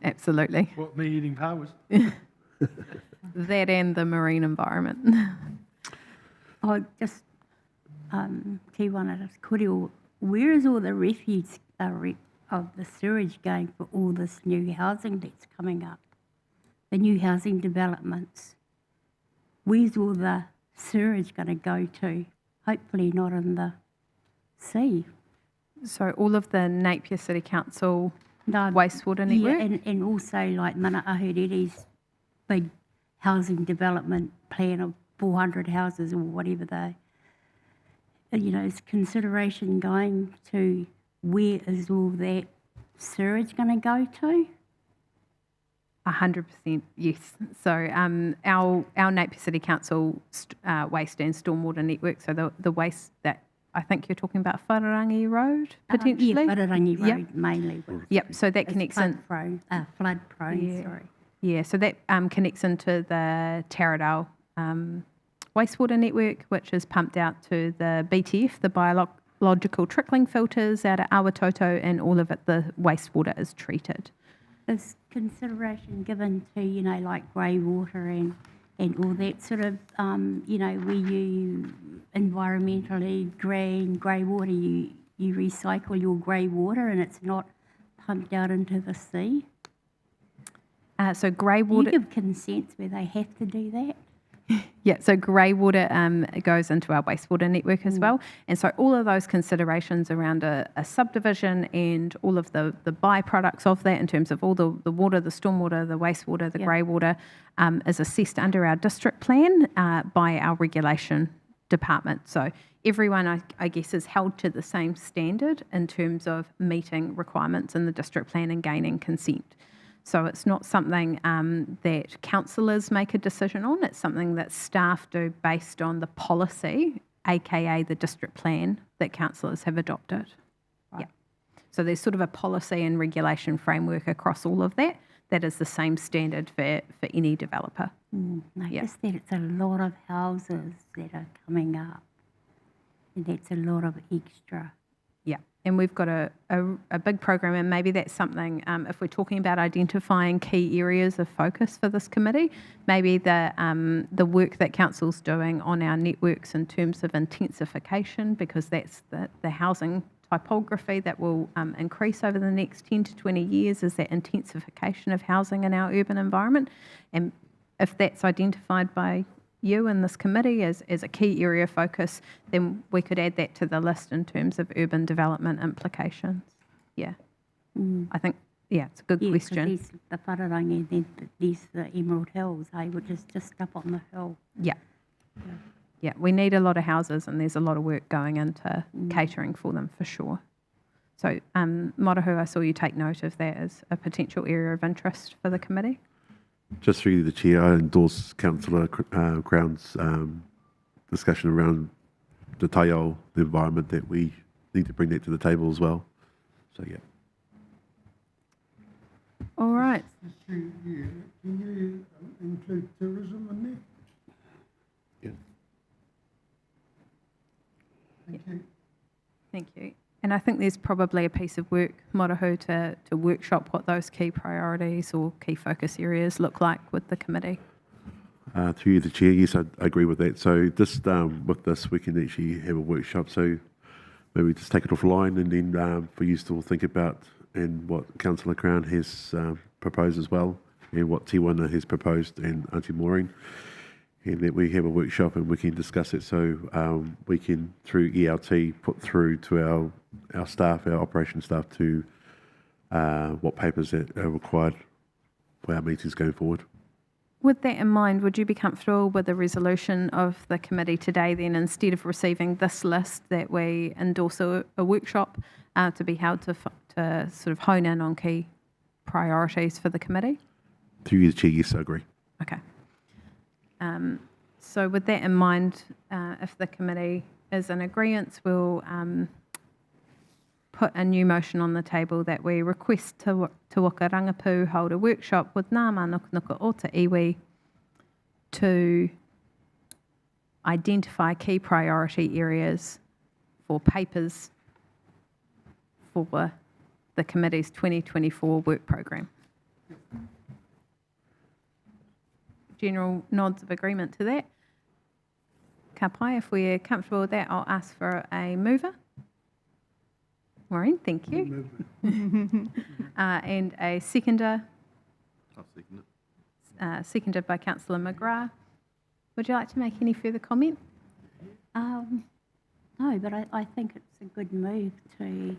Absolutely. What, me eating powers? That and the marine environment. Oh, just te wana just kōrero, where is all the refuse of the sewage going for all this new housing that's coming up? The new housing developments. Where's all the sewage going to go to? Hopefully not in the sea. So all of the Napier City Council wastewater network? Yeah, and also like Mana Ahuriri's big housing development plan of 400 houses or whatever is consideration going to where is all that sewage going to go to? 100% yes. So our Napier City Council waste and stormwater network, so the waste that I think you're talking about Whararangi Road, potentially? Yeah, Whararangi Road mainly. Yep, so that connects in... Flood prone, sorry. Yeah, so that connects into the Taradale wastewater network, which is pumped out to the BTF, the biological trickling filters out at Awatoto, and all of it, the wastewater is treated. Is consideration given to, like grey water and all that sort of, where you environmentally grey water, you recycle your grey water and it's not pumped out into the sea? So grey water... Do you give consents where they have to do that? Yeah, so grey water goes into our wastewater network as well. And so all of those considerations around a subdivision and all of the byproducts of that in terms of all the water, the stormwater, the wastewater, the grey water is assessed under our district plan by our regulation department. So everyone, I guess, is held to the same standard in terms of meeting requirements in the district plan and gaining consent. So it's not something that councillors make a decision on, it's something that staff do based on the policy, aka the district plan that councillors have adopted. Right. Yeah. So there's sort of a policy and regulation framework across all of that. That is the same standard for any developer. Just that it's a lot of houses that are coming up, and that's a lot of extra. Yeah, and we've got a big program, and maybe that's something, if we're talking about identifying key areas of focus for this committee, maybe the work that council's doing on our networks in terms of intensification, because that's the housing typography that will increase over the next 10 to 20 years, is that intensification of housing in our urban environment. And if that's identified by you and this committee as a key area of focus, then we could add that to the list in terms of urban development implications. Yeah. I think, it's a good question. There's the Whararangi, then there's the Emerald Hills, which is just up on the hill. Yeah, we need a lot of houses, and there's a lot of work going into catering for them for sure. So, Morahu, I saw you take note of that as a potential area of interest for the committee. Just through the chair, I endorse Councillor Crown's discussion around the taiao, the environment, that we need to bring that to the table as well. So, yeah. All right. Can you include tourism in there? Yeah. Thank you. Thank you. And I think there's probably a piece of work, Morahu, to workshop what those key priorities or key focus areas look like with the committee. Through the chair, yes, I agree with that. So this, with this, we can actually have a workshop. So maybe just take it offline, and then for you to all think about and what Councillor Crown has proposed as well, and what Tiwana has proposed, and Auntie Maureen, and that we have a workshop and we can discuss it. So we can, through ELT, put through to our staff, our operation staff, to what papers that are required for our meetings going forward. With that in mind, would you be comfortable with the resolution of the committee today then, instead of receiving this list, that we endorse a workshop to be held to sort of hone in on key priorities for the committee? Through the chair, yes, I agree. Okay. So with that in mind, if the committee is in agreement, we'll put a new motion on the table that we request Te Waka Rangapu hold a workshop with NGΑ MΑNUKANUKA o Te Iwi to identify key priority areas for papers for the committee's 2024 work program. General nods of agreement to that. Ka pai, if we're comfortable with that, I'll ask for a mover. Maureen, thank you. And a seconder. I'll second it. Seconded by Councillor McGrath. Would you like to make any further comment? No, but I think it's a good move to,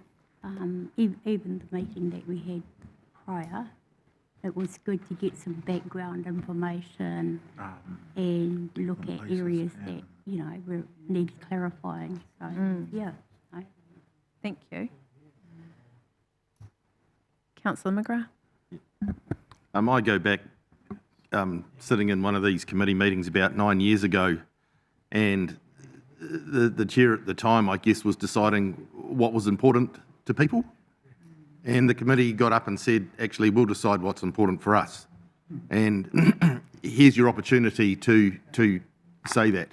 even the meeting that we had prior, it was good to get some background information and look at areas that, need clarifying. So, yeah. Thank you. Councillor McGrath. I go back, sitting in one of these committee meetings about 9 years ago, and the chair at the time, I guess, was deciding what was important to people. And the committee got up and said, actually, we'll decide what's important for us. And here's your opportunity to say that.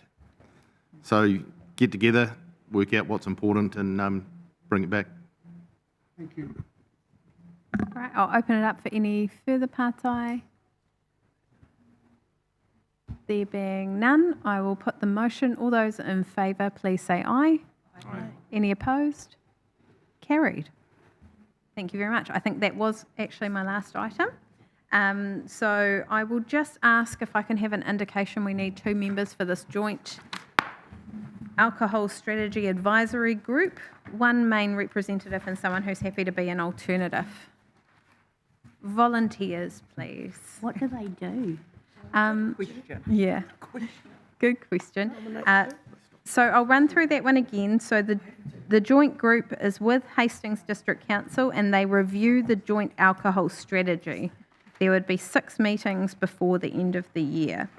So get together, work out what's important, and bring it back. Thank you. All right, I'll open it up for any further partai. There being none, I will put the motion. All those in favour, please say aye. Aye. Any opposed? Carried. Thank you very much. I think that was actually my last item. So I will just ask if I can have an indication. We need 2 members for this joint alcohol strategy advisory group, 1 main representative and someone who's happy to be an alternative. Volunteers, please. What do they do? Yeah, good question. So I'll run through that one again. So the joint group is with Hastings District Council, and they review the joint alcohol strategy. There would be 6 meetings before the end of the year.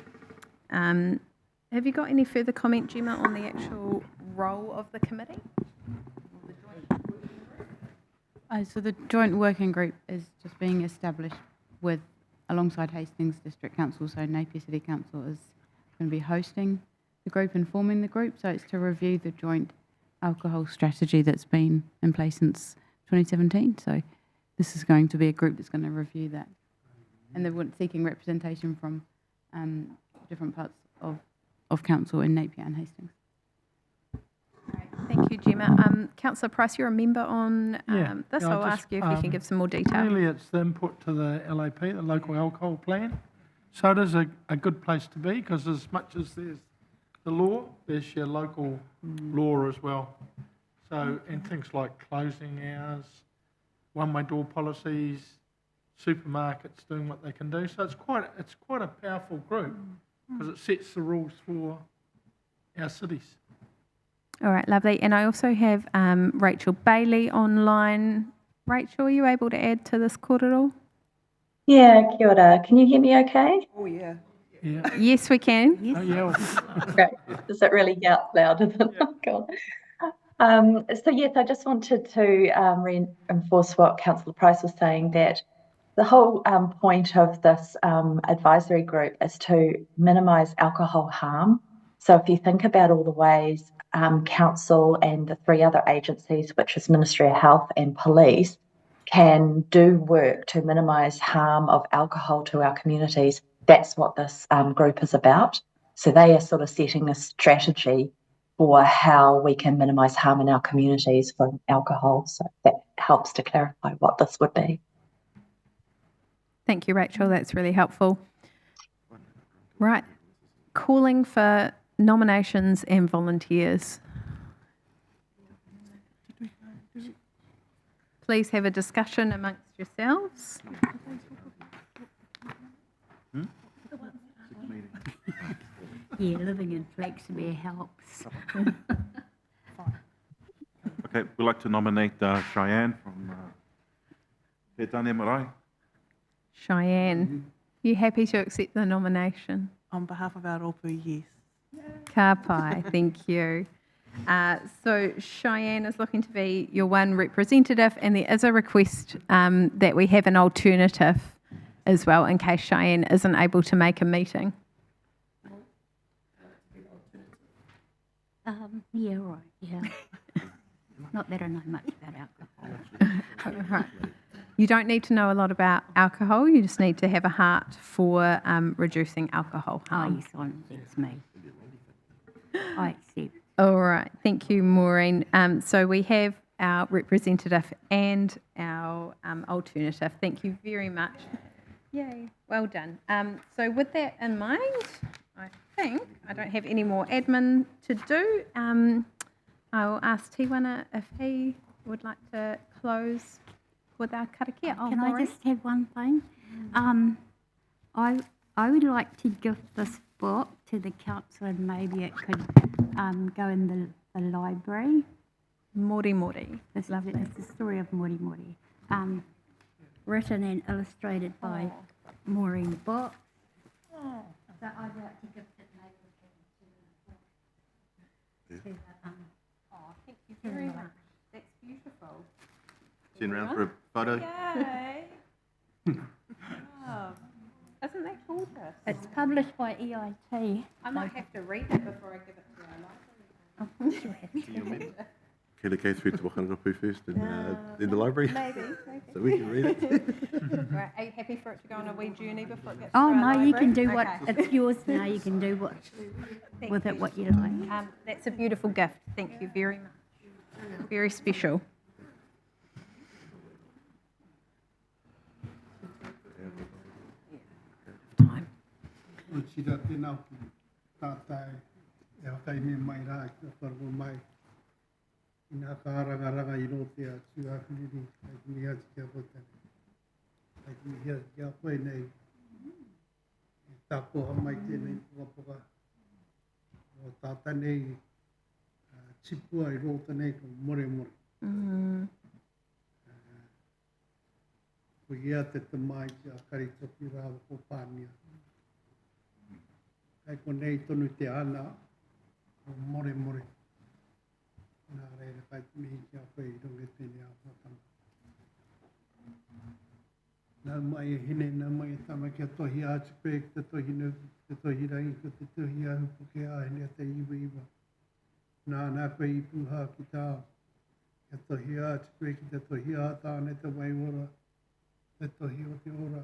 Have you got any further comment, Gemma, on the actual role of the committee? So the joint working group is just being established alongside Hastings District Council, so Napier City Council is going to be hosting the group and forming the group, so it's to review the joint alcohol strategy that's been in place since 2017. So this is going to be a group that's going to review that. And they're seeking representation from different parts of council in Napier and Hastings. Great. Thank you, Gemma. Councillor Price, you're a member on this. Yeah, I'll ask you if you can give some more detail. Really, it's the input to the LAP, the Local Alcohol Plan. So it is a good place to be, because as much as there's the law, there's your local law as well. So, and things like closing hours, one-way door policies, supermarkets doing what they can do. So it's quite a powerful group, because it sets the rules for our cities. All right, lovely. And I also have Rachel Bailey online. Rachel, are you able to add to this korero? Yeah, kia ora. Can you hear me okay? Oh, yeah. Yeah. Yes, we can. Oh, yeah. Great. Is it really louder than God? So yes, I just wanted to reinforce what Councillor Price was saying, that the whole point of this advisory group is to minimise alcohol harm. So if you think about all the ways council and the three other agencies, which is Ministry of Health and Police, can do work to minimise harm of alcohol to our communities, that's what this group is about. So they are sort of setting a strategy for how we can minimise harm in our communities from alcohol. So that helps to clarify what this would be. Thank you, Rachel. That's really helpful. Right. Calling for nominations and volunteers. Please have a discussion amongst yourselves. Yeah, living in Flaxmere helps. Okay, we'd like to nominate Cheyenne from NGΑ. Cheyenne, you happy to accept the nomination? On behalf of our Ropu, yes. Ka pai, thank you. So Cheyenne is looking to be your one representative, and there is a request that we have an alternative as well in case Cheyenne isn't able to make a meeting. Yeah, right, yeah. Not that I know much about alcohol. Right. You don't need to know a lot about alcohol, you just need to have a heart for reducing alcohol harm. Oh, yes, that's me. I accept. All right, thank you, Maureen. So we have our representative and our alternative. Thank you very much. Yay, well done. So with that in mind, I think I don't have any more admin to do. I'll ask Tiwana if he would like to close with our karakia. Oh, Can I Maureen? just have one thing? I would like to give this book to the council, and maybe it could go in the library. Mori Mori. It's the story of Mori Mori. Written and illustrated by Maureen Box. So I'd like to give it maybe Thank you very much. That's beautiful. Turn around for a photo. Yay. Oh, isn't that gorgeous? It's published by EIT. I might have to read it before I give it to our library. Can it go through to Wakangapu first in the library? Maybe. So we can read it. Right, are you happy for it to go on a wee journey before it gets Oh, to our no, library? you can do what, Okay. it's yours now, you can do what with it what you like. That's a beautiful gift. Thank you very much. Very special. Time. O tira tēnā ki tātai e hakai me mai rā ki a wharua mai. I nā ka aranga i rote a tūahuriri, ai ki mi hati kia potane. Ai ki mi hati kia koe nei. E tāpoha mai tēnei pukapuka. O tātai nei tipua i rota nei ko more more. Ko ia te te mai ki a karitoki rā ko pānia. Ai ko nei tonu te ana o more more. Nā reira kai te mihi ki a koe i runga tēnei a whatanga. Nā mai e hine, nā mai e tama ki a tohi ātupek, te tohi rangi ko te tohi ahupu ke āhine a te iwa iwa. nā koe I puha ki tāo. Kia tohi a te koe ki te tohi a tāne te wai ora. Te tohi o te ora.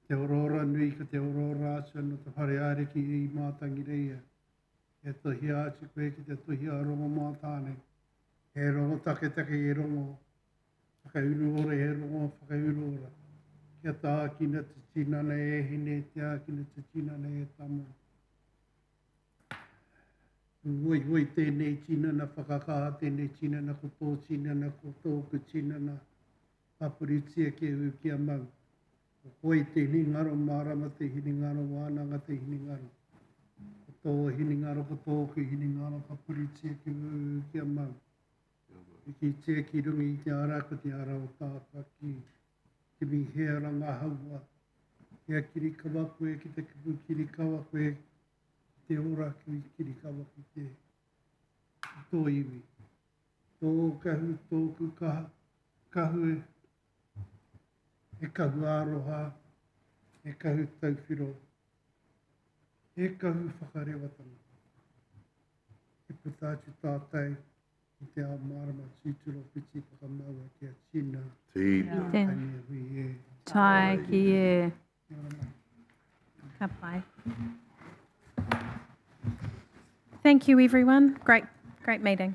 Te orora nui ka te orora atua no te whare areki I mātangi reia. Kia tohi a te koe ki te tohi a rongo mā tāne. He rongo take e rongo. Whakauru ora he rongo whakauru ora. Kia tā kina te tinana e hene te a kina te tinana e tamo. Oi tēnei tinana whakakaha, tēnei tinana ko tō tinana ko tōku tinana. Papuritia ke u kia mau. Oi te hingaro marama te hiningaro wānanga te hiningaro. Ko tō hiningaro ko tōku hiningaro papuritia ke u kia mau. Ki te ki rungi I te ara ko te ara o tāpaki. Te mi hea ranga haua. Hea kiri kawa koe ki te kipu kiri kawa koe. Te ora ki kiri kawa ki te. Tō iwi. Tō kahu, tōku kaha. Kahu e kahu aroha. E kahu tauwhiro. E kahu whakarewatanga. E putātu tātai. I te ao marama tūturo piti whakamaua kia tina. Tina. Tina. Tina. Tai ki e. Ka pai. Thank you, everyone. Great meeting.